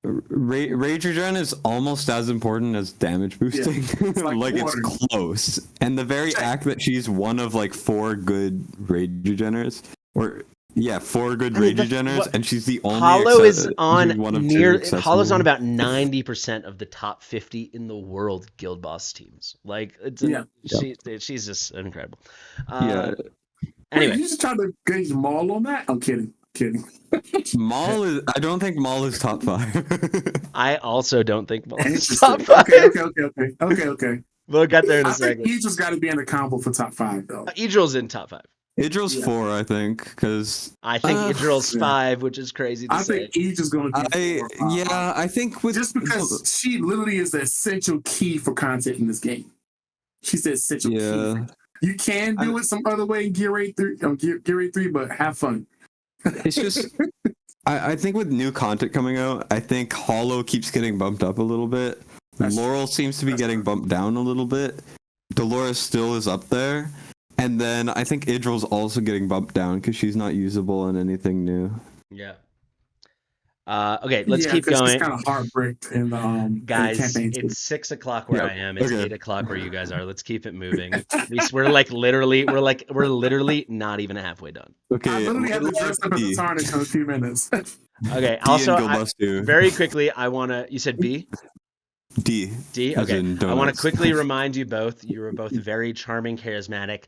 Rage Regen is almost as important as damage boosting. Yeah, like it's close. And the very act that she's one of like 4 good Rage Regeners, or Yeah, 4 good I mean, rage generators, and she's the only Hollow is she's on one of 2 near. accessible Hollow's on ones. about 90% of the top 50 in the world guild boss teams. Like it's Yeah. she's just incredible. Yeah, Wait, Anyway, you just trying to gauge Maul on that? I'm kidding. Kidding. Maul is. I don't think Maul is top 5. I also don't think Maul is Interesting. top five. Okay. We'll get there in a I think second. Idril's got to be in the combo for top 5 though. Idril's in top 5. Idril's Yeah. 4, I think, because I think Idril's yeah. 5, which is crazy to I say. think Idril's going to be 4 or 5. yeah, I think with Just because she literally is the essential key for content in this game. She's the essential key. You can do it some other way in Gear 8 3, Gear 8 3, but have fun. It's just I think with new content coming out, I think Hollow keeps getting bumped up a little bit. Laurel seems to be getting bumped down a little bit. Dolores still is up there. And then I think Idril's also getting bumped down because she's not usable in anything new. Yeah. Okay, let's keep 'cause going. She's kind of heartbreaked in the Guys, campaign. it's 6 o'clock where Yep. I am. It's Okay. 8 o'clock where you guys are. Let's keep it moving. We're literally not even halfway done. Okay. I literally have to dress up as a D. tarnish in a few minutes. Okay. D Also, and Guild Bus 2. very quickly, I want to. You said B? D. D? as Okay. in I want to donuts. quickly remind you both. You are both very charming, charismatic,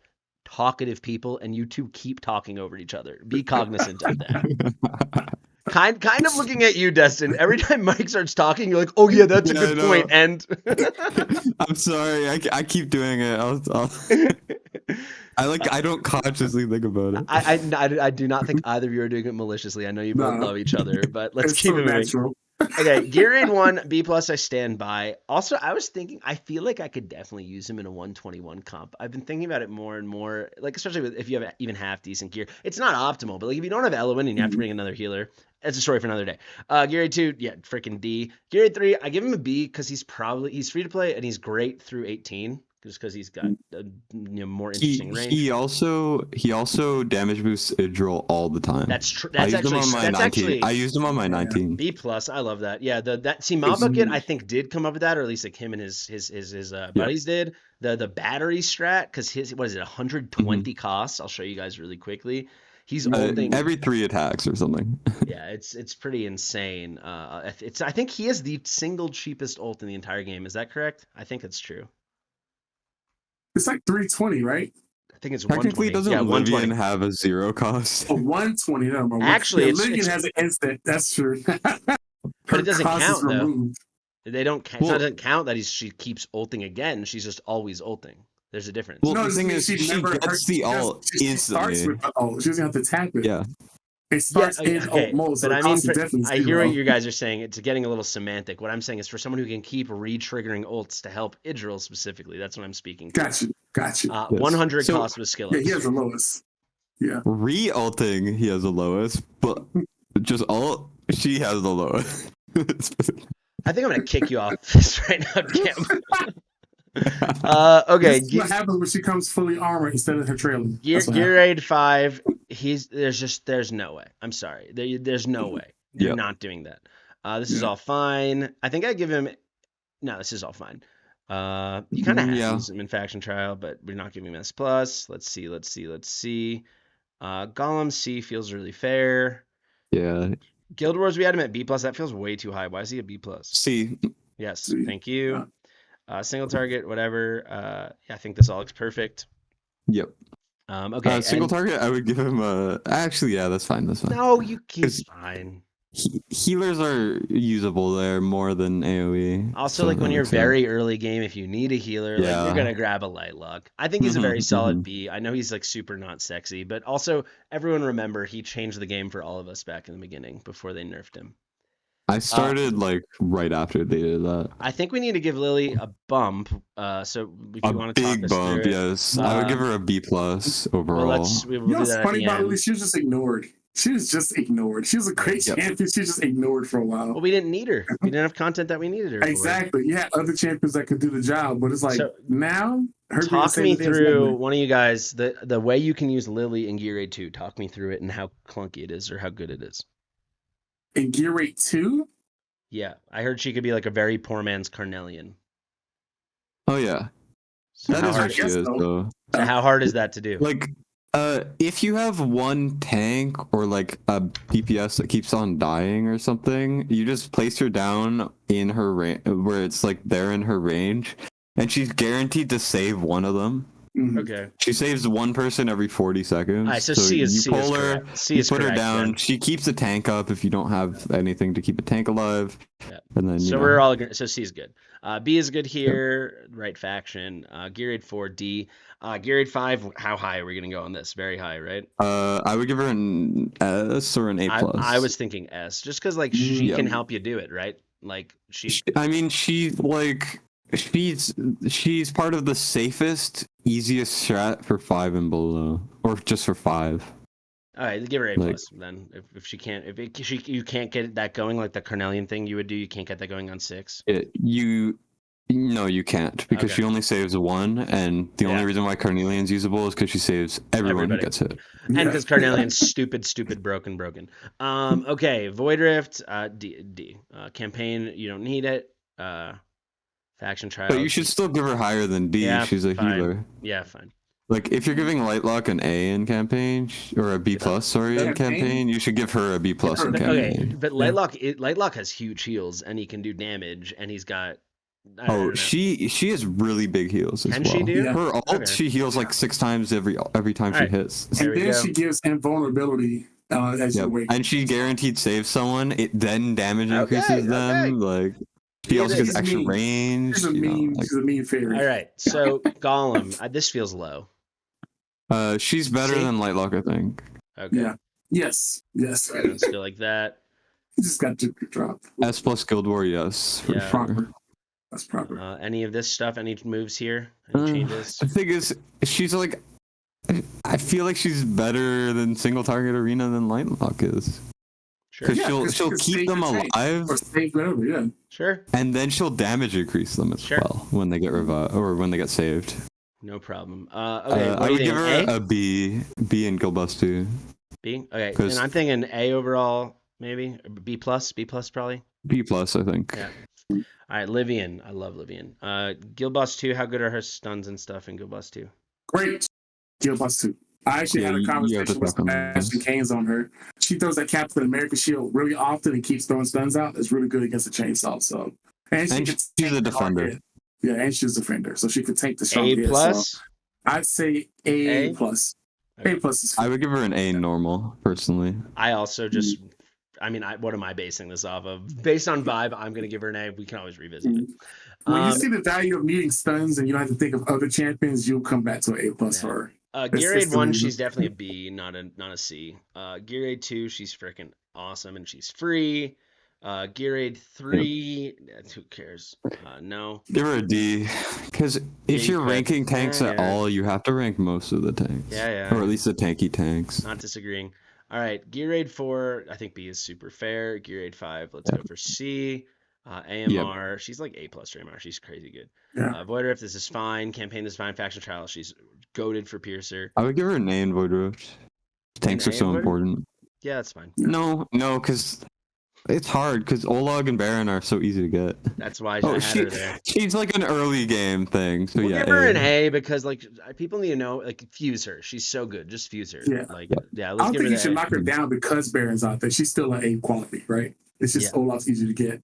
talkative people, and you two keep talking over each other. Be cognizant of that. Kind of looking at you, Destin. Every time Mike starts talking, you're like, "Oh yeah, that's a Yeah, good I know. point." And I'm sorry. I keep doing it. I don't consciously think about it. I do not think either of you are doing it maliciously. I know you both No. love each other, but let's It's keep so it moving. natural. Okay, Gear Aid 1, B+, I stand by. Also, I was thinking, I feel like I could definitely use him in a 121 comp. I've been thinking about it more and more, like, especially if you have even half decent gear. It's not optimal, but like if you don't have Elowen and you have to bring another healer, it's a story for another day. Gear Aid 2, yeah, freaking D. Gear Aid 3, I give him a B because he's free to play and he's great through 18. Just because he's got a more interesting range. He also damage boosts Idril all the time. That's true. I That's used him actually on my that's 19. actually I used him on my 19. B+. I love that. Yeah, Mob Bucket I think did come up with that, or at least like him and his buddies did. The battery strat, because his, what is it, 120 costs? I'll show you guys really quickly. He's ulting every 3 attacks or something. Yeah, it's pretty insane. I think he is the single cheapest ult in the entire game. Is that correct? I think it's true. It's like 320, right? I think it's Technically, 120. doesn't Yeah, Livian 120. have a 0 cost? Oh, 120. No, Actually, Livian has an instant. That's true. But it doesn't count though. Removed. They don't. It doesn't count that she keeps ulting again. She's just always ulting. There's a difference. Well, No, the thing is, she gets the ult She starts instantly. with the ult. She doesn't have to tap it. Yeah. It starts in okay, ult mode, so but the I mean, cost is definitely I hear zero. what you guys are saying. It's getting a little semantic. What I'm saying is for someone who can keep re-triggering ults to help Idril specifically. That's what I'm speaking to. Got you. 100 So- cost with skill Yeah, ups. he has the lowest. Yeah. Re-ulting, he has the lowest, but just ult, she has the lowest. I think I'm gonna kick you off this right now, Cam. Okay. This is what happens when she comes fully armored instead of her trailing. Gear Aid 5. There's no way. I'm sorry. There's no way. You're Yep. not doing that. This is all fine. I think I give him. No, this is all fine. You kind of have to use him in faction trial, but we're not giving him S+. Let's see. Golem C feels really fair. Yeah. Guild Wars, we had him at B+. That feels way too high. Why is he at B+? See. Yes, C. thank you. Single target, whatever. Yeah, I think this all looks perfect. Yep. Okay. Single target, I would give him a. Actually, yeah, that's fine. That's fine. No, it's fine. Healers are usable there more than AoE. Also, so like when that you're makes sense. very early game, if you need a healer, like Yeah. you're gonna grab a light luck. I think he's a very Mhm, solid mhm. B. I know he's like super not sexy, but also everyone remember he changed the game for all of us back in the beginning before they nerfed him. I started like right after they did that. I think we need to give Lily a bump. So if A you want to talk big us bump, through it. yes. I would give her a B+ overall. Well, we'll You know do what's that at funny the about end. Lily? She was just ignored. She was a great Yep. champion. She was just ignored for a while. Well, we didn't need her. We didn't have content that we needed her for. Exactly. You had other champions that could do the job, but it's like So, now her being Talk saved me the day is through, lovely. one of you guys, the way you can use Lily in Gear Aid 2. Talk me through it and how clunky it is or how good it is. In Gear Rate 2, Yeah, I heard she could be like a very poor man's Carnelian. Oh yeah, So that how is hard, what she guess is so. though. so how hard is that to do? Like If you have one tank or like a DPS that keeps on dying or something, you just place her down in her range where it's like they're in her range, and she's guaranteed to save one of them. Okay. She saves one person every 40 seconds. All right, so C is pull her, correct. C you is put her correct, down. then. She keeps the tank up if you don't have anything to keep a tank alive. Yeah. And then So we're all agreed. So C is good. B is good here. Right faction. Gear Aid 4, D. Gear Aid 5. How high are we gonna go on this? Very high, right? I would give her an S or an A plus. I was thinking S, just because like she can help you do it, right? Like I mean, she's part of the safest, easiest strat for 5 and below, or just for 5. All right, give her A Like- plus then. If she can't, you can't get that going like the Carnelian thing you would do. You can't get that going on 6. No, you can't, because Okay. she only saves 1, and the only Yeah. reason why Carnelian's usable is because she saves everyone Everybody. who gets hit. And because Carnelian's stupid, broken. Okay, Void Rift, D. Campaign, you don't need it. Faction trial. But you should still give her higher than D. Yeah, She's a fine. healer. Yeah, fine. Like, if you're giving Lightlock an A in campaign, or a B plus, sorry, in campaign, you should give her a B plus in Okay, campaign. but Lightlock has huge heals and he can do damage and he's got. I don't know. She has really big heals as Can well. she do? Yeah. Her ult, Okay. she heals like 6 times every time she Alright. hits. There And we then go. she gives invulnerability as Yep. you wait. And she guaranteed saves someone. It then damage Okay, increases them. Like, she also She's gets extra mean. range. She's a mean fairy. All right, so Golem. This feels low. She's better See? than Lightlock, I think. Okay. Yeah. Yes. I don't feel like that. You just got to drop. S plus Guild War, yes. For Yeah. sure. Proper. That's proper. Any of this stuff? Any moves here? Any changes? The thing is, she's like, I feel like she's better than single target arena than Lightlock is. Sure. Because she'll keep them alive, Or save whatever, yeah. Sure. and then she'll damage increase them as Sure. well when they get revived or when they get saved. No problem. Okay. What I do you would give think? her a B in Guild Bust 2. B. Okay. 'Cause- And I'm thinking A overall, maybe B plus probably. B plus, I think. Yeah. All right, Livian. I love Livian. Guild Boss 2, how good are her stuns and stuff in Guild Boss 2? Great. Guild Boss 2. I actually Yeah, had a you have to conversation with talk on Sebastian this. Canes on her. She throws that Captain America shield really often and keeps throwing stuns out. It's really good against the chainsaw. So, and And could she's take a the hard defender. hit. Yeah, and she's a defender, so she could take the strong A hit. plus. So I'd say A A? plus. Okay. A plus is I would give her an A normal, personally. I also just. I mean, what am I basing this off of? Based on vibe, I'm gonna give her an A. We can always revisit it. when you see the value of needing stuns and you don't have to think of other champions, you'll come back to an A plus Yeah. for her. Gear It's Aid the 1, reason. she's definitely a B, not a C. Gear Aid 2, she's freaking awesome and she's free. Gear Aid 3, who cares? No. Give her a D, because if Yeah, you're you could. ranking tanks Yeah, at yeah. all, you have to rank most of the tanks. Yeah. Or at least the tanky tanks. Not disagreeing. All right, Gear Aid 4, I think B is super fair. Gear Aid 5, let's go for C. AMR, she's like A plus for AMR. She's crazy good. Yeah. Void Rift, this is fine. Campaign, this is fine. Faction Trial, she's goaded for Piercer. I would give her an A in Void Rift. Tanks A are so in Void Rift? important. Yeah, that's fine. No, because it's hard, because Olog and Baron are so easy to get. That's why I Oh, had her there. she's like an early game thing. So We'll yeah, give her an A because like people need to know, like, fuse her. She's so good. Just fuse her. Yeah. Like, Yeah. yeah. I Let's don't give think her you the should A. knock her down because Baron's out there. She's still an A quality, right? It's just Yeah. Olaf's easy to get.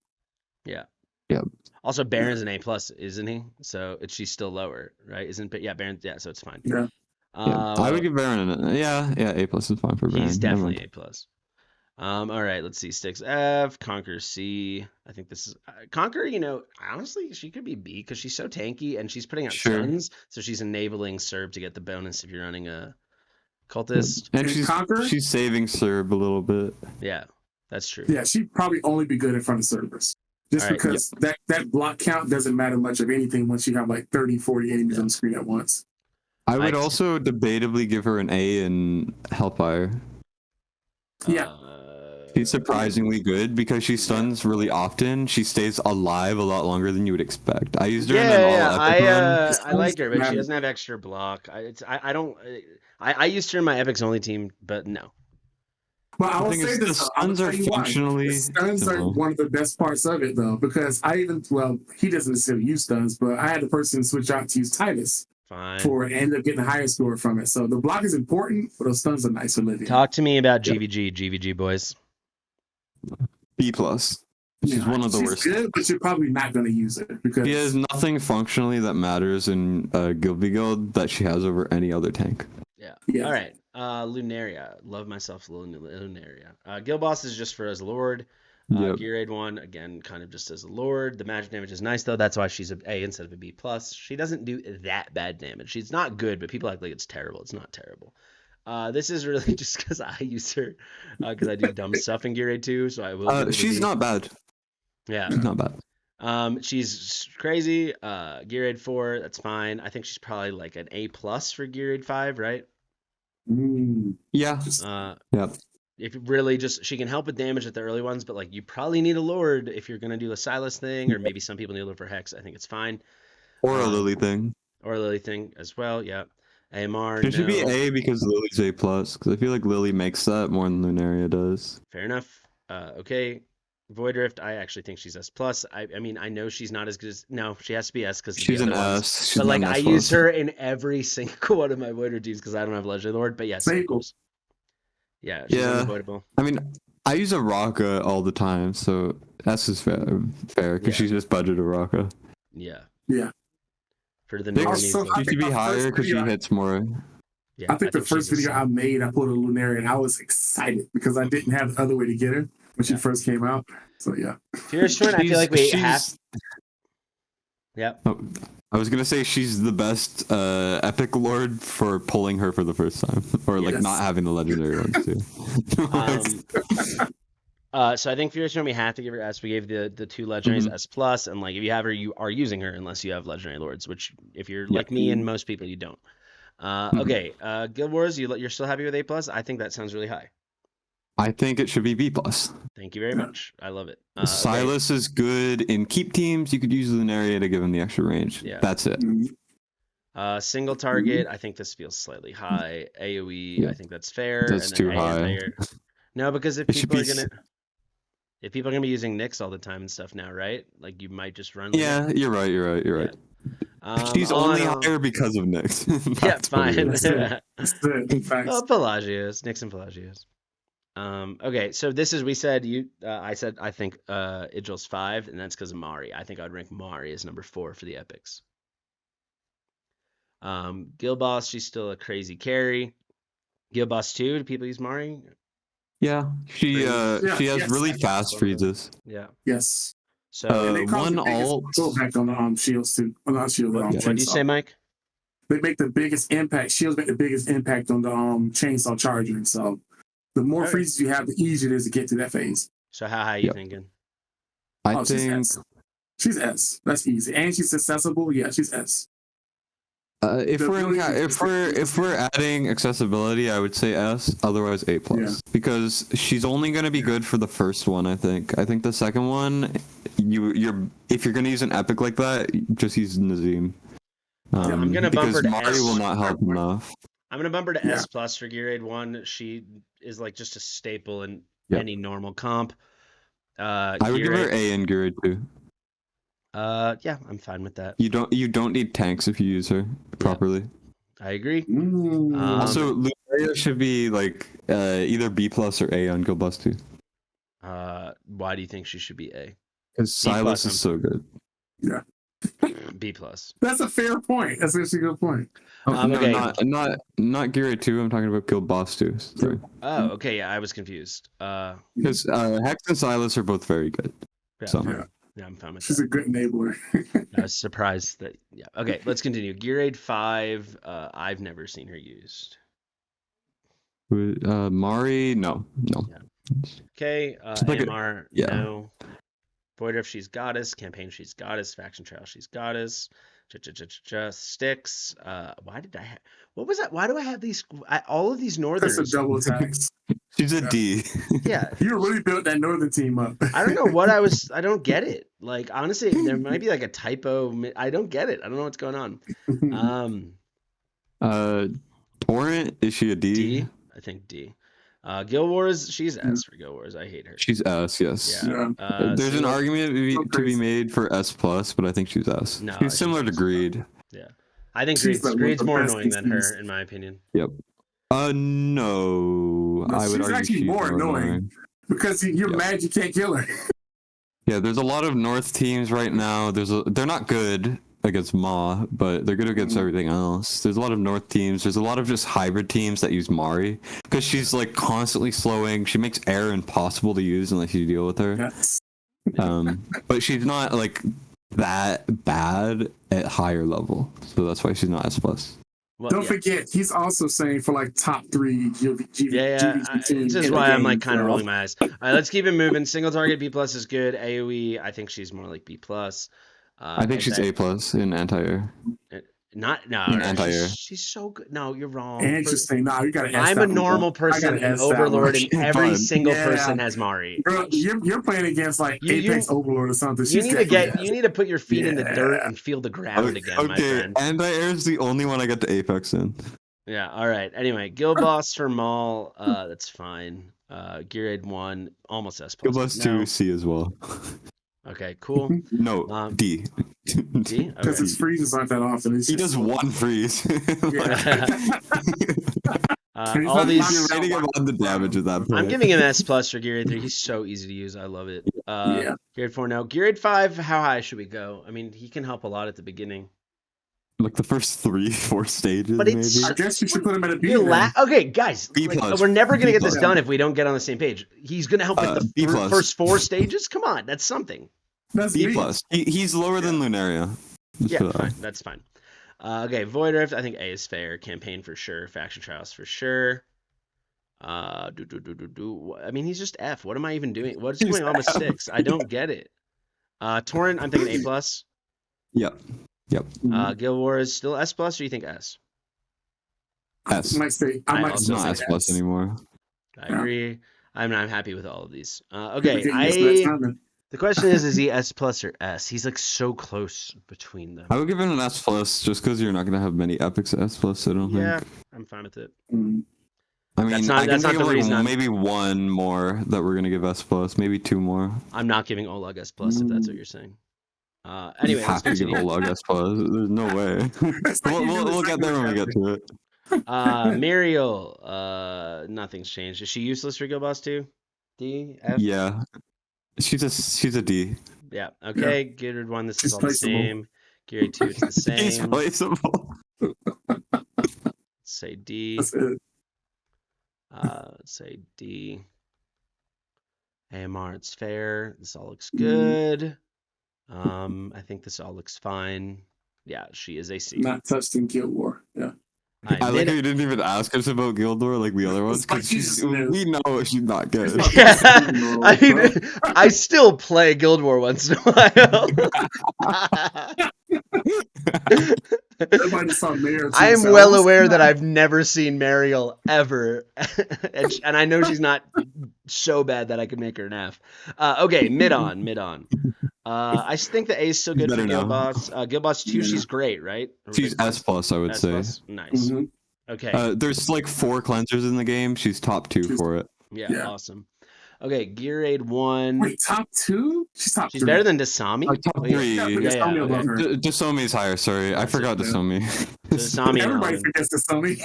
Yeah. Yep. Also, Baron's an A plus, isn't he? So she's still lower, right? Isn't? But yeah, Baron. Yeah, so it's fine. Yeah. I would give Baron an A plus is fine for Baron. He's Never definitely mind. A plus. All right, let's see. Sticks F, Conquer C. I think this is Conquer. You know, honestly, she could be B because she's so tanky and she's putting out Sure. stuns, so she's enabling Serb to get the bonus if you're running a cultist. And And Conquer? she's saving Serb a little bit. Yeah, that's true. Yeah, she'd probably only be good in front of servers. Just All right, because that block count doesn't matter much of anything once you have like 30, 40 enemies on the screen at once. I would I'd- also debatably give her an A in Hellfire. Yeah. She's surprisingly good because she stuns really often. She stays alive a lot longer than you would expect. I used her in an Yeah, all epic run. I like her, but she Matter. doesn't have extra block. I don't. I used her in my epics only team, but no. But I will thing say is, the this, though, I'm gonna stuns are tell you why. functionally The stuns are similar. one of the best parts of it, though, because he doesn't necessarily use stuns, but I had a person switch out to use Titus Fine. for and end up getting a higher score from it. So the block is important, but those stuns are nice for Livia. Talk to me about GVG boys. B+. She's one of the worst. She's good, but you're probably not going to use it because She has nothing functionally that matters in Guild v Guild that she has over any other tank. Yeah. All right. Lunaria. Love myself a little Lunaria. Guild Boss is just for as a Lord. Gear Aid 1, again, kind of just as a Lord. The magic damage is nice, though. That's why she's an A instead of a B+. She doesn't do that bad damage. She's not good, but people act like it's terrible. It's not terrible. This is really just because I use her, because I do dumb stuff in Gear Aid 2, so I will. She's not bad. Yeah. She's not bad. She's crazy. Gear Aid 4, that's fine. I think she's probably like an A+ for Gear Aid 5, right? Yeah. Yep. If really just she can help with damage at the early ones, but like you probably need a Lord if you're gonna do a Silas thing, or maybe some people need a Lord for Hex. I think it's fine. Or a Lily thing. Or a Lily thing as well. Yeah. AMR. It should be A because Lily's A+, because I feel like Lily makes that more than Lunaria does. Fair enough. Okay. Void Rift, I actually think she's S+. I mean, I know she's not as good as... No, she has to be S because she's an S. She's but like, I use her in every single one of my Void Rift teams because I don't have Legendary Lord. But yes, of course. Yeah, she's unavoidable. I mean, I use a Raka all the time, so S is fair because she's just budget a Raka. Yeah. Yeah. For the normies, she should be higher because she hits more. Yeah, I think the first video I made, I pulled a Lunaria, and I was excited because I didn't have the other way to get her when she first came out. So yeah. Fierce Twin, I feel like we have. Yep. Oh, I was gonna say she's the best epic Lord for pulling her for the first time, or like not having the legendary ones too. So I think Fierce Twin, we have to give her S. We gave the two legendaries S+, and like if you have her, you are using her unless you have legendary lords, which if you're like me and most people, you don't. Okay, Guild Wars, you're still happy with A+? I think that sounds really high. I think it should be B+. Thank you very much. I love it. Silas is good in keep teams. You could use Lunaria to give him the extra range. Yeah. That's it. Single target, I think this feels slightly high. AoE, I think that's fair. That's too high. No, because if people are gonna be using Nyx all the time and stuff now, right? Like you might just run. Yeah, you're right. She's only higher because of Nyx. Yeah, fine. Pelagios, Nyx and Pelagios. Okay, so this is, we said I said I think Idril's 5, and that's because of Mari. I think I'd rank Mari as number 4 for the epics. Guild Boss, she's still a crazy carry. Guild Boss 2, do people use Mari? Yeah, she has really fast freezes. Yeah. Yes. So one alt impact on the shields too. Not shield. What do you say, Mike? They make the biggest impact. Shields make the biggest impact on the chainsaw charging. So the more freezes you have, the easier it is to get to that phase. So how high are you thinking? I think she's S. That's easy, and she's accessible. Yeah, she's S. If we're adding accessibility, I would say S. Otherwise, A+. Because she's only going to be good for the first one. I think the second one, if you're going to use an epic like that, just use Nazim. I'm going to bump her to Mari S. will not help enough. I'm going to bump her to S+ for Gear Aid 1. She is like just a staple in any normal comp. I would give her A in Gear Aid 2. Yeah, I'm fine with that. You don't need tanks if you use her properly. I agree. Also, Lunaria should be like either B+ or A on Guild Boss 2. Why do you think she should be A? Because Silas is so good. Yeah. B+. That's a fair point. That's actually a good point. Okay. Not Gear Aid 2. I'm talking about Guild Boss 2. Sorry. Oh, okay. Yeah, I was confused. Because Hex and Silas are both very good. Yeah, I'm fine with She's that. a good enabler. I was surprised that. Yeah. Okay, let's continue. Gear Aid 5. I've never seen her used. Mari, no. Yeah. Okay. AMR, no. Void Rift, she's goddess. Campaign, she's goddess. Faction Trail, she's goddess. Sticks. Why did I have? What was that? Why do I have these? All of these Northerners. That's a double attacks. She's a D. Yeah. You really built that Northern team up. I don't know what I don't get it. Like, honestly, there might be like a typo. I don't get it. I don't know what's going on. Torrent, is she a D? D? I think D. Guild Wars, she's S for Guild Wars. I hate her. She's S, yes. Yeah. There's an argument to be made for S+, but I think she's S. No, she's similar to Greed. Yeah. I think She's one of Greed's the more best annoying than her, PCs. in my opinion. Yep. No, I would She's argue actually she's more annoying because you're mad you can't kill her. Yeah, there's a lot of North teams right now. They're not good against Ma, but they're good against everything else. There's a lot of North teams. There's a lot of just hybrid teams that use Mari because she's like constantly slowing. She makes air impossible to use unless you deal with her. Yes. But she's not like that bad at higher level, so that's why she's not S plus. Well, Don't forget, he's also saying for like top 3 GVG teams. This is why I'm like kind of rolling my eyes. All right, let's keep it moving. Single target B plus is good. AOE, I think she's more like B plus. I think she's A plus in anti-air. No, she's so good. No, you're wrong. Interesting. No, you gotta. I'm a normal person in Overlord, and every single person has Mari. Bro, you're playing against like Apex Overlord or something. You need to put your feet in the dirt and feel the ground again, my friend. Anti-air is the only one I got to Apex in. Yeah. All right. Anyway, Guild Boss for Maul. That's fine. Gear Aid 1, almost S plus. Guild Boss 2 C as well. Okay, cool. No, D. D? Because his freezes aren't that often. He does one freeze. All these. You're rating him on the damage at that point. I'm giving him S plus for Gear Aid 3. He's so easy to use. I love it. Gear Aid 4 now. Gear Aid 5, how high should we go? I mean, he can help a lot at the beginning. Like the first 3-4 stages, but maybe. I guess you should put him at a B. Okay, guys, we're never gonna get this done if we don't get on the same page. He's gonna help like the first 4 stages. Come on, that's something. That's B plus. He's lower than Lunaria. Yeah, fine. That's fine. Okay, Void Rift. I think A is fair. Campaign for sure. Faction Trials for sure. I mean, he's just F. What am I even doing? What's going on with 6? I don't get it. Torrent. I'm thinking A plus. Yep. Guild War is still S plus, or you think S? S. I might say it's not S plus anymore. I agree. I'm happy with all of these. Okay, the question is he S plus or S? He's like so close between them. I would give him an S plus just because you're not gonna have many epics S plus. I don't think. Yeah, I'm fine with it. I mean, that's not the reason. Maybe one more that we're gonna give S plus. Maybe 2 more. I'm not giving Oleg S plus if that's what you're saying. Anyway, you have to give Oleg S plus. There's no way. we'll get there when we get to it. Muriel, nothing's changed. Is she useless for Guild Boss 2? D? F? Yeah. She's a D. Yeah. Okay. Yeah. Geared 1, this is all the same. Geared 2, it's the same. He's placeable. Say D. That's it. Say D. AMR, it's fair. This all looks good. I think this all looks fine. Yeah, she is a C. Not touched in Guild War. Yeah. I like how you didn't even ask us about Guild War like the other ones because we know she's not good. Yeah. I mean, I still play Guild War once in a while. I am well aware that I've never seen Mariel ever, and I know she's not so bad that I could make her an F. Okay, mid on. I think the A is still good for Guild Boss. Guild Boss 2, she's great, right? She's S plus, I would say. Nice. Mm-hmm. Okay. There's like 4 cleansers in the game. She's top 2 for it. Yeah, awesome. Okay, Gear Aid 1. Wait, top 2? She's top 3. She's better than Dasami? Top 3. Dasami is higher, sorry. I forgot Dasami. Dasami. Everybody forgets Dasami.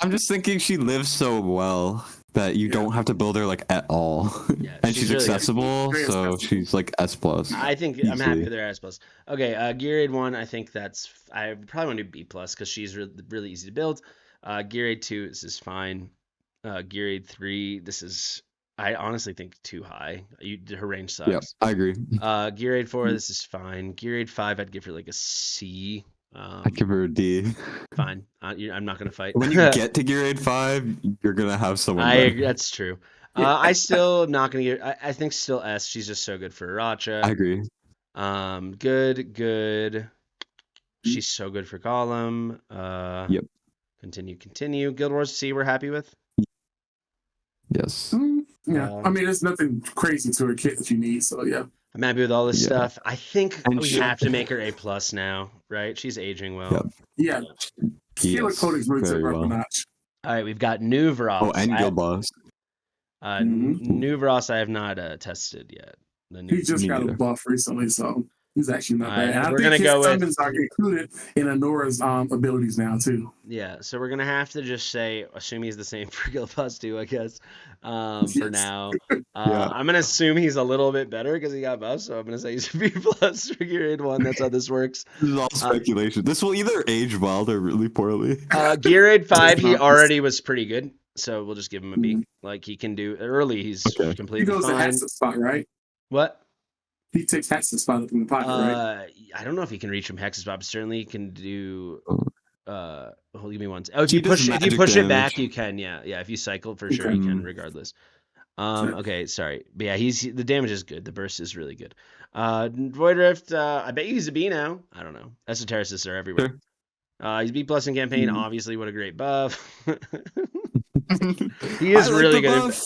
I'm just thinking she lives so well that you don't have to build her like at all. Yeah, and she's really accessible, so she's like S plus. I think I'm happy with her S plus. Okay, Gear Aid 1, I think I probably want to do B plus because she's really easy to build. Gear Aid 2, this is fine. Gear Aid 3, this is I honestly think too high. Her range sucks. Yeah, I agree. Gear Aid 4, this is fine. Gear Aid 5, I'd give her like a C. I'd give her a D. Fine. I'm not gonna fight. When you get to Gear Aid 5, you're gonna have someone. I agree. That's true. I still not gonna give. I think still S. She's just so good for Racha. I agree. Good. She's so good for Golem. Yep. Continue. Guild Wars C. We're happy with. Yes. Yeah. I mean, there's nothing crazy to her kit that you need. So yeah. I'm happy with all this stuff. I think we have to make her A plus now, right? She's aging well. Yep. Yeah. Killer Codex brings her up a notch. All right, we've got Nuvros. Oh, and Guild Boss. Nuvros I have not tested yet. He just got a buff recently, so He's actually not bad. All right, I we're think gonna his go with summons are included in Anora's abilities now too. yeah. So we're gonna have to just say assume he's the same for Guild Plus 2, I guess. For Yes. now, Yeah. I'm gonna assume he's a little bit better because he got buffs. So I'm gonna say he's a B plus for Grade 1. That's how this works. This is all speculation. This will either age well or really poorly. Gear 5, he not- already was pretty good, so we'll just give him a B. Mhm. Like he can do early, he's Okay. He completely goes to fine. Hats's spot, right? What? He takes Hats's spot up in the pocket, right? I don't know if he can reach from Hex's Bob. Certainly he can do. Hold give me one. If He you does push magic it back, damage. you can. Yeah. If you cycle, for sure Okay. you can, regardless. Sure. Okay, sorry, but yeah, the damage is good. The burst is really good. Void Rift. I bet you he's a B now. I don't know. Esotericists are everywhere. Sure. He's B plus in campaign. Mhm. Obviously, what a great buff. He I is like really the good. buff.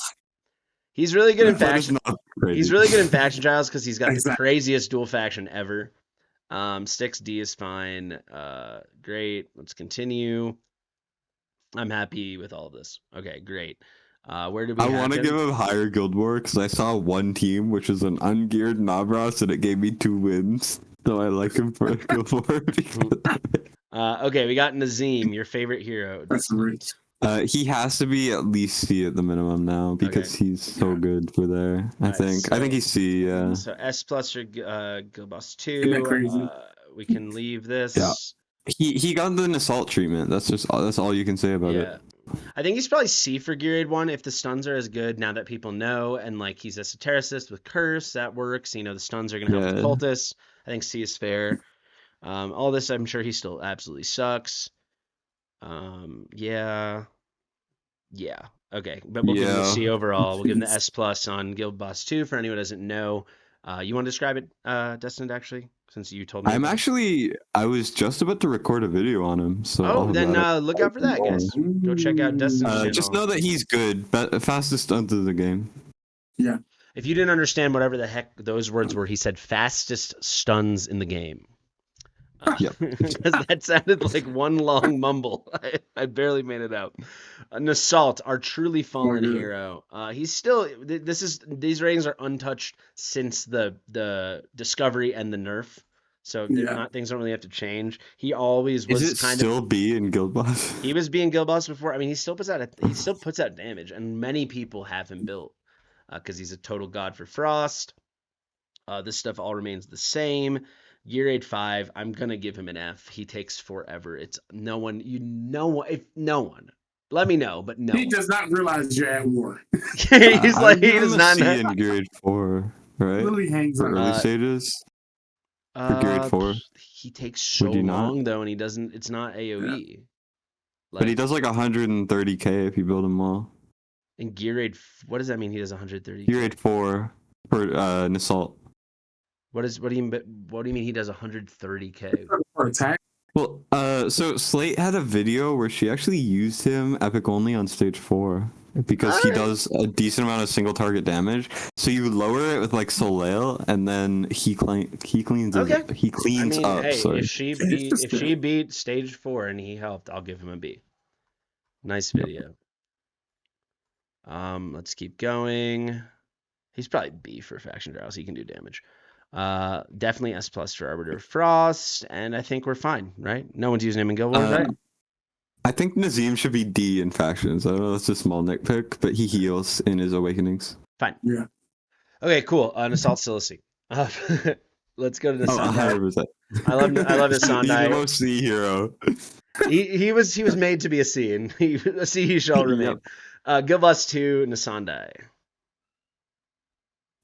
He's really good in But it's faction. not crazy. He's really good in faction trials because he's got the Exactly. craziest dual faction ever. Sticks D is fine. Great. Let's continue. I'm happy with all of this. Okay, great. Where did we I have want to him? give him higher guild war because I saw one team which is an ungeared Nabras and it gave me 2 wins. So I like him for guild war. Okay, we got Nazim, your favorite hero. That's rich. He has to be at least C at the minimum now because he's so good for there. I Alright, think. I think he's C. Yeah. So S plus or Gilbus Isn't that 2. crazy? We can leave this. Yeah. He got an assault treatment. That's all you can say about Yeah. it. I think he's probably C for Gear 1 if the stuns are as good now that people know, and like he's esotericist with curse, that works. You know, the stuns are gonna help the Yeah. cultists. I think C is fair. All this I'm sure he still absolutely sucks. Yeah. Okay, but we'll give him the C Yeah. overall. We'll give him the Jeez. S plus on Guild Boss 2 for anyone who doesn't know. You want to describe it, Destined, actually, since you told me. I was just about to record a video on him, so I'll Oh, have then that up. look out for that, guys. Go check out Destined's channel. Just know that he's good. Fastest stunt of the game. Yeah. If you didn't understand whatever the heck those words were, he said fastest stuns in the game. Yep. Because that sounded like one long mumble. I barely made it out. An Assault, our truly fallen yeah. hero. He's still. These ratings are untouched since the discovery and the nerf. So Yeah. things don't really have to change. He always was Is it kind still of. B in Guild Boss? He was being Guild Boss before. I mean, he still puts out damage, and many people have him built because he's a total god for Frost. This stuff all remains the same. Gear 8-5, I'm gonna give him an F. He takes forever. It's no one. Let me know, but no. He does not realize you're at war. He's like he give does him a not. C in grade 4, right? Literally hangs For out. early stages. For grade 4. He takes so Would you not? long though, and he doesn't. It's not AOE. But he does like 130k if you build him well. In Gear 8, what does that mean? He does 130. Grade 4 for an assault. What do you mean he does 130k? For attack. Well, so Slate had a video where she actually used him epic only on stage 4 because he does a decent amount of single target damage. So you lower it with like Soleil, and then he cleans Okay. he cleans up. Hey, Sorry. if she beat stage 4 and he helped, I'll give him a B. Nice video. Let's keep going. He's probably B for faction trials. He can do damage. Definitely S plus for Arbiter of Frost, and I think we're fine, right? No one's using him in Guild Wars, right? I think Nazim should be D in factions. I don't know, that's a small nitpick, but he heals in his awakenings. Fine. Yeah. Okay, cool. An Assault still a C. Let's go to the Oh, 100%. I love his He's the Sandai. most C hero. He was made to be a C, and a C he shall remain. Guild Boss 2, Nasandai.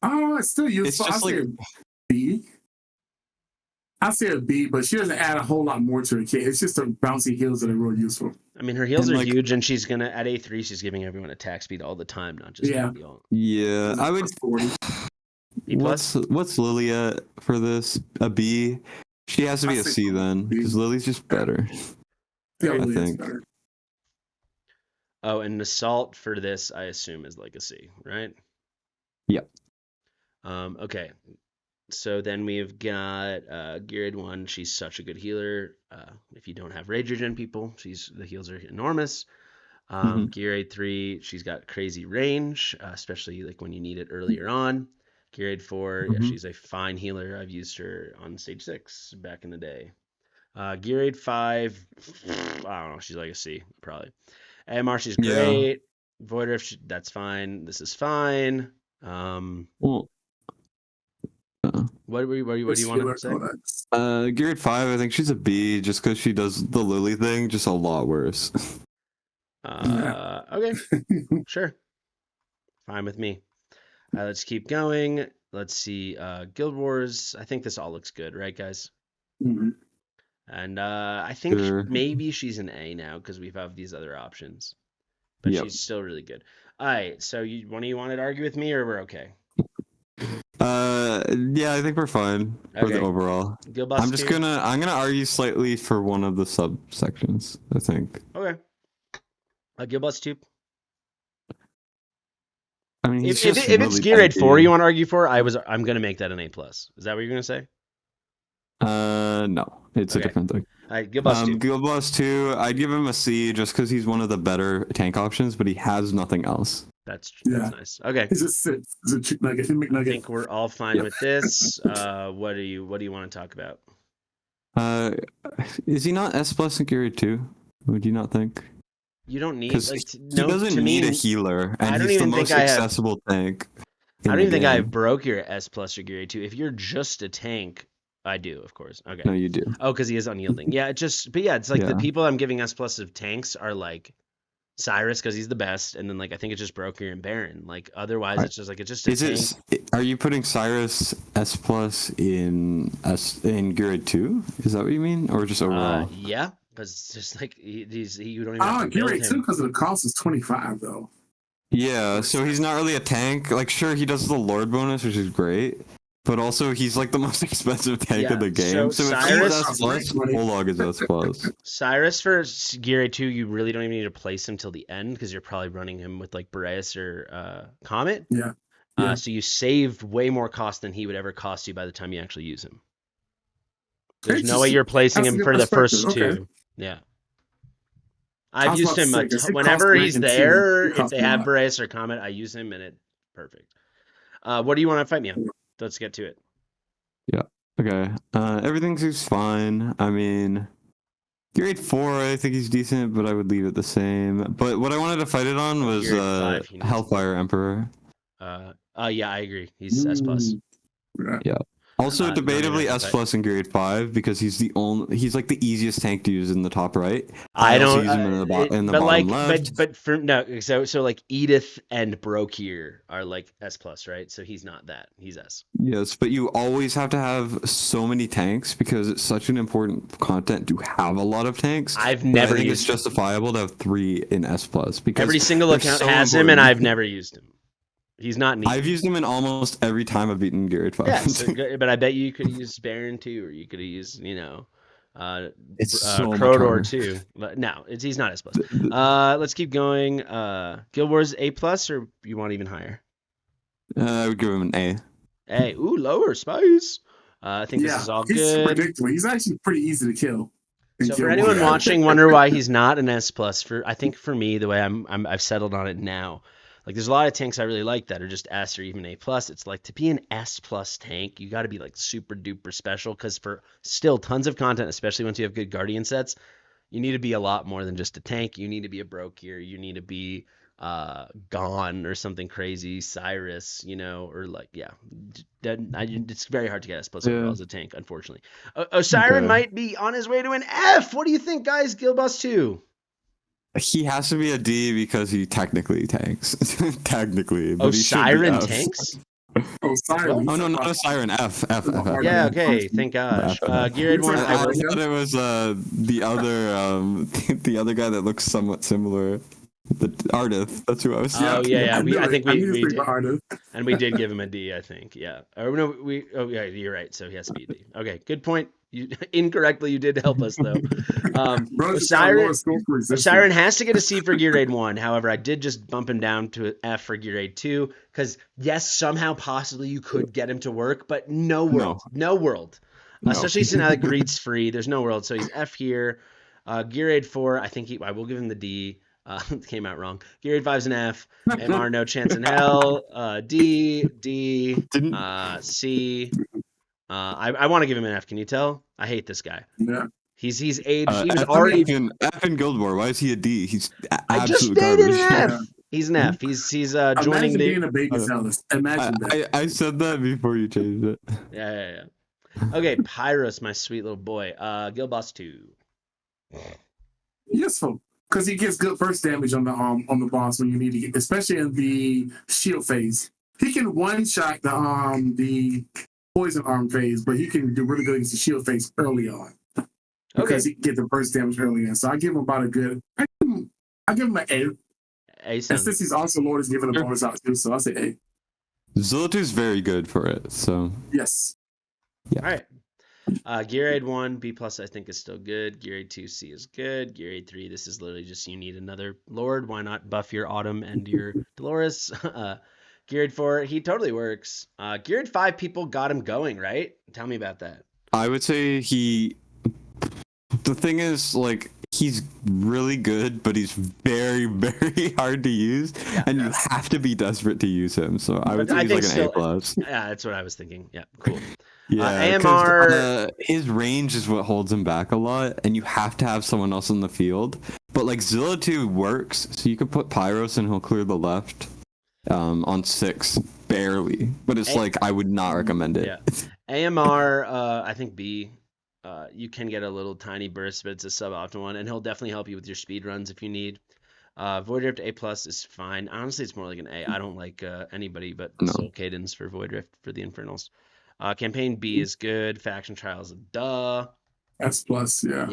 Oh, it's still useful. It's just I say a B. I say a B, but she doesn't add a whole lot more to the kit. It's just the bouncy heals that are real useful. I mean, her heals And are like- huge, and she's gonna at A3. She's giving everyone attack speed all the time, not just Yeah. heal. Yeah, I would. 40. B plus. What's Lily at for this? A B. She has to be I a say C then, B. because Lily's just better. Yeah, I really is think. better. Oh, and Assault for this, I assume, is like a C, right? Yep. Okay. So then we've got Geared 1. She's such a good healer. If you don't have Rage Regen people, the heals are enormous. Gear 8-3, she's got crazy range, especially like when you need it earlier on. Gear Aid 4, yeah, she's a fine healer. I've used her on stage 6 back in the day. Gear Aid 5, I don't know, she's like a C, probably. AMR, she's Yeah. great. Voider, that's fine. This is fine. Well, What do you want to say? Geared 5, I think she's a B just because she does the Lily thing just a lot worse. Okay, sure. Fine with me. Let's keep going. Let's see. Guild Wars. I think this all looks good, right, guys? Mm-hmm. And I think Sure. maybe she's an A now because we have these other options. But Yep. she's still really good. All right, so one of you want to argue with me, or we're okay? Yeah, I think we're fine for the Okay. overall. Guild Boss I'm just 2? I'm gonna argue slightly for one of the subsections, I think. Okay. Guild Boss 2. I mean, he's If just it's really Gear Aid 4 tanky. you want to argue for, I'm gonna make that an A+. Is that what you're gonna say? No, it's a Okay. different thing. All right, Guild Boss 2. Guild Boss 2, I'd give him a C just because he's one of the better tank options, but he has nothing else. That's Yeah. nice. Okay. It's just it's a chick nugget, I think we're all fine with this. What do you want to talk about? Is he not S plus in Gear Aid 2? Would you not think? You don't need Because like he no, doesn't to need me, a healer, I and don't he's the even most think I have- accessible tank. I don't even think I have broke your S plus or Gear Aid 2. If you're just a tank, I do, of course. Okay. No, you do. Oh, because he is unyielding. Yeah, it's like the Yeah. people I'm giving S plus of tanks are like Cyrus because he's the best, and then like I think it's just Broker and Baron. Like otherwise, it's just a Is tank. it? Are you putting Cyrus S plus in Gear Aid 2? Is that what you mean, or just overall? Yeah, because it's just like you don't even have to Gear build Aid 2 him. because the cost is 25 though. Yeah, so he's not really a tank. Like, sure, he does the Lord bonus, which is great, but also he's like the most expensive tank in the game. So So if Cyrus- he's S plus, Olog is S plus. Cyrus for Gear Aid 2, you really don't even need to place him till the end because you're probably running him with like Boreas or Comet. Yeah. Yeah. So you save way more cost than he would ever cost you by the time you actually use him. There's no way you're placing That's a him good for the first perspective. two. Yeah. I I've was used about to him say, 'cause it whenever costs he's ranking two. there. It If costs they a have lot. Boreas or Comet, I use him and it's perfect. What do you want to fight me on? Let's get to it. Okay. Everything seems fine. I mean, Gear Aid 4, I think he's decent, but I would leave it the same. But what I wanted to fight it on was Gear Aid 5, he needs Hellfire Emperor. Yeah, I agree. He's S plus. Yeah. Also, No need debatably to S fight. plus in Gear Aid 5 because he's like the easiest tank to use in the top right. I also don't use him in the bottom but left. like but for no so like Edith and Broke here are like S plus, right? So he's not that. He's S. Yes, but you always have to have so many tanks because it's such an important content to have a lot of tanks. I've that never I think used it's justifiable to have 3 in S plus because every single they're account so has him, and important. I've never used him. He's not neat. I've used him in almost every time I've beaten Gear Aid 5. Yeah, so but I bet you could use Baron too, or you could have used It's so much Crodor harder. too. But no, he's not S plus. Let's keep going. Guild Wars A plus, or you want even higher? I would give him an A. Hey, lower Spice. I think this is all he's good. predictable. He's actually pretty easy to kill. So for anyone watching, wonder why he's not an S plus. I think for me, the way I've settled on it now, like there's a lot of tanks I really like that are just S or even A plus. It's like to be an S plus tank, you got to be like super duper special because for still tons of content, especially once you have good Guardian sets, you need to be a lot more than just a tank. You need to be a Broke here. You need to be Gone or something crazy, Cyrus, or like it's very hard to get S plus overall as a tank, unfortunately. Osiren might be on his way to an F. What do you think, guys? Guild Boss 2. He has to be a D because he technically tanks. Technically. But Siren tanks? Siren. Oh no, not a Siren. F. Yeah, okay. Thank gosh. Gear Aid 1. I thought it was the other guy that looks somewhat similar. The Ardith. That's who I was. Oh yeah. I think we did, Ardith. and we did give him a D. I think. Yeah. Or no, yeah, you're right. So he has to be a D. Okay, good point. You incorrectly. You did help us though. Siren has to get a C for Gear Aid 1. However, I did just bump him down to an F for Gear Aid 2 because yes, somehow possibly you could get him to work, but no world. No. Especially since now that Greed's free. There's no world, so he's F here. Gear Aid 4. I think I will give him the D. Came out wrong. Geary 5's an F. AMR, no chance in hell. D, Didn't C. I want to give him an F. Can you tell? I hate this guy. Yeah. He's aged. He was F already. F in Guild War. Why is he a D? He's I just absolute made it garbage. an F. Yeah. He's an F. He's joining Imagine the. being a baby zealous. Imagine that. I said that before you changed it. Yeah. Okay, Pyrus, my sweet little boy. Guild Boss 2. Useful. Because he gets good burst damage on the boss when you need to get, especially in the shield phase. He can one shot the poison arm phase, but he can do really good against the shield phase early on. Because he can get the burst damage early on. So I give him about a good I give him an A. And since he's also Lord is giving a bonus out too, so I'll say A. Zolatu's very good for it, so Yes. All right. Gear Aid 1, B plus I think is still good. Gear Aid 2, C is good. Gear Aid 3, this is literally just you need another Lord. Why not buff your Autumn and your Dolores? Gear Aid 4, he totally works. Gear Aid 5, people got him going, right? Tell me about that. I would say the thing is, like, he's really good, but he's very, very hard to use, and you have to be desperate to use him. So I would say he's like an A plus. Yeah, that's what I was thinking. Yeah, cool. Yeah, AMR his range is what holds him back a lot, and you have to have someone else in the field. But like Zillitu works, so you could put Pyros and he'll clear the left on 6 barely. But it's like I would not recommend it. Yeah. AMR, I think B. You can get a little tiny burst, but it's a suboptimal one, and he'll definitely help you with your speed runs if you need. Void Rift A plus is fine. Honestly, it's more like an A. I don't like anybody but Soul Cadence for Void Rift for the Infernals. Campaign B is good. Faction Trials, duh. S plus, yeah.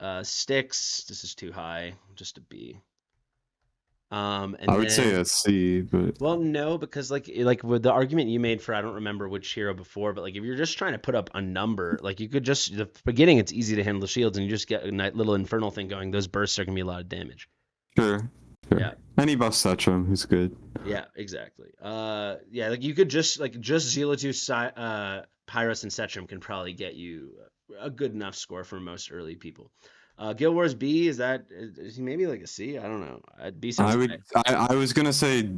Yeah. Sticks, this is too high. Just a B. And I would say a C, but well, no, because like with the argument you made for I don't remember which hero before, but like if you're just trying to put up a number, like you could just the beginning it's easy to handle the shields and you just get a little infernal thing going. Those bursts are gonna be a lot of damage. Sure. Yeah. And he buffs Setchum, who's good. Yeah, exactly. Yeah, like you could just Zealotu, Pyrus, and Setchum can probably get you a good enough score for most early people. Guild Wars B, is he maybe like a C? I don't know. B sounds I was gonna say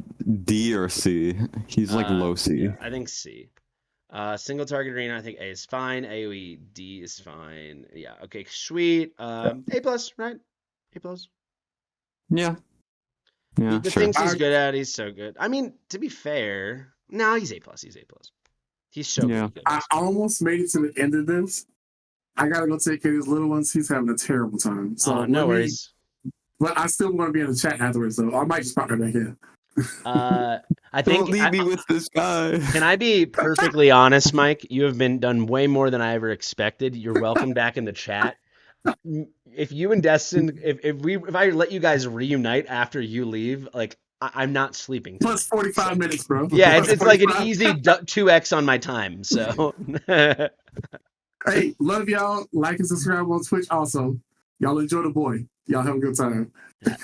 D or C. He's like low C. Yeah, I think C. Single target arena, I think A is fine. AoE D is fine. Yeah, okay, sweet. A plus, right? A plus. Yeah. Yeah. The sure. things he's good at, he's so good. I mean, to be fair, no, he's A plus. He's A plus. He's so good. I almost made it to the end of this. I gotta go take care of these little ones. He's having a terrible time. So no worries. But I still want to be in the chat afterwards, so I might just pop right back in. I think. Don't leave me with this guy. Can I be perfectly honest, Mike? You have done way more than I ever expected. You're welcome back in the chat. If you and Destined, if I let you guys reunite after you leave, like I'm not sleeping tonight. Plus 45 minutes, bro. Yeah, it's like an easy 2x on my time. So. Hey, love y'all. Like and subscribe on Twitch. Also, y'all enjoy the boy. Y'all have a good time.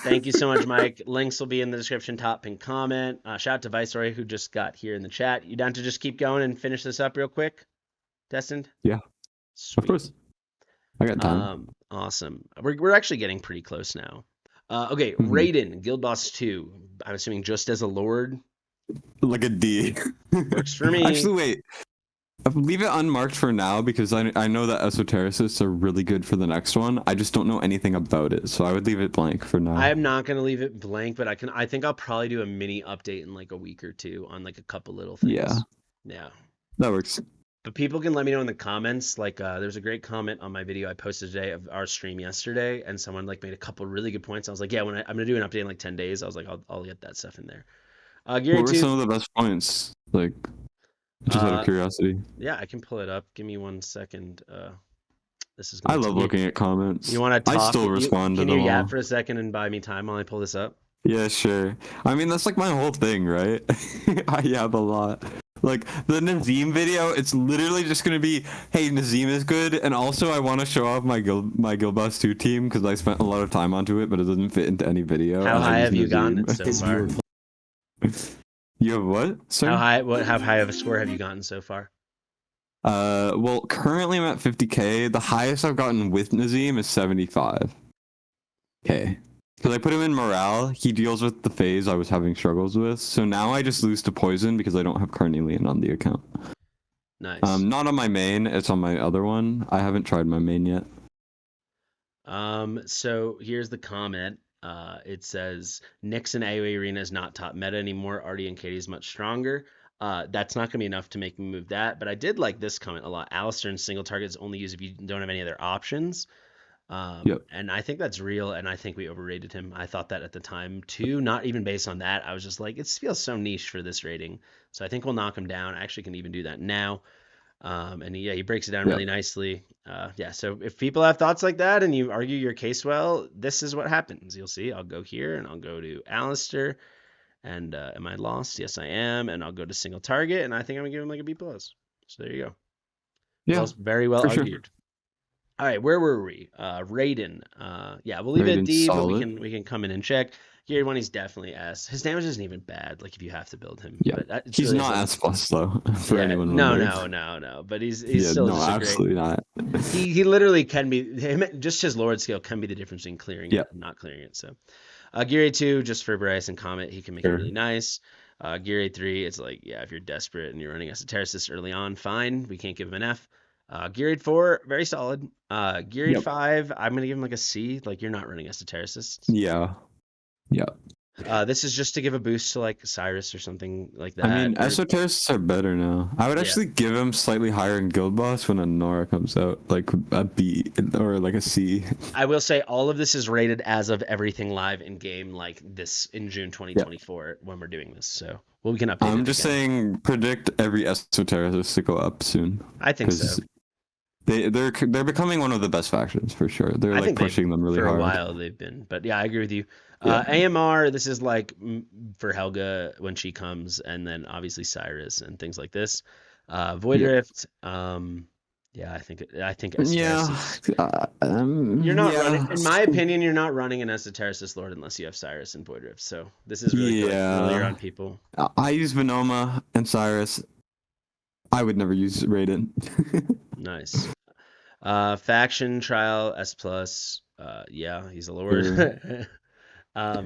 Thank you so much, Mike. Links will be in the description, top pin comment. Shout out to Viceroy who just got here in the chat. You down to just keep going and finish this up real quick? Destined? Yeah. Sweet. Of course. I got time. Awesome. We're actually getting pretty close now. Okay, Raiden, Guild Boss 2. I'm assuming just as a Lord. Like a D. Works for me. Actually, wait. Leave it unmarked for now because I know that esotericists are really good for the next one. I just don't know anything about it, so I would leave it blank for now. I am not gonna leave it blank, but I think I'll probably do a mini update in like a week or two on like a couple little things. Yeah. That works. But people can let me know in the comments. Like, there's a great comment on my video I posted today of our stream yesterday, and someone like made a couple really good points. I was like, yeah, I'm gonna do an update in like 10 days. I was like, I'll get that stuff in there. What were some of the best points? Like, just out of curiosity. Yeah, I can pull it up. Give me 1 second. This is. I love looking at comments. You want to talk? I still respond to them. Can you yap for a second and buy me time while I pull this up? Yeah, sure. I mean, that's like my whole thing, right? I yap a lot. Like the Nazim video, it's literally just gonna be, hey, Nazim is good, and also I want to show off my Guild Boss 2 team because I spent a lot of time onto it, but it doesn't fit into any video. How high have you gotten it so far? You have what? Sorry? How high of a score have you gotten so far? Well, currently I'm at 50k. The highest I've gotten with Nazim is 75k. Because I put him in morale, he deals with the phase I was having struggles with. So now I just lose to poison because I don't have carnelian on the account. Nice. Not on my main, it's on my other one. I haven't tried my main yet. So here's the comment. It says Nyx and AoE Arena is not top meta anymore. Artie and Katie is much stronger. That's not gonna be enough to make me move that. But I did like this comment a lot. Alistair and single target is only used if you don't have any other options. Yep. And I think that's real, and I think we overrated him. I thought that at the time too, not even based on that. I was just like, it feels so niche for this rating. So I think we'll knock him down. I actually can even do that now. And he breaks it down Yep. really nicely. Yeah, so if people have thoughts like that and you argue your case well, this is what happens. You'll see. I'll go here and I'll go to Alistair. And am I lost? Yes, I am. And I'll go to single target, and I think I'm gonna give him like a B plus. So there you go. Yeah, Very well for sure. argued. All right, where were we? Raiden. Yeah, we'll leave it at Raiden's D, but solid. we can come in and check. Gear one, he's definitely S. His damage isn't even bad, like if you have to build him. Yeah. But it He's really is not a, S plus though, for yeah, anyone no, wondering. no. But he's Yeah, still no, just a great. absolutely not. He literally can be him. Just his Lord skill can be the difference between clearing Yeah. it and not clearing it. So, Gear 2, just for Bryce and Comet, he can make it Sure. really nice. Gear 3, it's like, yeah, if you're desperate and you're running Esotericist early on, fine. We can't give him an F. Gear 4, very solid. Gear Yep. 5, I'm gonna give him like a C. Like you're not running Esotericists. Yeah. Yeah. This is just to give a boost to like Cyrus or something like that. I mean, esoterists are better now. I would Yeah. actually give him slightly higher in Guild Boss when a Nora comes out, like a B or like a C. I will say all of this is rated as of everything live in game, like this in June 2024 when we're doing this. So we can update I'm it just again. saying, predict every esotericist to go up soon. I think so. They're becoming one of the best factions for sure. They're I like think pushing them really for hard. a while they've been, but yeah, I agree with you. Yeah. AMR, this is like for Helga when she comes, and then obviously Cyrus and things like this. Void Yeah. Rift, yeah, I think Esotericist. You're not running, in my opinion, you're not running an Esotericist Lord unless you have Cyrus and Void Rift. So this is really going familiar on people. I use Venoma and Cyrus. I would never use Raiden. Nice. Faction Trial S plus. Yeah, he's a Lord. Sure.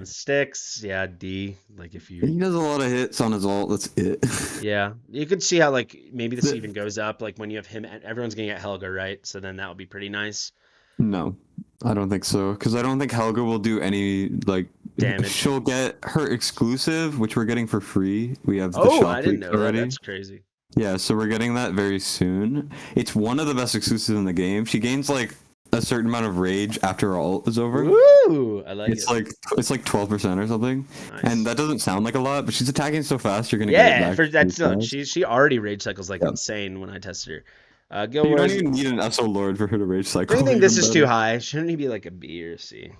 Sticks, yeah, D. Like if He you, does a lot of hits on his ult. That's it. yeah, you could see how like maybe this The- even goes up. Like when you have him, and everyone's gonna get Helga, right? So then that would be pretty nice. No, I don't think so. Because I don't think Helga will do any like Damage. She'll get her exclusive, which we're getting for free. We have the Oh, shop I didn't leaks know that. already. That's crazy. Yeah, so we're getting that very soon. It's one of the best exclusives in the game. She gains like a certain amount of rage after her ult is over. Woo! I like It's it. like 12% or something. Nice. And that doesn't sound like a lot, but she's attacking so fast you're gonna get it Yeah, back. for that's pretty no, fast. she already rage cycles like Yeah. insane when I tested her. But Guild you don't Wars. even need an SO Lord for her to rage cycle. Do you think this even is too better. high? Shouldn't he be like a B or a C?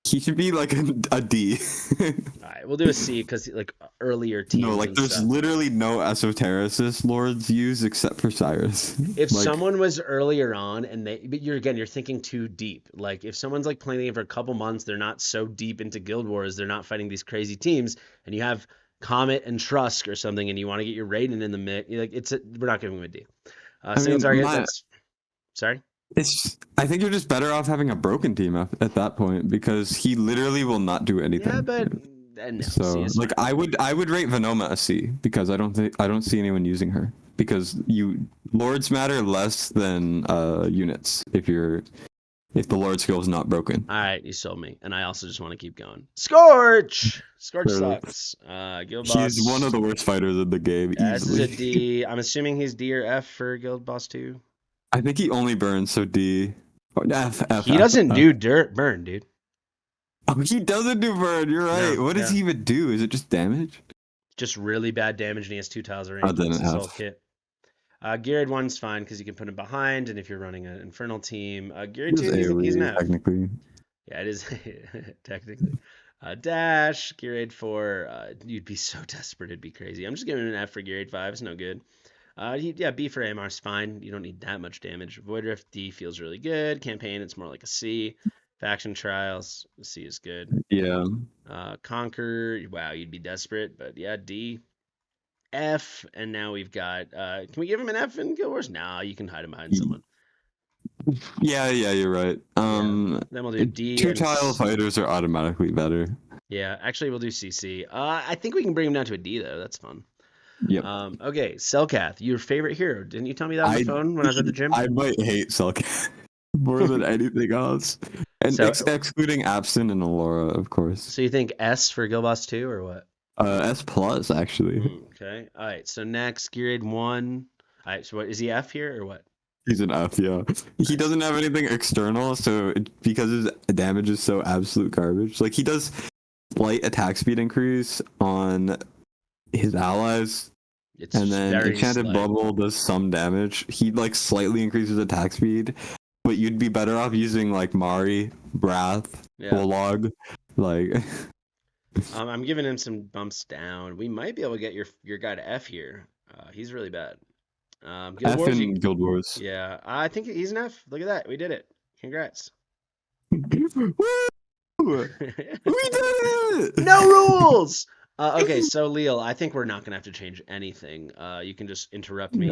He should be like a D. All right, we'll do a C because like earlier teams. No, like and there's stuff. literally no esotericist lords used except for Cyrus. If Like, someone was earlier on and but you're thinking too deep. Like if someone's like playing the game for a couple months, they're not so deep into Guild Wars, they're not fighting these crazy teams, and you have Comet and Trusk or something, and you want to get your Raiden in the mix, like we're not giving him a D. Single mean, target. my- That's sorry. I think you're just better off having a broken team at that point because he literally will not do anything. Yeah, but no, C So is like fine. I would rate Venoma a C because I don't see anyone using her because lords matter less than units if the lord skill is not broken. All right, you sold me, and I also just want to keep going. Scorch Really? sucks. Guild Boss. He's one of the worst fighters in the game Yeah, this is easily. a D. I'm assuming he's D or F for Guild Boss 2. I think he only burns so D. Oh, F, He F, doesn't F. do burn, dude. Oh, he doesn't do burn. You're right. No, What does yeah. he even do? Is it just damage? Just really bad damage, and he has 2 tiles of range. Oh, then That's it his has. whole kit. Garrett 1's fine because you can put him behind, and if you're running an Infernal team, Garrett 2, he's an F. Technically. Yeah, it is technically. Dash, Garrett 4, you'd be so desperate, it'd be crazy. I'm just giving him an F for Garrett 5, it's no good. Yeah, B for AMR is fine. You don't need that much damage. Void Rift, D feels really good. Campaign, it's more like a C. Faction Trials, C is good. Yeah. Conquer, wow, you'd be desperate, but yeah, D. F, and now we've got, can we give him an F in Guild Wars? Nah, you can hide him behind someone. Yeah, you're right. Then we'll do D Two and tile C. fighters are automatically better. Yeah, actually, we'll do CC. I think we can bring him down to a D though. That's fun. Yep. Okay, Selkath, your favorite hero. Didn't you tell me that on the I phone when I was at the gym? I might hate Selk more than anything else, and So, excluding Absent and Alora, of course. so you think S for Guild Boss 2 or what? S plus actually. Okay. All right. So next, Geared 1. All right. So what is he F here or what? He's an F, yeah. He doesn't have anything external, so because his damage is so absolute garbage. Like he does slight attack speed increase on his allies, It's and just then very Enchanted slight. Bubble does some damage. He like slightly increases attack speed, but you'd be better off using like Mari, Wrath, Yeah. Bulldog, like. I'm giving him some bumps down. We might be able to get your guy to F here. He's really bad. Guild F Wars, in Guild Wars. yeah, I think he's an F. Look at that. We did it. Congrats. Woo! We did it! No rules. Okay, so Leal, I think we're not gonna have to change anything. You can just interrupt me.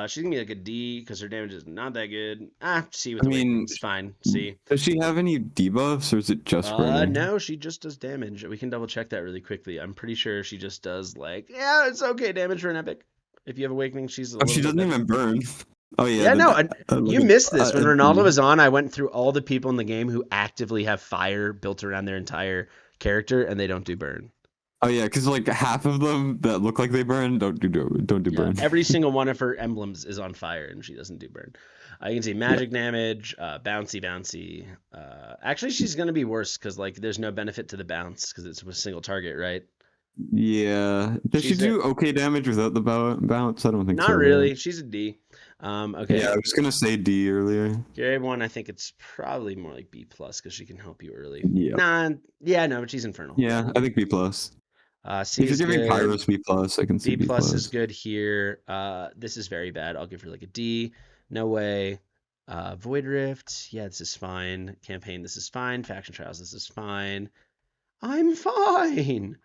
She's gonna be like a D because her damage is not that good. C with I the weight. mean, It's fine. C. Does she have any debuffs or is it just burning? No, she just does damage. We can double check that really quickly. I'm pretty sure she just does like, yeah, it's okay damage for an epic. If you have Awakening, she's a Oh, little she bit doesn't better. even burn. Oh yeah. Yeah, no, look you at- missed this. When D. Ronaldo was on, I went through all the people in the game who actively have fire built around their entire character, and they don't do burn. Oh yeah, because like half of them that look like they burn don't do Yeah, burn. every single one of her emblems is on fire, and she doesn't do burn. You can see magic damage, bouncy. Actually, she's gonna be worse because like there's no benefit to the bounce because it's a single target, right? Yeah. Does she She's do okay damage without the bounce? I don't think Not so. really. She's a D. Okay. Yeah, I was gonna say D earlier. Grade 1, I think it's probably more like B plus because she can help you early. Yeah. No, but she's infernal. Yeah, I think B plus. C If is you're giving good. Pyros B plus, I can see B B plus plus. is good here. This is very bad. I'll give her like a D. No way. Void Rift, yeah, this is fine. Campaign, this is fine. Faction Trials, this is fine. I'm fine.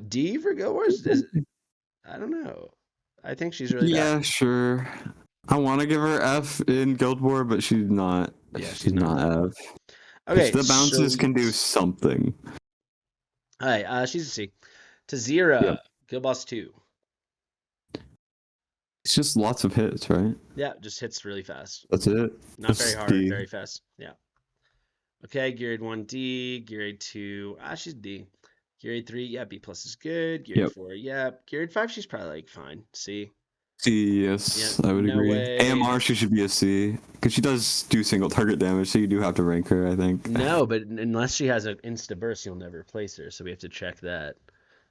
D for Guild Wars? I don't know. I think she's really Yeah, bad. sure. I want to give her F in Guild War, but she's not. Yeah, She's not F. Okay, The bounces can do something. All right, she's a C. To Zera, Yep. Guild Boss 2. It's just lots of hits, right? Yeah, just hits really fast. That's it. Not very Just hard, D. very fast. Yeah. Okay, Geared 1 D, Geared 2, she's D. Geared 3, yeah, B plus is good. Geared Yep. 4, yeah. Geared 5, she's probably like fine. C. C, yes, Yeah, I would no agree. way. AMR, she should be a C because she does do single target damage, so you do have to rank her, I think. No, but unless she has an insta burst, you'll never replace her. So we have to check that.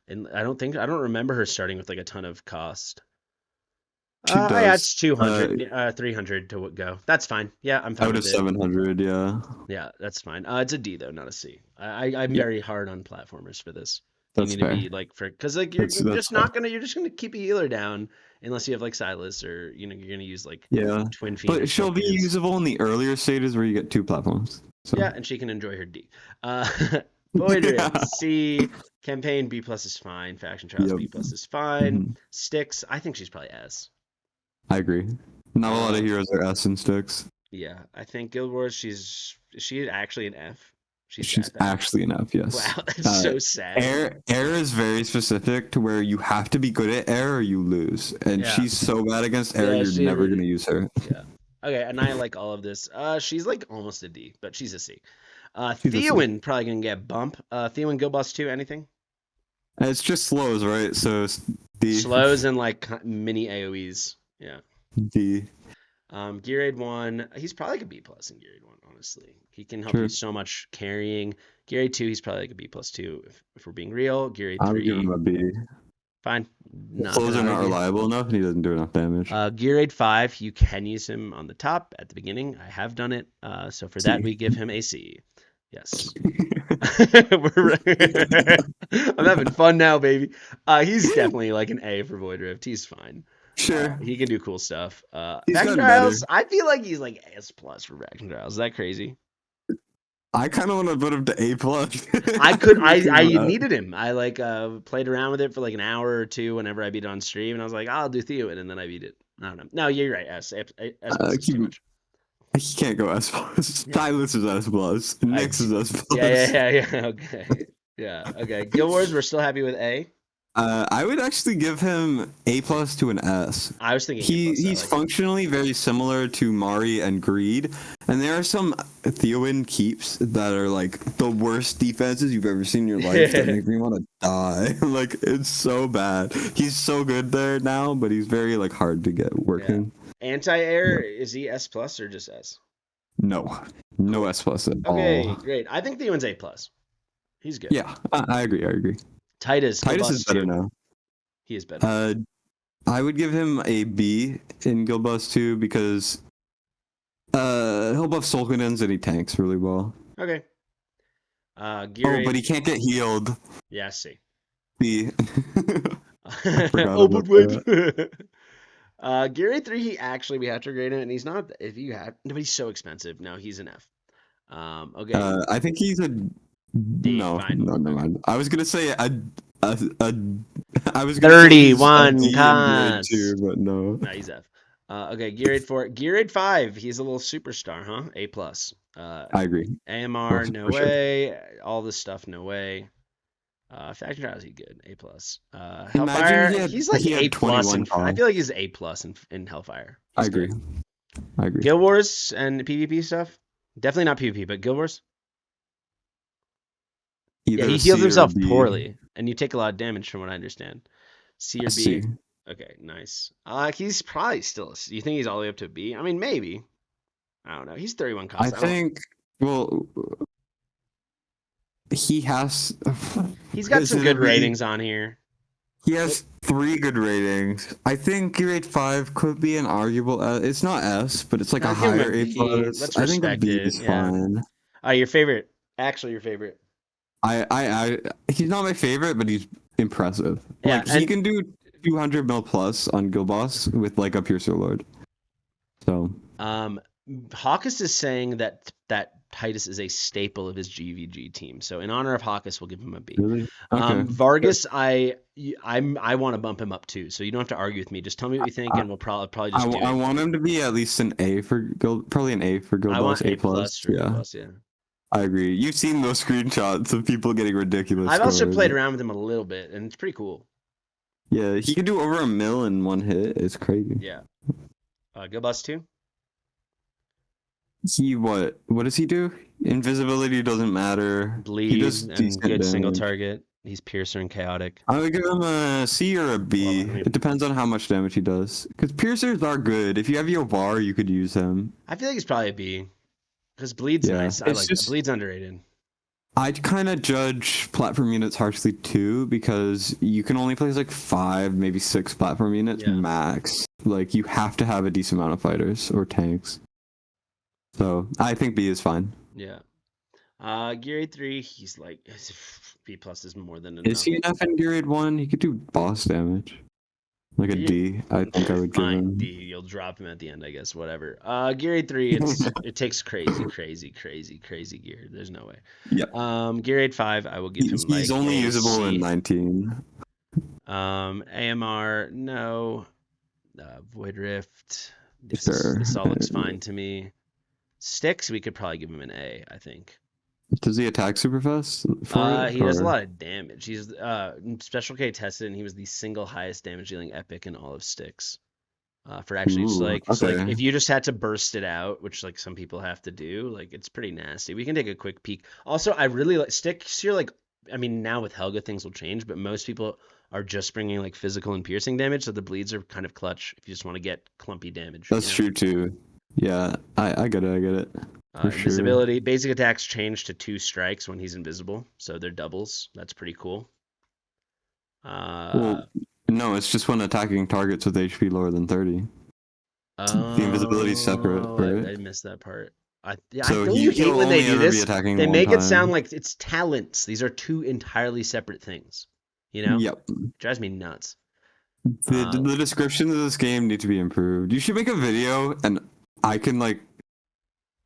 And I don't remember her starting with like a ton of cost. She Yeah, does. it's 200, 300 to go. That's fine. Yeah, I'm fine Out with of it. 700, yeah. Yeah, that's fine. It's a D though, not a C. I'm Yeah. very hard on platformers for this. That's You need fair. to be like because like you're That's just fair. not gonna you're just gonna keep a healer down unless you have like Silas or you're gonna use like Yeah. Twin Fiend. or But she'll be Scorpions. usable in the earlier stages where you get two platforms. So. Yeah, and she can enjoy her D. Void Rift, Yeah. C. Campaign, B plus is fine. Faction Trials, Yep. B plus is fine. Mhm. Styx, I think she's probably S. I agree. Not a lot of heroes are S in Styx. Yeah, I think Guild Wars, is she actually an F? She's that bad? actually an F, yes. Wow, that's so sad. Air is very specific to where you have to be good at air or you lose. And Yeah. she's so bad against air, Yeah, you're never going to use her. Yeah. Okay, and I like all of this. She's like almost a D, but she's a C. She's a C. Theowen probably gonna get bump. Theowen Guild Boss 2, anything? It's just slows, right? So it's D. Slows and like mini AoEs. Yeah. D. Gear Aid 1, he's probably like a B plus in Gear Aid 1, honestly. He can help Sure. you so much carrying. Gear Aid 2, he's probably like a B plus 2 if we're being real. Gear Aid I would give 3, him a B. fine. Not Slows gonna are not argue. reliable enough and he doesn't do enough damage. Gear Aid 5, you can use him on the top at the beginning. I have done it. So for that, C. we give him a C. Yes. I'm having fun now, baby. He's definitely like an A for Void Rift. He's fine. Sure. He can do cool stuff. He's Faction gotten Trials, better. I feel like he's like S plus for Faction Trials. Is that crazy? I kind of want to put him to A plus. I needed him. I like played around with it for like an hour or two whenever I beat it on stream, and I was like, I'll do Theowen, and then I beat it. I don't know. No, you're right. S plus is too much. He can't go S plus. Tylus is S plus. Nyx is S plus. Yeah. Okay. Yeah. Okay. Guild Wars, we're still happy with A. I would actually give him A plus to an S. I was thinking A plus. I He's like it. functionally very similar to Mari and Greed, and there are some Theowen keeps that are like the worst defenses you've ever seen in your life that make me want to die. Like it's so bad. He's so good there now, but he's very like hard to get working. Anti-air, is he S plus or just S? No S plus at Okay, all. great. I think Theowen's A plus. He's good. Yeah, I agree. Titus is better now. He is better. I would give him a B in Guild Bus 2 because he'll buff Sulcanins and he tanks really well. Okay. Geary. Oh, but he can't get healed. Yeah, C. B. Oh, but wait. Geary 3, we have to grade him, and he's not. If you have, but he's so expensive. No, he's an F. Okay. I think he's a D, no. fine. No, never mind. I was gonna say I was gonna 31 say cons. too, but no. No, he's F. Okay, Gearade 4. Gearade 5, he's a little superstar, huh? A plus. I agree. AMR, no for sure. way. All this stuff, no way. Faction Trials, he good. A plus. Imagine Hellfire, he's like he had A plus. 21 I feel like he's A plus in Hellfire. I He's agree. good. I agree. Guild Wars and PvP stuff? Definitely not PvP, but Guild Wars? Either Yeah, he C heals or himself B. poorly, and you take a lot of damage from what I understand. C or B? C. Okay, nice. He's probably still. You think he's all the way up to a B? I mean, maybe. I don't know. He's 31 cost. I think. Well, he has. He's got Is some it good a B? ratings on here. He has 3 good ratings. I think grade 5 could be an arguable. It's not S, but it's like I'll a give him higher a A B. plus. Let's I think a respect B it, is yeah. fine. Your favorite? Actually, your favorite? He's not my favorite, but he's impressive. Yeah, Like he and- can do 200 mil plus on Guild Boss with like a Piercer Lord. So Hawkus is saying that Titus is a staple of his GVG team. So in honor of Hawkus, we'll give him a B. really, okay. Vargas, I want to bump him up too. So you don't have to argue with me. Just tell me what you think, and we'll probably just do it. I want him to be at least an A for Guild, probably an A for Guild I Boss, want A plus. for Yeah, plus, yeah. I agree. You've seen those screenshots of people getting ridiculous. I've also scores. played around with him a little bit, and it's pretty cool. Yeah, he can do over 1 mil in one hit. It's crazy. Yeah. Guild Boss 2? What does he do? Invisibility doesn't matter. He Bleed does and decent good single damage. target. He's Piercer and Chaotic. I would give him a C or a B. Well, I mean- It depends on how much damage he does. Because Piercers are good. If you have your VAR, you could use him. I feel like he's probably a B. Because Bleed's Yeah, nice. I it's like just- that. Bleed's underrated. I'd kind of judge platform units harshly too, because you can only place like 5, maybe 6 platform units Yeah. max. Like you have to have a decent amount of fighters or tanks. So I think B is fine. Yeah. Geary 3, he's like B plus is more than enough. Is he enough in Grade 1? He could do boss damage. Like a Yeah. D, I think I would give Fine, him. D. You'll drop him at the end, I guess. Whatever. Geary 3, it takes crazy gear. There's no way. Yep. Geary 5, I will give him He's like only a usable C. in 19. AMR, no. Void Rift. Sure. This all looks fine to me. Sticks, we could probably give him an A, I think. Does he attack super fast? For it, He does a or- lot of damage. He's Special K tested, and he was the single highest damage dealing epic in all of Sticks. For actually just Ooh, like so like okay. if you just had to burst it out, which like some people have to do, like it's pretty nasty. We can take a quick peek. Also, I really like Sticks here. Like, I mean, now with Helga things will change, but most people are just bringing like physical and piercing damage, so the bleeds are kind of clutch if you just want to get clumpy damage. That's you know? true too. Yeah, I get it. For sure. Invisibility. Basic attacks change to 2 strikes when he's invisible, so they're doubles. That's pretty cool. Well, no, it's just when attacking targets with HP lower than 30. The invisibility is separate, right? I missed that part. So don't you hate he'll when they only do ever be this? attacking They one make it time. sound like it's talents. These are 2 entirely separate things. You know? Yep. Drives me nuts. The descriptions of this game need to be improved. You should make a video, and I can like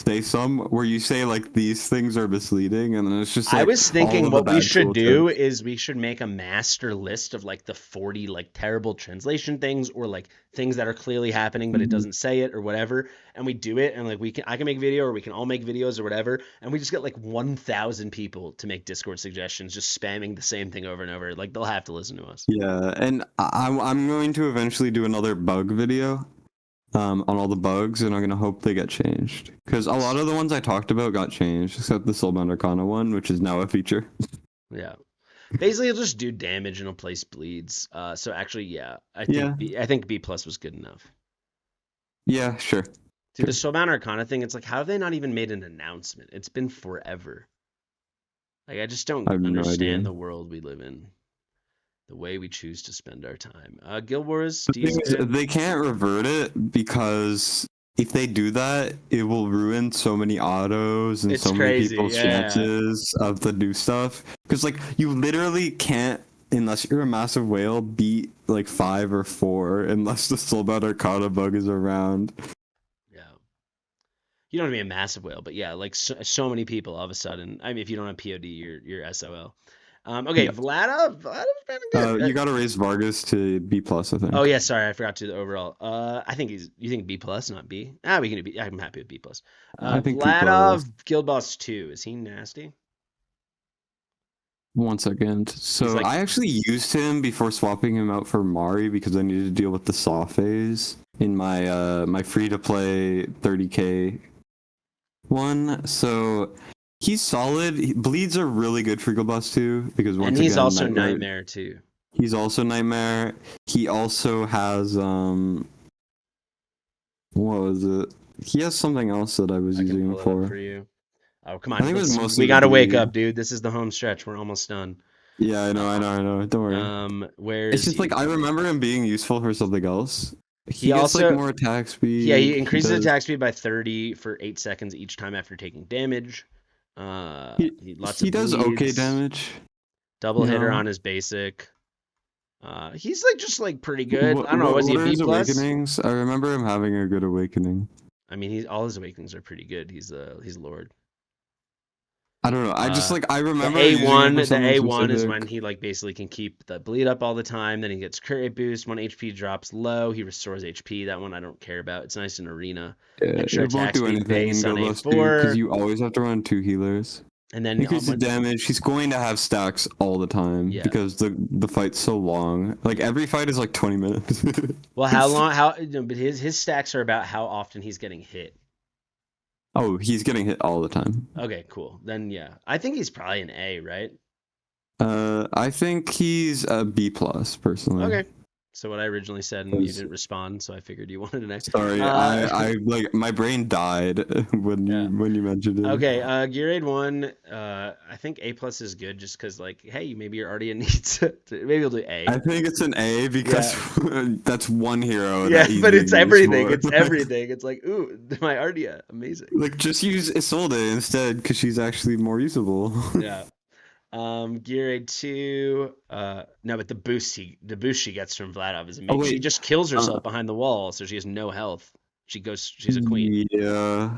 say some where you say like these things are misleading, and then it's just I like was all thinking of the what we bad should cool do tips. is we should make a master list of like the 40 like terrible translation things or like things that are clearly happening but it Mhm. doesn't say it or whatever, and we do it, and like I can make a video or we can all make videos or whatever, and we just get like 1,000 people to make Discord suggestions just spamming the same thing over and over. Like they'll have to listen to us. Yeah, and I'm going to eventually do another bug video on all the bugs, and I'm gonna hope they get changed because a lot of the ones I talked about got changed, except the Soulbound Arcana one, which is now a feature. Yeah. Basically, it'll just do damage and it'll place bleeds. So actually, yeah, Yeah, I think B plus was good enough. yeah, sure, Dude, the sure. Soulbound Arcana thing, it's like, how have they not even made an announcement? It's been forever. Like, I just I don't have no idea. understand the world we live in, the way we choose to spend our time. Guild Wars, The thing is, decent. they can't revert it because if they do that, it will ruin so many autos and It's so many crazy, people's yeah. chances of the new stuff. Because like you literally can't, unless you're a massive whale, beat like 5 or 4 unless the Soulbound Arcana bug is around. Yeah. You don't have to be a massive whale, but yeah, like so many people all of a sudden. I mean, if you don't have POD, you're SOL. Okay, Yeah. Vlad's been good. You got to raise Vargas to B plus, I Oh think. yeah, sorry, I forgot to the overall. I think you think B plus, not B. We can do B. I'm happy with B plus. I think B plus. Vladov Guild Boss 2, is he nasty? 1 second. He's So like, I actually used him before swapping him out for Mari because I needed to deal with the saw phase in my free to play 30k one. So he's solid. Bleeds are really good for Guild Boss 2 because and once he's again, also Nightmare. Nightmare too. He's also Nightmare. He also has what was it? He has something else that I was I can using him pull it up for. for you. Oh, come I on, think it was we mostly the gotta wake bleed. up, dude. This is the home stretch. We're almost done. Yeah, I know, I know, Uh, I know. Don't worry. where It's is just like he? I remember him being useful for something else. He He gets like also, more attack yeah, he speed. He increases does. attack speed by 30 for 8 seconds each time after taking damage. Lots He of does okay bleeds. damage. Double You hitter know. on his basic. He's like just like pretty good. I don't know. Was he What a are B his plus? awakenings? I remember him having a good awakening. I mean, he's all his awakenings are pretty good. He's Lord. I don't know. I just Uh, like I the remember using him A1, for the something A1 is when specific. he like basically can keep the bleed up all the time. Then he gets crit rate boost. When HP drops low, he restores HP. That one I don't care about. It's nice in arena. Extra It won't attack do speed anything in base on Guild Wars 2 because A4, you always have to run 2 healers. and then Increases damage. He's going to have stacks all the time yeah. because the fight's so long. Like every fight is like 20 minutes. Well, how long? How? No, but his stacks are about how often he's getting hit. Oh, he's getting hit all the time. Okay, cool. Then yeah, I think he's probably an A, right? I think he's a B plus personally. Okay. So what I originally said, and you 'Cause- didn't respond, so I figured you wanted an A. Sorry, I like my brain died when Yeah. you mentioned him. Okay, Gear Aid 1, I think A plus is good just because, like, hey, maybe you're already in needs. Maybe you'll do A. I think it's an A because Yeah. that's one hero Yeah, that he's but being it's used everything. for. It's everything. It's like, ooh, my Ardia. Amazing. Like just use Isolde instead because she's actually more usable. Yeah. Gear Aid 2, no, but the boost she gets from Vladov is Oh amazing. She wait, just kills uh, herself behind the wall, so she has no health. She's a queen. yeah.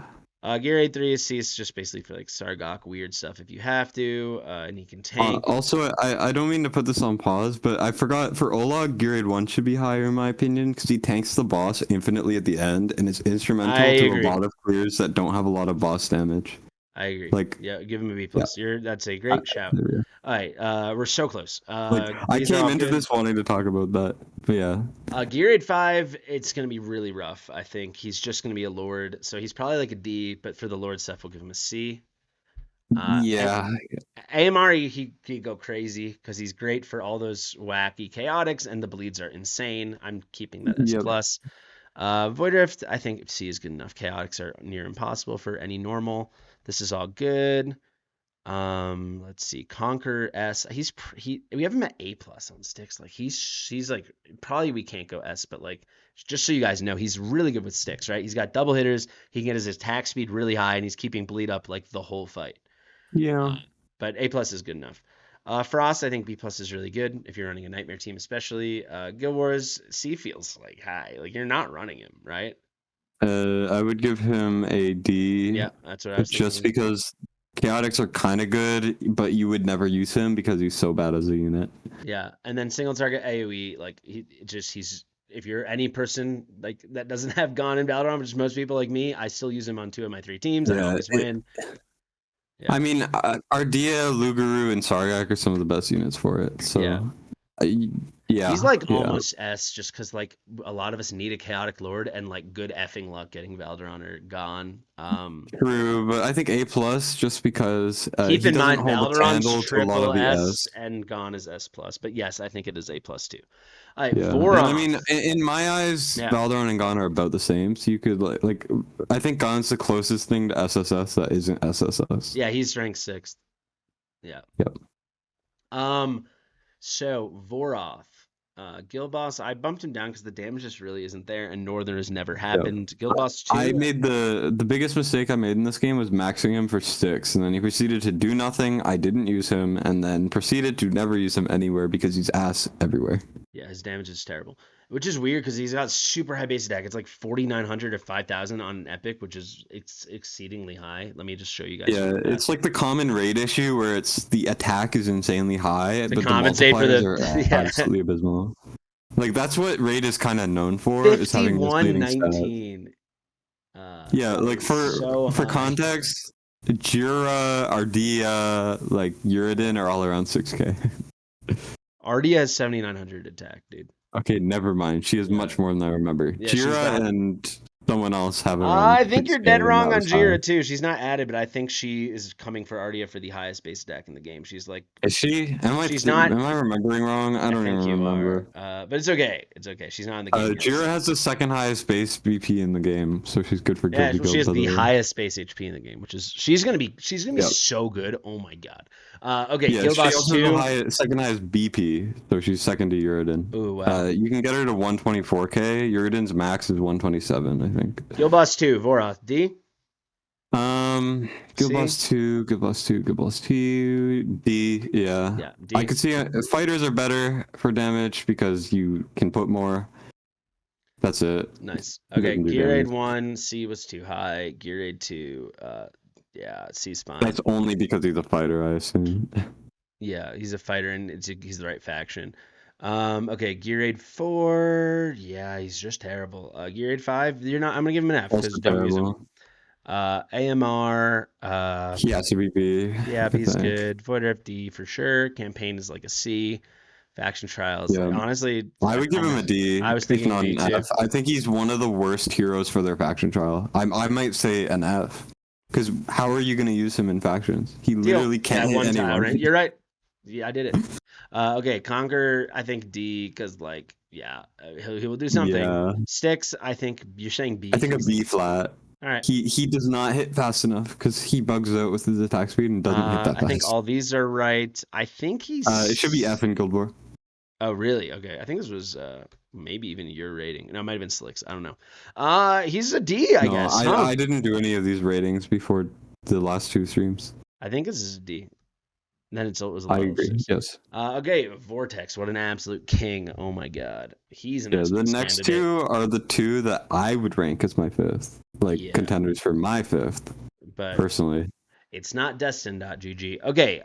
Gear Aid 3 is just basically for like Sargok weird stuff if you have to, and he can tank. Also, I don't mean to put this on pause, but I forgot for Olag, Gear Aid 1 should be higher in my opinion because he tanks the boss infinitely at the end and is I instrumental to a agree. lot of clears that don't have a lot of boss damage. I agree. Like, Yeah, give him a B yeah, plus. That's a I, great shout. there we go. All right, we're so close. Like I These are came all into good. this wanting to talk about that, but yeah. Gear Aid 5, it's gonna be really rough. I think he's just gonna be a Lord, so he's probably like a D. But for the Lord stuff, we'll give him a C. And Yeah, AMR, he go crazy because he's great for all those wacky chaotics, and the bleeds are insane. I'm keeping that S yep. plus. Void Rift, I think C is good enough. Chaotics are near impossible for any normal. This is all good. Let's see. Conquer S. We have him at A plus on sticks. Like he's like probably we can't go S, but like just so you guys know, he's really good with sticks, right? He's got double hitters. He can get his attack speed really high, and he's keeping bleed up like the whole fight. Yeah. But A plus is good enough. Frost, I think B plus is really good if you're running a nightmare team, especially. Guild Wars C feels like high. Like you're not running him, right? I would give him a D. Yeah, that's what I was Just thinking. because chaotics are kind of good, but you would never use him because he's so bad as a unit. Yeah, and then single target AoE, like he's if you're any person like that doesn't have Gone in Valorant, which is most people like me, I still use him on 2 of my 3 teams. I Yeah, always win. Yeah. I mean, Ardea, Luguru, and Sargak are some of the best units for it. So, Yeah. yeah, He's like yeah. almost S just because like a lot of us need a chaotic lord and like good effing luck getting Valderon or Gone. True, but I think A plus just because Keep he in doesn't mind hold a candle Valderon's to a lot triple of the S S. and Gone is S plus. But yes, I think it is A plus too. All right, Yeah, Voroth. and I mean, in my eyes, Yeah. Valderon and Gon are about the same. So you could like, I think Gon's the closest thing to SSS that isn't SSS. Yeah, he's ranked 6th. Yeah. Yep. So Voroth, Guild Boss, I bumped him down because the damage just really isn't there, and Northern has never happened. Guild Boss 2. I made the biggest mistake I made in this game was maxing him for sticks, and then he proceeded to do nothing. I didn't use him, and then proceeded to never use him anywhere because he's ass everywhere. Yeah, his damage is terrible, which is weird because he's got super high base attack. It's like 4,900 or 5,000 on an epic, which is it's exceedingly high. Let me just show you guys. Yeah, it's like the common raid issue where it's the attack is insanely high, To but the compensate for multipliers the- are yeah. absolutely abysmal. Like that's what raid is kind of known for, is having misleading stats. 5119. Yeah, like so for high. context, Jira, Ardea, like Uridin are all around 6k. Ardea has 7,900 attack, dude. Okay, never mind. She is much more than I remember. Yeah, she's Jira not- and someone else have around I think you're 6K, dead and wrong that on was high. Jira too. She's not added, but I think she is coming for Ardea for the highest base attack in the game. She's like, Is she? She's not- Am I remembering wrong? I don't even think you remember. are. But it's okay. It's okay. She's not in the game. yet. Jira has the second highest base BP in the game, so she's good for Yeah, guilty she has guilds, by the way. highest base HP in the game, which is she's gonna be Yep. so good. Oh my god. Okay, Yeah, Guild she Boss also 2. has the second highest BP, so she's second to Uridin. Ooh, wow. You can get her to 124k. Uridin's max is 127, I think. Guild Boss 2, Voroth. D? Guild C? Boss 2, Guild Boss 2, Guild Boss 2, D, yeah. Yeah, D. I could see fighters are better for damage because you can put more. That's it. Nice. He Okay, doesn't do Gear Aid damage. 1, C was too high. Gear Aid 2, yeah, C's fine. That's only because he's a fighter, I assume. Yeah, he's a fighter and he's the right faction. Okay, Gear Aid 4, yeah, he's just terrible. Gear Aid 5, I'm gonna give him an F Also because don't use him. terrible. AMR, He has to be B. yeah, I he's think. good. Voider FD for sure. Campaign is like a C. Faction Trials, Yeah. like, honestly, I would give him a D. I was if thinking not D an too. F. I think he's one of the worst heroes for their faction trial. I might say an F. Because how are you going to use him in factions? He literally can't hit one anyone. tile, right? You're right. Yeah, I did it. Okay, Conquer, I think D, because like, yeah, he will do something. Yeah. Sticks, I think you're saying B. I think a B flat. All right. He does not hit fast enough because he bugs out with his attack speed and doesn't hit that fast. I think all these are right. I think he's. It should be F in Guild War. Oh, really? Okay. I think this was maybe even your rating. No, it might have been Slicks. I don't know. He's a D, I guess. I didn't do any of these ratings before the last 2 streams. I think this is a D. And then it was a I level agree. 6. Yes. Okay, Vortex. What an absolute king. Oh my god. He's an Yeah, the Xbox next candidate. 2 are the 2 that I would rank as my 5th. Like Yeah. contenders for my 5th, But personally. it's not Destined.gg. Okay,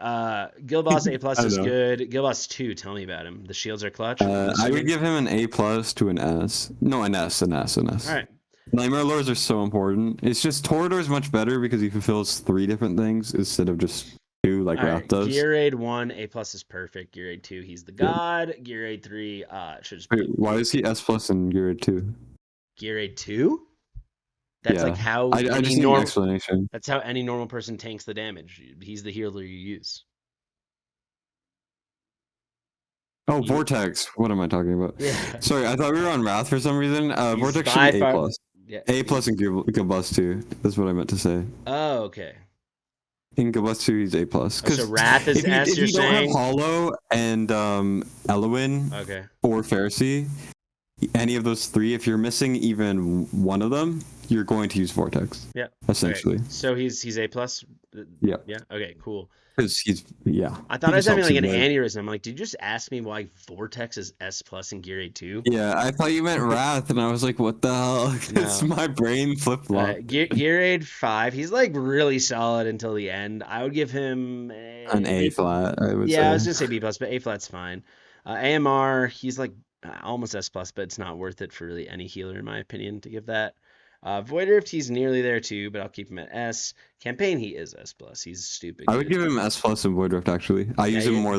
Guild Boss A plus I is know. good. Guild Boss 2, tell me about him. The shields are clutch. I would give him an A plus to an S. No, an S. All right. Nightmare Lords are so important. It's just Torador is much better because he fulfills 3 different things instead of just 2 like All Wrath right. does. Gear Aid 1, A plus is perfect. Gear Aid 2, he's the god. Gear Aid 3, should just be Wait, why is he S plus in Gear 2? Gear Aid 2? That's Yeah. like how I just need an explanation. That's how any normal person tanks the damage. He's the healer you use. Oh, Vortex. What am I talking about? Yeah. Sorry, I thought we were on Wrath for some reason. He's Vortex by should be A far- plus. Yeah. A plus in Gilbus 2. That's what I meant to say. Oh, okay. In Gilbus 2, he's A plus. So Wrath is S, if you're you don't saying? have Hollow and Elwyn Okay. or Pharisee, any of those 3, if you're missing even one of them, you're going to use Vortex. Yeah. Essentially. Okay. So he's A plus. Yeah. Yeah. Okay. Cool. Because I thought I was just having helps like an you win. aneurysm. I'm like, did you just ask me why Vortex is S plus in Gear 8 too? Yeah, I thought you meant Wrath, and I was like, what the hell? Because No. my brain flip-flopped. Gear 8 5. He's like really solid until the end. I would give him An A flat, I would Yeah, I was say. gonna say B plus, but A flat's fine. AMR, he's like almost S plus, but it's not worth it for really any healer in my opinion to give that. Void Rift, he's nearly there too, but I'll keep him at S. Campaign, he is S plus. He's stupid I would good. give him S plus in Void Rift, actually. I use him more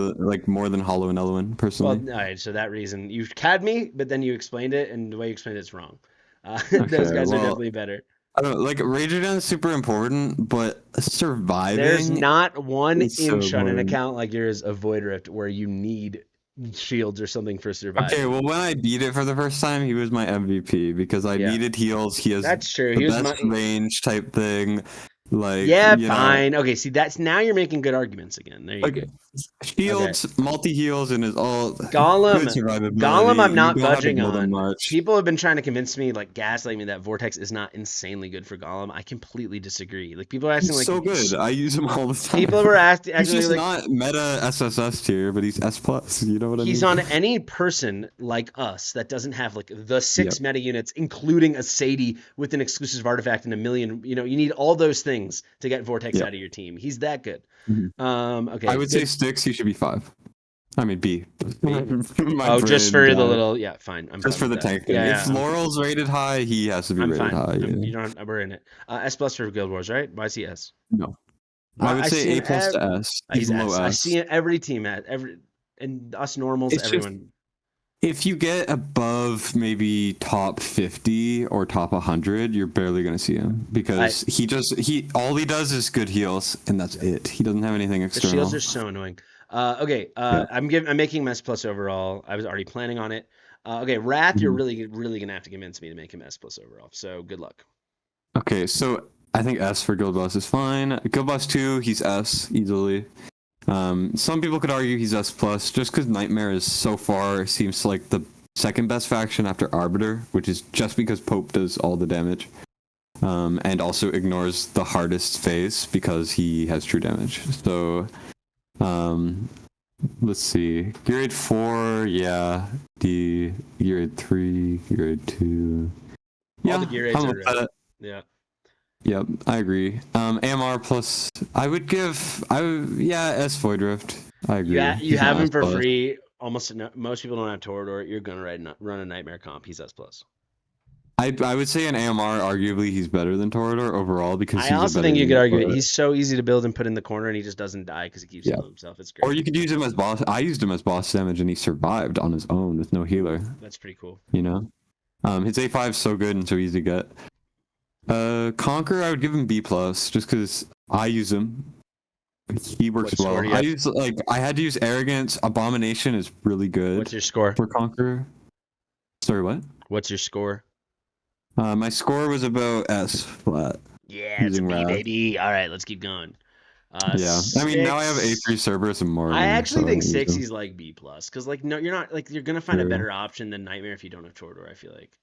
than Hollow and Elwyn, personally. Well, all right, so that reason you cad me, but then you explained it, and the way you explained it's wrong. Okay, Those guys are definitely better. I don't know, like Rage Again is super important, but surviving. There's not one is so inch on an important. account like yours of Void Rift where you need shields or something for surviving. Okay, well, when I beat it for the first time, he was my MVP because I needed heals. He has That's true. the He was best range type thing. Like, Yeah, you know, fine. Okay, see, that's now you're making good arguments again. There you like go. shields, multi heals, and is all Gollum, good survivability. Gollum, I'm not You don't have to budging build him on. much. People have been trying to convince me, like gaslight me, that Vortex is not insanely good for Gollum. I completely disagree. Like people are asking, He's like so good. I use him all the time. people were asking, He's actually, just like not meta SSS tier, but he's S plus. You know what I mean? he's on any person like us that doesn't have like the 6 meta units, including a Sadie with an exclusive artifact and a million. You know, you need all those things to get Vortex out of your team. He's that good. Okay. I would say Sticks, he should be 5. I mean B. Just for the little fine. I'm just fine for the with that. tank thing. Yeah, If Laurel's rated high, he has to be I'm rated fine. high. You don't. We're in it. S plus for Guild Wars, right? Why is he S? No. I would say see A plus to S. He's Even S. low I S. see every team at and us normals, It's just- everyone. If you get above maybe top 50 or top 100, you're barely going to see him because all he does is good heals and that's it. He doesn't have anything The external. shields are so annoying. I'm making him S plus overall. I was already planning on it. Okay, Wrath, you're really gonna have to convince me to make him S plus overall. So good luck. Okay, so I think S for Guild Boss is fine. Guild Boss 2, he's S easily. Some people could argue he's S plus just because Nightmare is so far seems like the second best faction after Arbiter, which is just because Pope does all the damage, and also ignores the hardest phase because he has true damage. So, let's see. Gear 8 4, yeah. D. Gear 8 3, Gear 8 2. All the Gear 8s are yeah. Yep, I agree. AMR plus, S Void Rift. I agree. Yeah, you He's have not him S for plus. free. Most people don't have Torador. You're gonna run a Nightmare comp. He's S plus. I would say in AMR, arguably, he's better than Torador overall because I he's also a better think you could argue it. unit. He's so easy to build and put in the corner, and he just doesn't die because he keeps healing himself. It's great. Or you could use him as boss. I used him as boss damage, and he survived on his own with no healer. That's pretty cool. You know, his A5 is so good and so easy to get. Conquer, I would give him B plus just because I use him. He works well. I had to use Arrogance. Abomination is really good. What's your score for Conquer? Sorry, what? What's your score? My score was about S flat. Yeah, it's a B, baby. All right, let's keep going. Yeah, I mean now I have A3 Cerberus and Mortar. I actually think Six he's like B plus because like no, you're not like you're gonna find a better option than Nightmare if you don't have Torador. I feel like.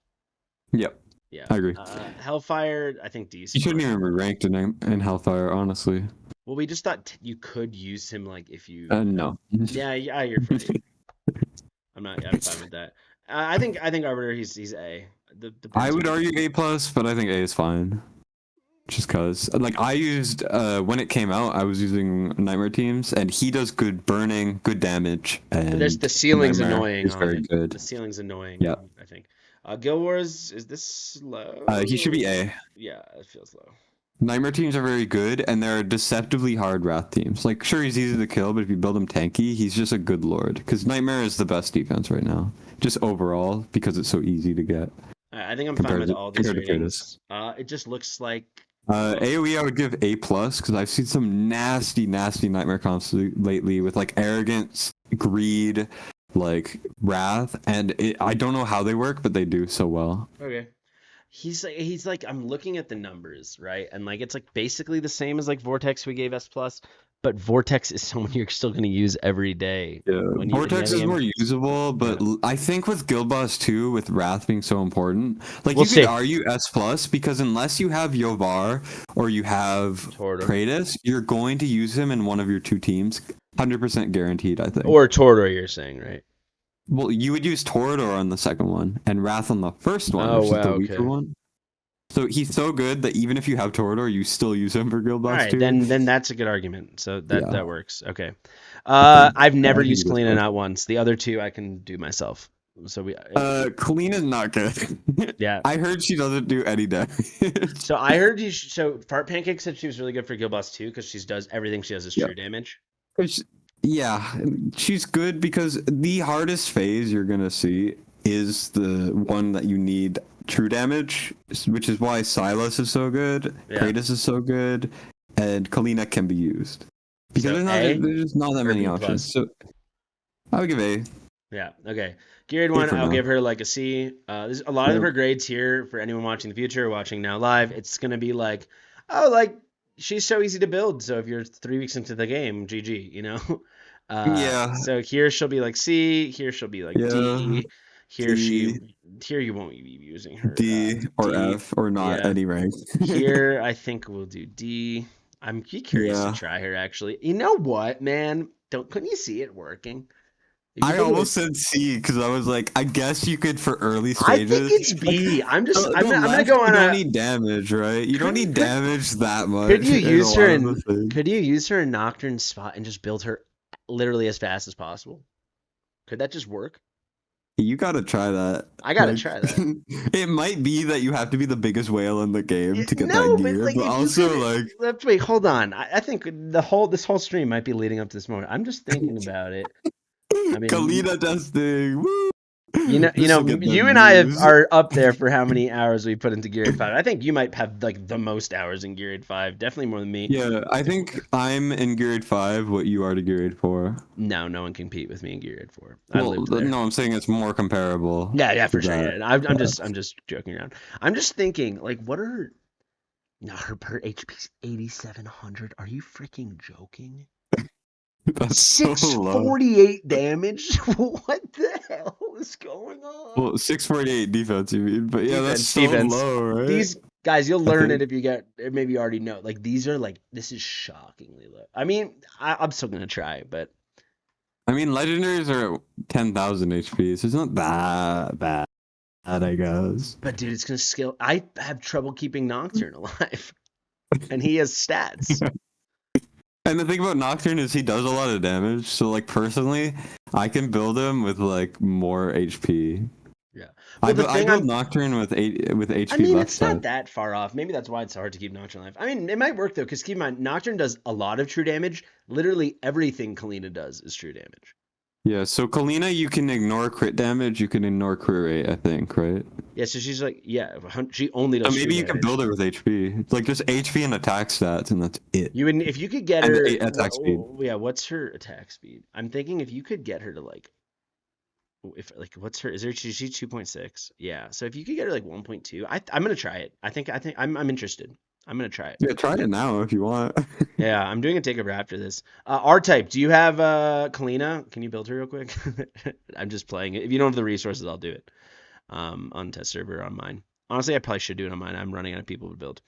Yep. Yeah, I agree. Hellfire, I think decent. You shouldn't even be ranked in Hellfire, honestly. Well, we just thought you could use him like if you. No. Yeah, you're right. I'm fine with that. I think Arbiter he's A. I would argue A plus, but I think A is fine. Just cause like I used when it came out, I was using Nightmare teams, and he does good burning, good damage, and the ceiling's Nightmare annoying. is very good. The ceiling's annoying. Yeah, I think. Guild Wars, is this low? He should be A. Yeah, it feels low. Nightmare teams are very good, and they're deceptively hard Wrath teams. Like, sure, he's easy to kill, but if you build him tanky, he's just a good lord. Because Nightmare is the best defense right now, just overall, because it's so easy to get. I think I'm fine with all these ratings. It just looks like... AoE, I would give A+, because I've seen some nasty Nightmare comps lately with, like, Arrogance, Greed, like, Wrath, and I don't know how they work, but they do so well. Okay. He's like I'm looking at the numbers, right? And like it's like basically the same as like Vortex we gave S plus, But Vortex is someone you're still going to use every day. Yeah, When you in the Vortex end is game. more usable, but Yeah. I think with Guild Boss 2, with Wrath being so important, like We'll you could see. argue S plus because unless you have Yovar or you have Tordor. Kratos, you're going to use him in one of your two teams, 100% guaranteed. I think. Or Tordor, you're saying, right? Well, you would use Torador on the second one and Wrath on the first one, Oh which is wow, the weaker okay. one. So he's so good that even if you have Torador, you still use him for Guild All Boss right, 2. then that's a good argument. So that Yeah, works. Okay. I think I've never I think used it is Kalina, good. not once. The other two I can do myself. So Kalina's not good. yeah. I heard she doesn't do any damage. So I heard you. So Fart Pancake said she was really good for Guild Boss 2 because she does everything she does is Yeah. true damage. Yeah, she's good because the hardest phase you're gonna see is the one that you need true damage, which is why Silas is so good, Yeah. Kratos is so good, and Kalina can be used because So there's just not that or many B+? options. So I would give A. Yeah. Okay. Geared A one, for I'll now. give her like a C. There's a lot Yeah. of her grades here for anyone watching the future, watching now live. It's gonna be like, oh, like she's so easy to build. So if you're 3 weeks into the game, GG, you know. Yeah, So here she'll be like C. Here she'll be like yeah, D. Here C, here you won't be using her. D, or D. F, or not Yeah. any rank. Here I think we'll do D. I'm curious to Yeah. try her actually. You know what, man? Couldn't you see it working? If you I go to almost said C because I was like, I guess you could for early I think stages. it's Like, B. I'm the gonna left, go you on don't a. need damage, right? You don't need damage that Could much you in a use her lot of the in? things. Could you use her in Nocturne spot and just build her literally as fast as possible? Could that just work? You gotta try that. I gotta Like, try that. it might be that you have to be the biggest whale in the game to get that No, but gear, like but if you also could. like, Wait, hold on. I think this whole stream might be leading up to this moment. I'm just thinking about it. I mean, Kalina testing. Woo! you This know, will get you them and I views. are up there for how many hours we put into Gear 5. I think you might have like the most hours in Gear 5, definitely more than me. Yeah, I think I'm in Gear 5 what you are to Gear 4. No, no one can compete with me in Gear 4. I Well, lived there. no, I'm saying it's more comparable. Yeah, to for sure. that. Yeah. I'm just joking around. I'm just thinking, like, what are no her HP's 8,700? Are you freaking joking? That's so low. 648 damage? What the hell is going on? Well, 648 defense, you mean? But yeah, that's so Defense. low, right? These guys, you'll I learn it think. if you get, maybe you already know. Like, these are like, this is shockingly low. I mean, I'm still gonna try, but I mean, legendaries are at 10,000 HP, so it's not that bad, I guess. dude, it's gonna scale. I have trouble keeping Nocturne alive, and he has stats. And the thing about Nocturne is he does a lot of damage, so like personally, I can build him with like more HP. Yeah. I, Well, the bu- I thing build Nocturne with HP I mean, left it's not side. that far off. Maybe that's why it's hard to keep Nocturne alive. I mean, it might work though, because keep in mind, Nocturne does a lot of true damage. Literally everything Kalina does is true damage. Yeah, so Kalina, you can ignore crit damage, you can ignore crit rate, I think, right? Yeah, so she's like, yeah, she only So does maybe true you can damage. build it with HP. Like just HP and attack stats, and that's it. You would, if you could get And her, attack speed. yeah, what's her attack speed? I'm thinking if you could get her to like, if like, what's her? Is her she's 2.6? Yeah, so if you could get her like 1.2, I'm gonna try it. I think I'm interested. I'm gonna try it. Yeah, try it now if you want. Yeah, I'm doing a takeover after this. R-Type, do you have Kalina? Can you build her real quick? I'm just playing it. If you don't have the resources, I'll do it on test server on mine. Honestly, I probably should do it on mine. I'm running out of people to build.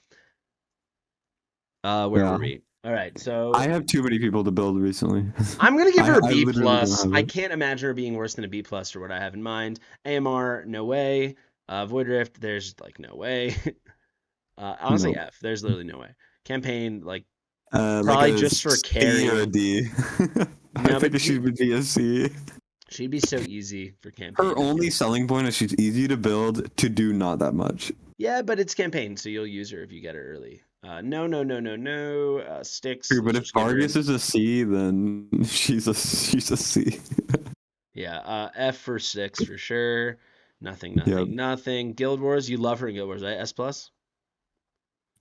Where Yeah. were we? All right, so I have too many people to build recently. I'm gonna give her a I B literally don't plus. have I it. can't imagine her being worse than a B plus for what I have in mind. AMR, no way. Void Rift, there's like no way. Honestly, No. F. There's literally no way. Campaign, like Like probably a just for C or a carrying. D. I No, think but she would be a C. she'd be so easy for campaign. Her only selling point is she's easy to build to do not that much. Yeah, but it's campaign, so you'll use her if you get her early. No. Sticks. True, but Let's if just get her Vargas in. is a C, then she's a C. Yeah, F for six for sure. Nothing. Yep. Guild Wars, you love her in Guild Wars, right? S plus.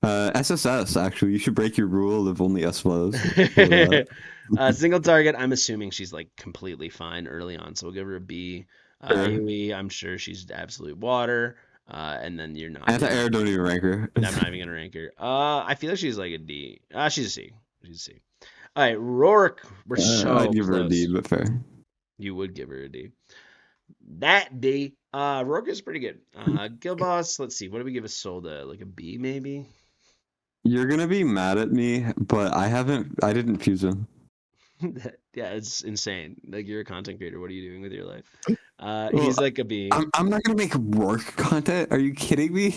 SSS actually, you should break your rule of only S flows. Single target. I'm assuming she's like completely fine early on, so we'll give her a B. Sure. AoE, I'm sure she's absolute water. And then you're not. Anti-air, don't even rank her. I'm not even gonna rank her. I feel like she's like a D. She's a C. She's a C. All right, Rourke. We're so I'd give her a close. D, but fair. You would give her a D. That D. Rourke is pretty good. Gilboss. Let's see. What do we give a Solda? Like a B, maybe. You're gonna be mad at me, but I didn't fuse him. Yeah, it's insane. Like you're a content creator. What are you doing with your life? Well, He's like a B. I'm not gonna make Rourke content. Are you kidding me?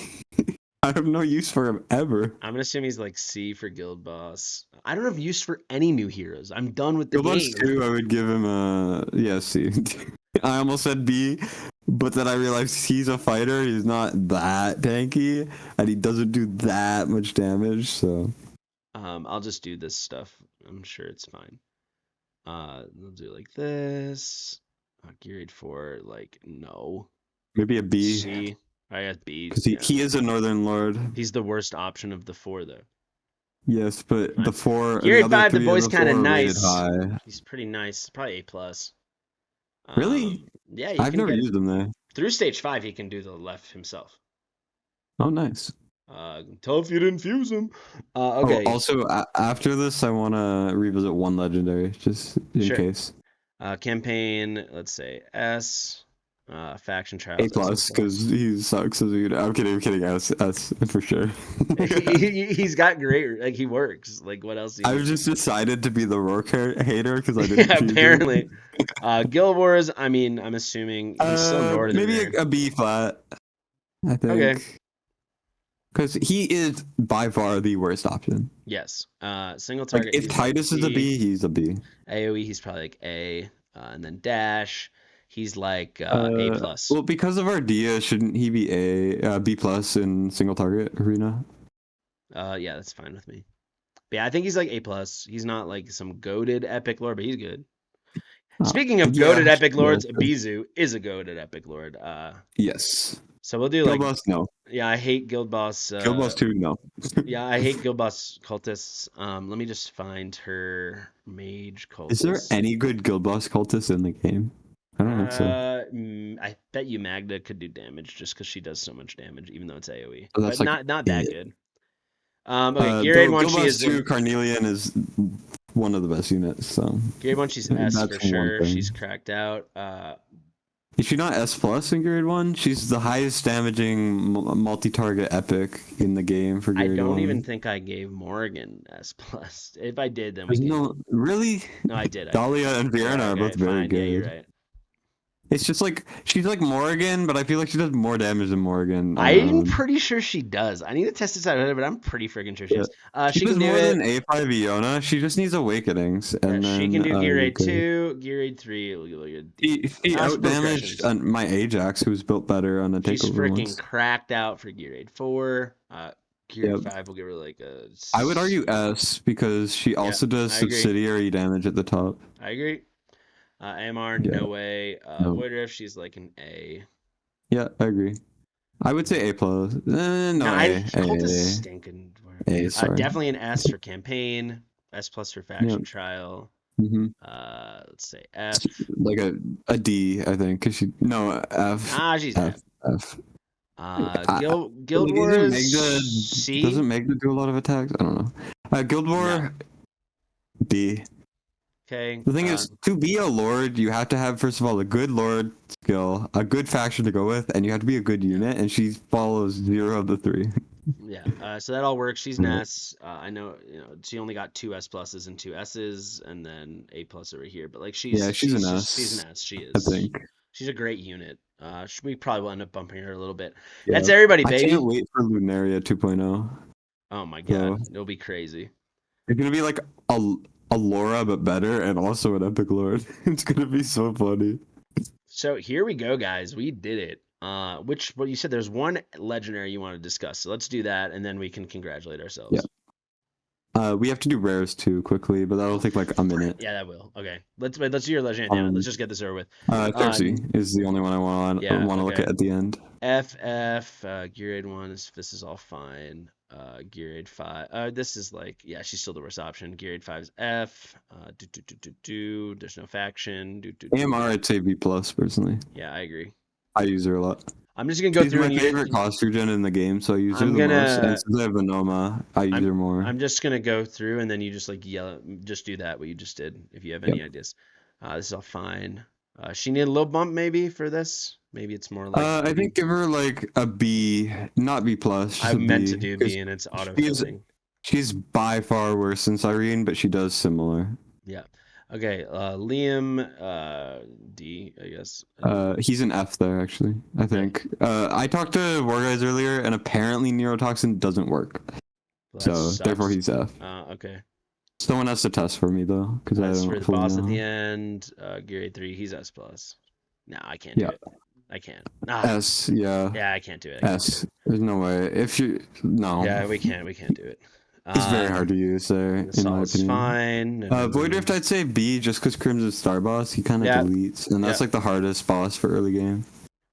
I have no use for him ever. I'm gonna assume he's like C for Guild Boss. I don't have use for any new heroes. I'm done with the Guild Boss game. 2, I would give him a C. I almost said B, but then I realized he's a fighter. He's not that tanky, and he doesn't do that much damage. So I'll just do this stuff. I'm sure it's fine. We'll do it like this. Gear Aid 4, like no. maybe a B, C. I got B. because Yeah. he is a Northern Lord. He's the worst option of the 4 though. Yes, but the four. Gear Aid other 5, the three boy's of kind of four are rated nice. high. He's pretty nice. Probably A plus. Really? Yeah, you I've can never get used him there. through stage 5. He can do the left himself. Oh, nice. Tough you didn't fuse him. Okay. Oh, also, after this, I want to revisit one legendary, just in Sure. case. Campaign, let's say S. Faction A trials. plus, because he sucks as a unit. I'm kidding. S for sure. He's got great, like he works. Like what else? I was just decided to be the Rourke hater because I didn't. Yeah, choose him. apparently. Guild Wars. I mean, I'm assuming he's still northern. Maybe a B flat. I think. Okay. Because he is by far the worst option. Yes. Single target. Like if Titus is a B, he's a B. AOE, he's probably like A, and then Dash, he's like A plus. Well, because of Ardia, shouldn't he be a B plus in single target arena? Yeah, that's fine with me. But yeah, I think he's like A plus. He's not like some goated epic lord, but he's good. Speaking of goated epic lords, Abizu is a goated epic lord. Yes. So we'll do Guild like Boss, no. Yeah, I hate Guild Boss. Guild Boss 2, no. Yeah, I hate Guild Boss cultists. Let me just find her mage cultist. Is there any good Guild Boss cultists in the game? I don't think so. I bet you Magda could do damage just because she does so much damage, even though it's AOE. Oh, that's but like not that good. Okay, Gear Aid 1, Guild she Boss is 2, Carnelian is one of the best units. So Gear Aid 1, she's S That's for one sure. thing. She's cracked out. Is she not S plus in Gear Aid 1? She's the highest damaging multi-target epic in the game for Gear I Aid don't 1. even think I gave Morgan S plus. If I did, then we can. No, really? No, I did. Dahlia and Vienna are both very fine. good. Yeah, you're right. It's just like she's like Morrigan, but I feel like she does more damage than Morrigan. I'm pretty sure she does. I need to test this out, but I'm pretty freaking sure she does. She She does can do more it. than A5 Iona. She just needs Awakenings, and then She can do Gear you're Aid good. 2, Gear Aid 3. It'll get like a She outdamaged my Ajax, who's built better on the takeover. She's freaking once. cracked out for Gear Aid 4. Gear Aid Yep. 5 will give her like a. I would argue S because she also does I agree. subsidiary damage at the top. I agree. AMR, Yeah. no way. No. Void Rift, she's like an A. Yeah, I agree. I would say A plus. No, A. Cultists stinking. A, sorry. Definitely an S for campaign. S plus for faction Yep. trial. Mm-hmm. Let's say F. Like a D, I think. Cause she F. She's F. F. F. Guild Like, Wars C. Doesn't Magda do a lot of attacks? I don't know. Guild War B. Okay. The thing is, to be a lord, you have to have first of all a good lord skill, a good faction to go with, and you have to be a good unit. And she follows 0 of the 3. Yeah. So that all works. She's an S. I know. She only got 2 S pluses and 2 S's, and then A plus over here. But like she's an S. She's an S. She is. I think. She's a great unit. We probably will end up bumping her a little bit. Yeah. That's everybody, baby. I can't wait for Lunaria 2.0. Oh my god, it'll be crazy. It's gonna be like a Laura but better, and also an epic lord. It's gonna be so funny. So here we go, guys. We did it. What you said? There's one legendary you want to discuss. So let's do that, and then we can congratulate ourselves. Yeah. We have to do rares too quickly, but that'll take like a minute. Yeah, that will. Okay. Let's do your legendary now. Let's just get this over with. Thirsty is the only one I want to look at the end. FF Gear Aid 1. This is all fine. Gear Aid 5. This is like, she's still the worst option. Gear Aid 5 is F. There's no faction. AMR, I'd say B plus personally. Yeah, I agree. I use her a lot. I'm just gonna go She's through my and favorite cost regen in the game, so I use her I'm the most. And gonna since I have Venoma, I use her more. I'm just gonna go through and then you just like yell, just do that what you just did if you have any Yep. ideas. This is all fine. She need a little bump maybe for this. Maybe it's more like I think give her like a B, not B plus, I just a meant to B. do Because B and it's she's autofilling. she's by far worse than Cyrene, but she does similar. Yeah. Okay. Liam, D, I guess. He's an F there actually. I think. I talked to War Guys earlier, and apparently Neurotoxin doesn't work. Well, that So therefore sucks. he's F. Okay. Someone has to test for me though, because I As for don't the fully boss at the know. end, Gear 3, he's S plus. No, I can't do Yeah. it. I can't. Ah, S, yeah. yeah, I can't do it. I can't do S. There's no way. If you no. Yeah, we can't do it. He's very hard to use there, The in my salt's opinion. fine. No. Void Rift, I'd say B, just because Crimson Star boss, he kind of Yeah. deletes, and that's Yeah. like the hardest boss for early game.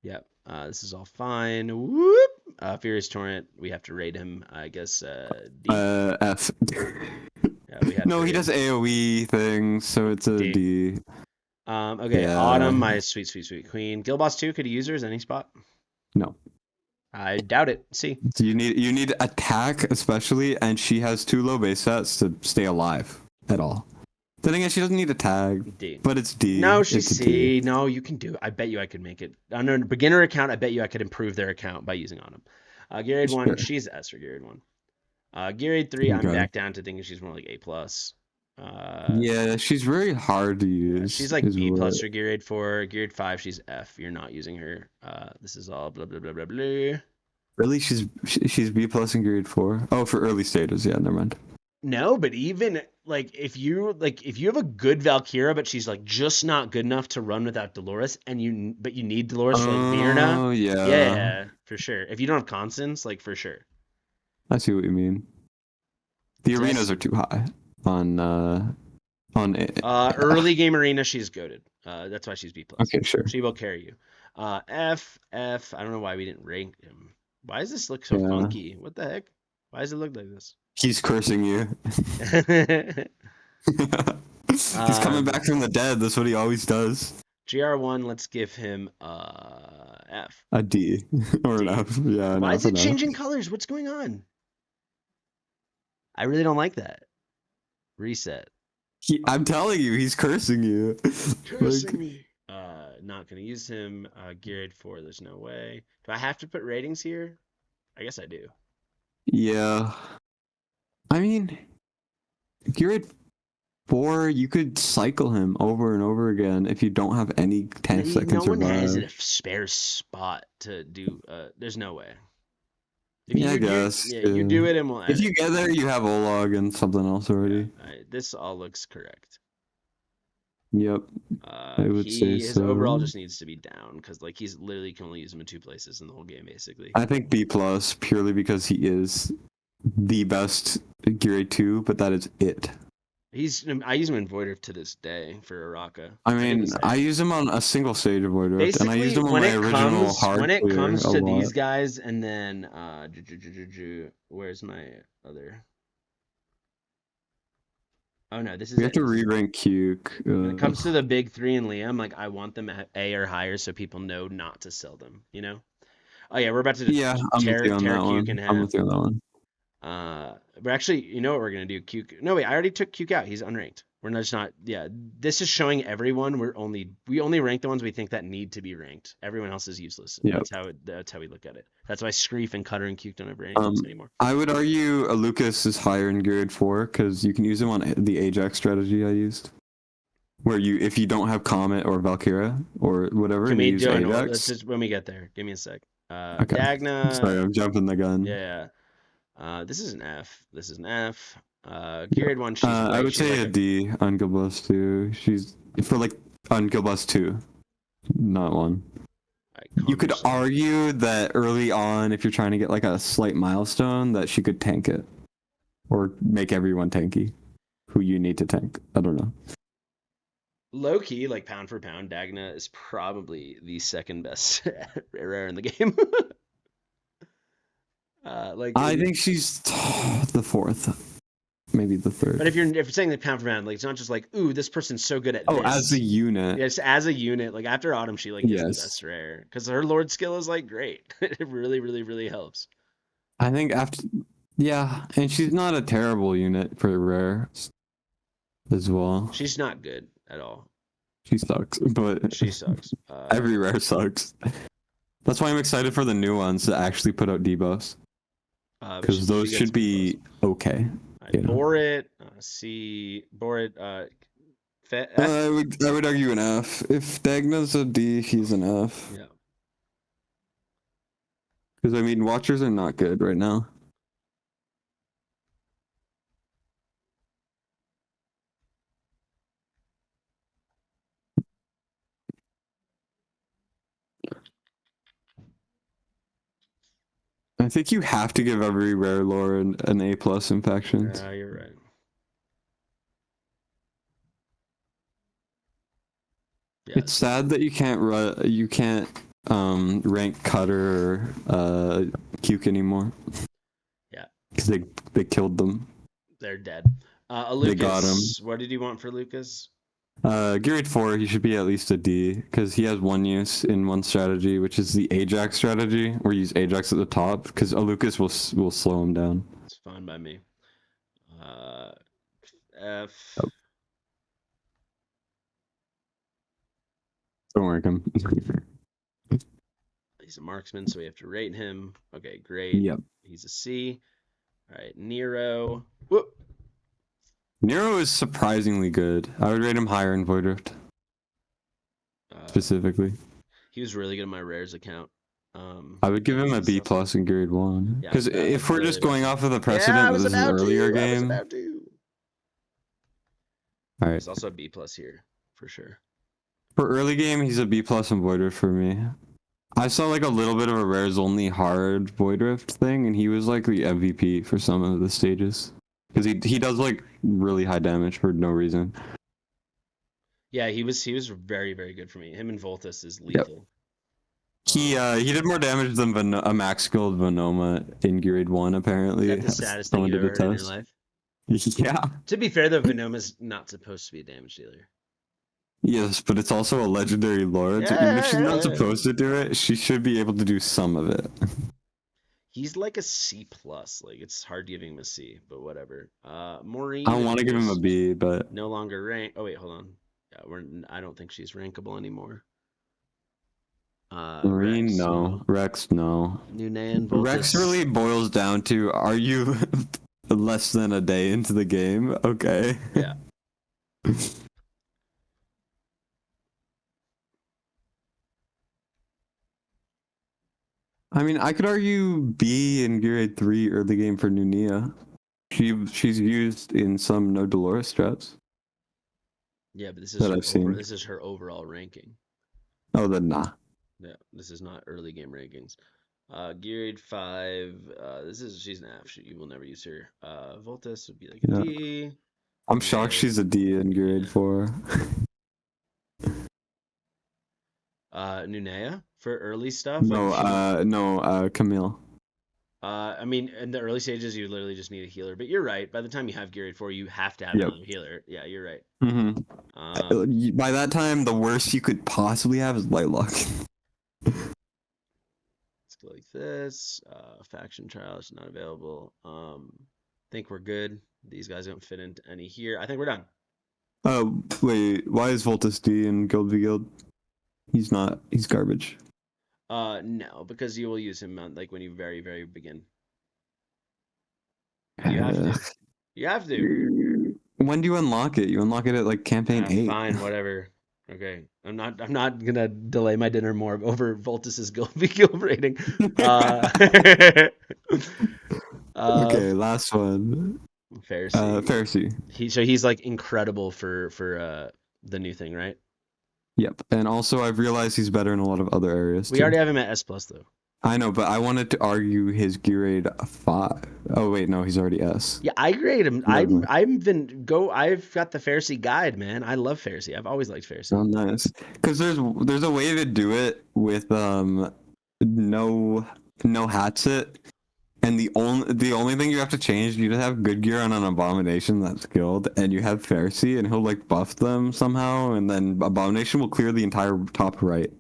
Yep. This is all fine. Whoop. Furious Torrent, we have to rate him, I guess, D. F. Yeah, we have No, to he rate does him. AoE things, so it's a D. D. Okay, Yeah. Autumn, my sweet queen. Gilboss 2, could he use hers any spot? No. I doubt it. See. So you need attack especially, and she has 2 low base sets to stay alive at all. Then again, she doesn't need a tag, D. but it's D. No, she's It's a C. D. No, you can do it. I bet you I could make it. On a beginner account, I bet you I could improve their account by using Autumn. Gearade 1, Sure. she's S for Gearade 1. Gearade 3, I'm Okay. back down to thinking she's more like A+. plus. Yeah, she's very hard to use. She's like is B plus what- for Gearade 4. Gearade 5, she's F. You're not using her. This is all blah, blah, blah, blah, blah. Really, she's B plus in grade 4. Oh, for early stages, yeah, never mind. No, but even like if you have a good Valkyra, but she's like just not good enough to run without Dolores, and you need Dolores for like Virna. Oh yeah. Yeah, for sure. If you don't have Constance, like for sure. I see what you mean. The Yes. arenas are too high on Early game arena, she's goated. That's why she's B plus. Okay, sure. She will carry you. F. I don't know why we didn't rank him. Why does this look so Yeah. funky? What the heck? Why does it look like this? He's cursing you. He's coming back from the dead. That's what he always does. GR1, let's give him F. A D or an F. Yeah. Why is it enough. changing colors? What's going on? I really don't like that. Reset. I'm telling you, he's cursing you. Cursing me. Not gonna use him. Geared 4, there's no way. Do I have to put ratings here? I guess I do. Yeah. I mean, Geared 4, you could cycle him over and over again if you don't have any tanks that can No one has survive. a spare spot to do. There's no way. Yeah, I guess. You do it and we'll If you get there, you have Olog and something else already. this all looks correct. Yep. I would say his so. overall just needs to be down because like he's literally can only use him in 2 places in the whole game basically. I think B plus purely because he is the best Gear 2, but that is it. I use him in Void Rift to this day for Araka. I mean, I use him on a single stage of Void Rift, and I used him on my original hard when it clear comes a to lot. these guys, and then where's my other? Oh no, this is We have to re-rank Cuke. When it comes to the big 3 and Liam, like I want them at A or higher so people know not to sell them, you know? Oh yeah, we're about to Yeah, I'm with you on that one. I'm with you on that one. But actually, you know what we're gonna do? Cuke. No wait, I already took Cuke out. He's unranked. We're just not. Yeah, this is showing everyone. We only rank the ones we think that need to be ranked. Everyone else is useless. Yep. That's how we look at it. That's why Screef and Cutter and Cuke don't have ranks anymore. I would argue a Lucas is higher in Geared 4 because you can use him on the Ajax strategy I used, where if you don't have Comet or Valkyra or whatever, Can we use do Ajax. Let's just when we get there. Give me a sec. Okay. Dagna. Sorry, I'm jumping the gun. Yeah. This is an F. This is an F. Geared 1. I would say like a D on Gilbus 2. She's for like on Gilbus 2, not 1. You could argue that early on, if you're trying to get like a slight milestone, that she could tank it or make everyone tanky who you need to tank. I don't know. Low key, like pound for pound, Dagna is probably the second best rare in the game. I think she's the 4th. maybe the third. But if you're saying the pound for pound, like it's not just like, ooh, this person's so good at this. As a unit. Yes, as a unit, like after Autumn, she like is the best rare because her Lord skill is like great. It really, really, really helps. I think after, yeah, and she's not a terrible unit for rare as well. She's not good at all. She sucks, but She sucks. Every rare sucks. That's why I'm excited for the new ones to actually put out debuffs. Because those should be okay. Right, Borit, Borit, I would argue an F. If Dagna's a D, he's an F. Yeah. Because I mean, Watchers are not good right now. I think you have to give every rare lore an A+ in factions. Yeah, you're right. Yeah, it's sad that you can't rank Cutter or Cuke anymore. Yeah. Because they killed them. They're dead. Lucas, they got him. What did you want for Lucas? Geared 4, he should be at least a D, because he has one use in one strategy, which is the Ajax strategy, where you use Ajax at the top, because Lucas will slow him down. It's fine by me. F. Oh. Don't worry, him. He's a marksman, so we have to rate him. Okay, great. Yep. He's a C. All right, Nero. Whoop. Nero is surprisingly good. I would rate him higher in Void Rift. Specifically. He was really good in my rares account. I would give him a B+ in Grade 1. Because if we're just going off of the precedent that this is an earlier game. Alright. He's also a B+ here, for sure. For early game, he's a B+ in Void Rift for me. I saw like a little bit of a rares only hard Void Rift thing, and he was like the MVP for some of the stages. Because he does like really high damage for no reason. Yeah, he was very, very good for me. Him and Voltus is lethal. Yep. He did more damage than a max skilled Venoma in Grade 1 apparently. Is that the saddest thing you've ever heard in your life? Yeah. To be fair though, Venoma's not supposed to be a damage dealer. Yes, but it's also a legendary lord. So even if she's not supposed to do it, she should be able to do some of it. He's like a C+. Like it's hard giving him a C, but whatever. Maureen. I want to give him a B, but no longer rank. Oh wait, hold on. Yeah, I don't think she's rankable anymore. Maureen, Rex, no. Rex, no. Nunan, Rex really boils down to: are you less than a day into the game? Okay. Yeah. I mean, I could argue B in Grade 3 early game for Nunia. She's used in some No Dolores strats. Yeah, but this is her overall ranking. Oh, then nah. Yeah, this is not early game rankings. Grade 5. She's an F. You will never use her. Voltus would be like a D. I'm shocked she's a D in Grade 4. Nunea for early stuff. No, Camille. I mean, in the early stages, you literally just need a healer. But you're right. By the time you have Grade 4, you have to have another healer. Yeah, you're right. Mm-hmm. By that time, the worst you could possibly have is Lightlock. Let's go like this. Faction trial is not available. Think we're good. These guys don't fit into any here. I think we're done. Wait. Why is Voltus D in Guild v Guild? He's not. He's garbage. No, because you will use him on, like when you very, very begin. You have to. You have to. When do you unlock it? You unlock it at like campaign 8. Fine, whatever. Okay, I'm not gonna delay my dinner more over Voltus's Guild v Guild rating. Okay, last one. Pharisee. He's like incredible for the new thing, right? Yep, and also I've realized he's better in a lot of other areas. We already have him at S+ though. I know, but I wanted to argue his grade 5. Oh wait, no, he's already S. Yeah, I grade him. I've got the Pharisee guide, man. I love Pharisee. I've always liked Pharisee. Oh, nice. Because there's a way to do it with no hatsit, And the only thing you have to change, you just have good gear on an Abomination that's skilled, and you have Pharisee, and he'll like buff them somehow, and then Abomination will clear the entire top right,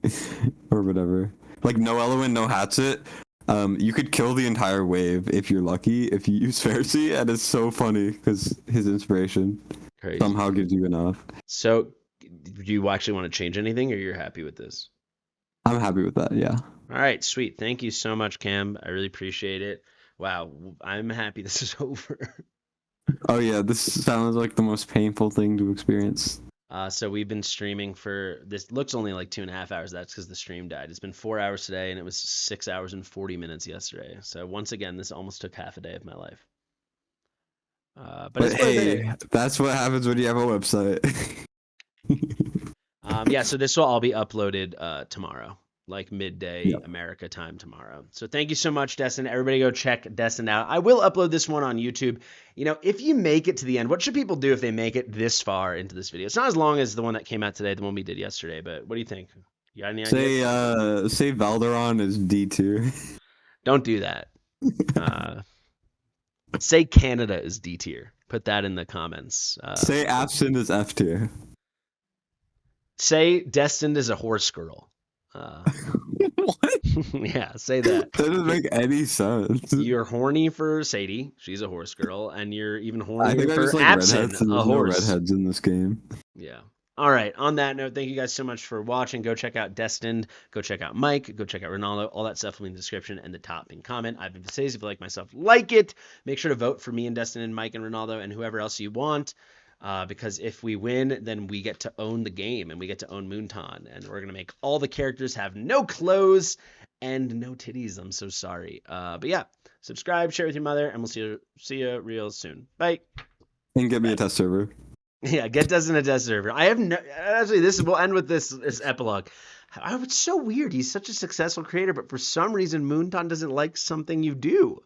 or whatever. Like no Eloin, no Hatchet. You could kill the entire wave if you're lucky if you use Pharisee, and it's so funny because his inspiration Crazy. somehow gives you enough. So, do you actually want to change anything, or you're happy with this? I'm happy with that. Yeah. All right, sweet. Thank you so much, Cam. I really appreciate it. Wow, I'm happy this is over. Oh yeah, this sounds like the most painful thing to experience. So we've been streaming for this. Looks only like 2.5 hours. That's because the stream died. It's been 4 hours today, and it was 6 hours and 40 minutes yesterday. So once again, this almost took half a day of my life. But it's hey, that's what happens when you have a website. Yeah, so this will all be uploaded tomorrow, like midday America time tomorrow. So thank you so much, Destin. Everybody go check Destin out. I will upload this one on YouTube. You know, if you make it to the end, what should people do if they make it this far into this video? It's not as long as the one that came out today, the one we did yesterday, but what do you think? You got any ideas? Say Valderon is D tier. Don't do that. Say Canada is D tier. Put that in the comments. Say Absent is F tier. Say Destined is a horse girl. What? Yeah, say that. That doesn't make any sense. You're horny for Sadie. She's a horse girl. And you're even I horny think I for just like Absent, redheads, and a there's no horse. redheads in this game. Yeah. All right. On that note, thank you guys so much for watching. Go check out Destined. Go check out Mike. Go check out Ronaldo. All that stuff will be in the description and the top pin comment. I've been Fastidious. If you like myself, like it. Make sure to vote for me and Destin and Mike and Ronaldo and whoever else you want. Because if we win, then we get to own the game and we get to own Moonton. And we're going to make all the characters have no clothes and no titties. I'm so sorry. But yeah, subscribe, share with your mother, and we'll see you real soon. Bye. And get me a test server. Yeah, get Destin a test server. I have no, actually, we'll end with this epilogue. It's so weird. He's such a successful creator, but for some reason, Moonton doesn't like something you do.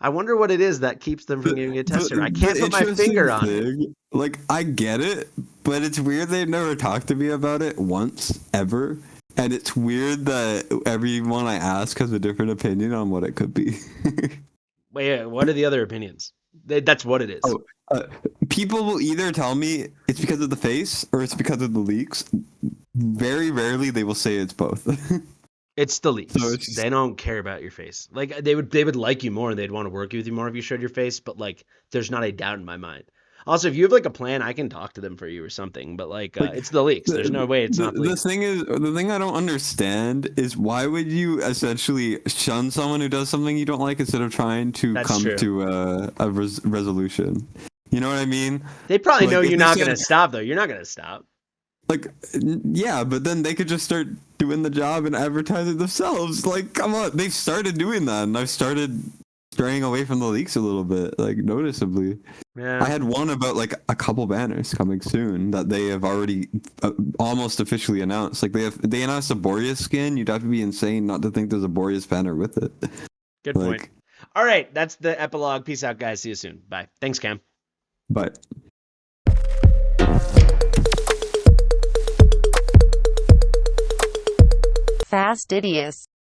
I wonder what it is that keeps them from giving you a test server. I can't put my finger on it. Like, I get it, but it's weird they've never talked to me about it once, ever. And it's weird that everyone I ask has a different opinion on what it could be. Wait, what are the other opinions? That's what it is. People will either tell me it's because of the face or it's because of the leaks. Very rarely they will say it's both. It's the leaks. So they don't care about your face. Like they would like you more and they'd want to work with you more if you showed your face, but like there's not a doubt in my mind. Also, if you have like a plan, I can talk to them for you or something, but like it's the leaks. There's no way it's not the leaks. The thing I don't understand is why would you essentially shun someone who does something you don't like instead of trying to come to a resolution? You know what I mean? They probably know you're not going to stop though. You're not going to stop. Like, yeah, but then they could just start doing the job and advertising themselves. Like, come on, they've started doing that, and I've started straying away from the leaks a little bit, like noticeably. Yeah. I had one about like a couple banners coming soon that they have already almost officially announced. Like they announced a Boreas skin. You'd have to be insane not to think there's a Boreas banner with it. Good point. All right, that's the epilogue. Peace out, guys. See you soon. Bye. Thanks, Cam. Bye. Fastidious.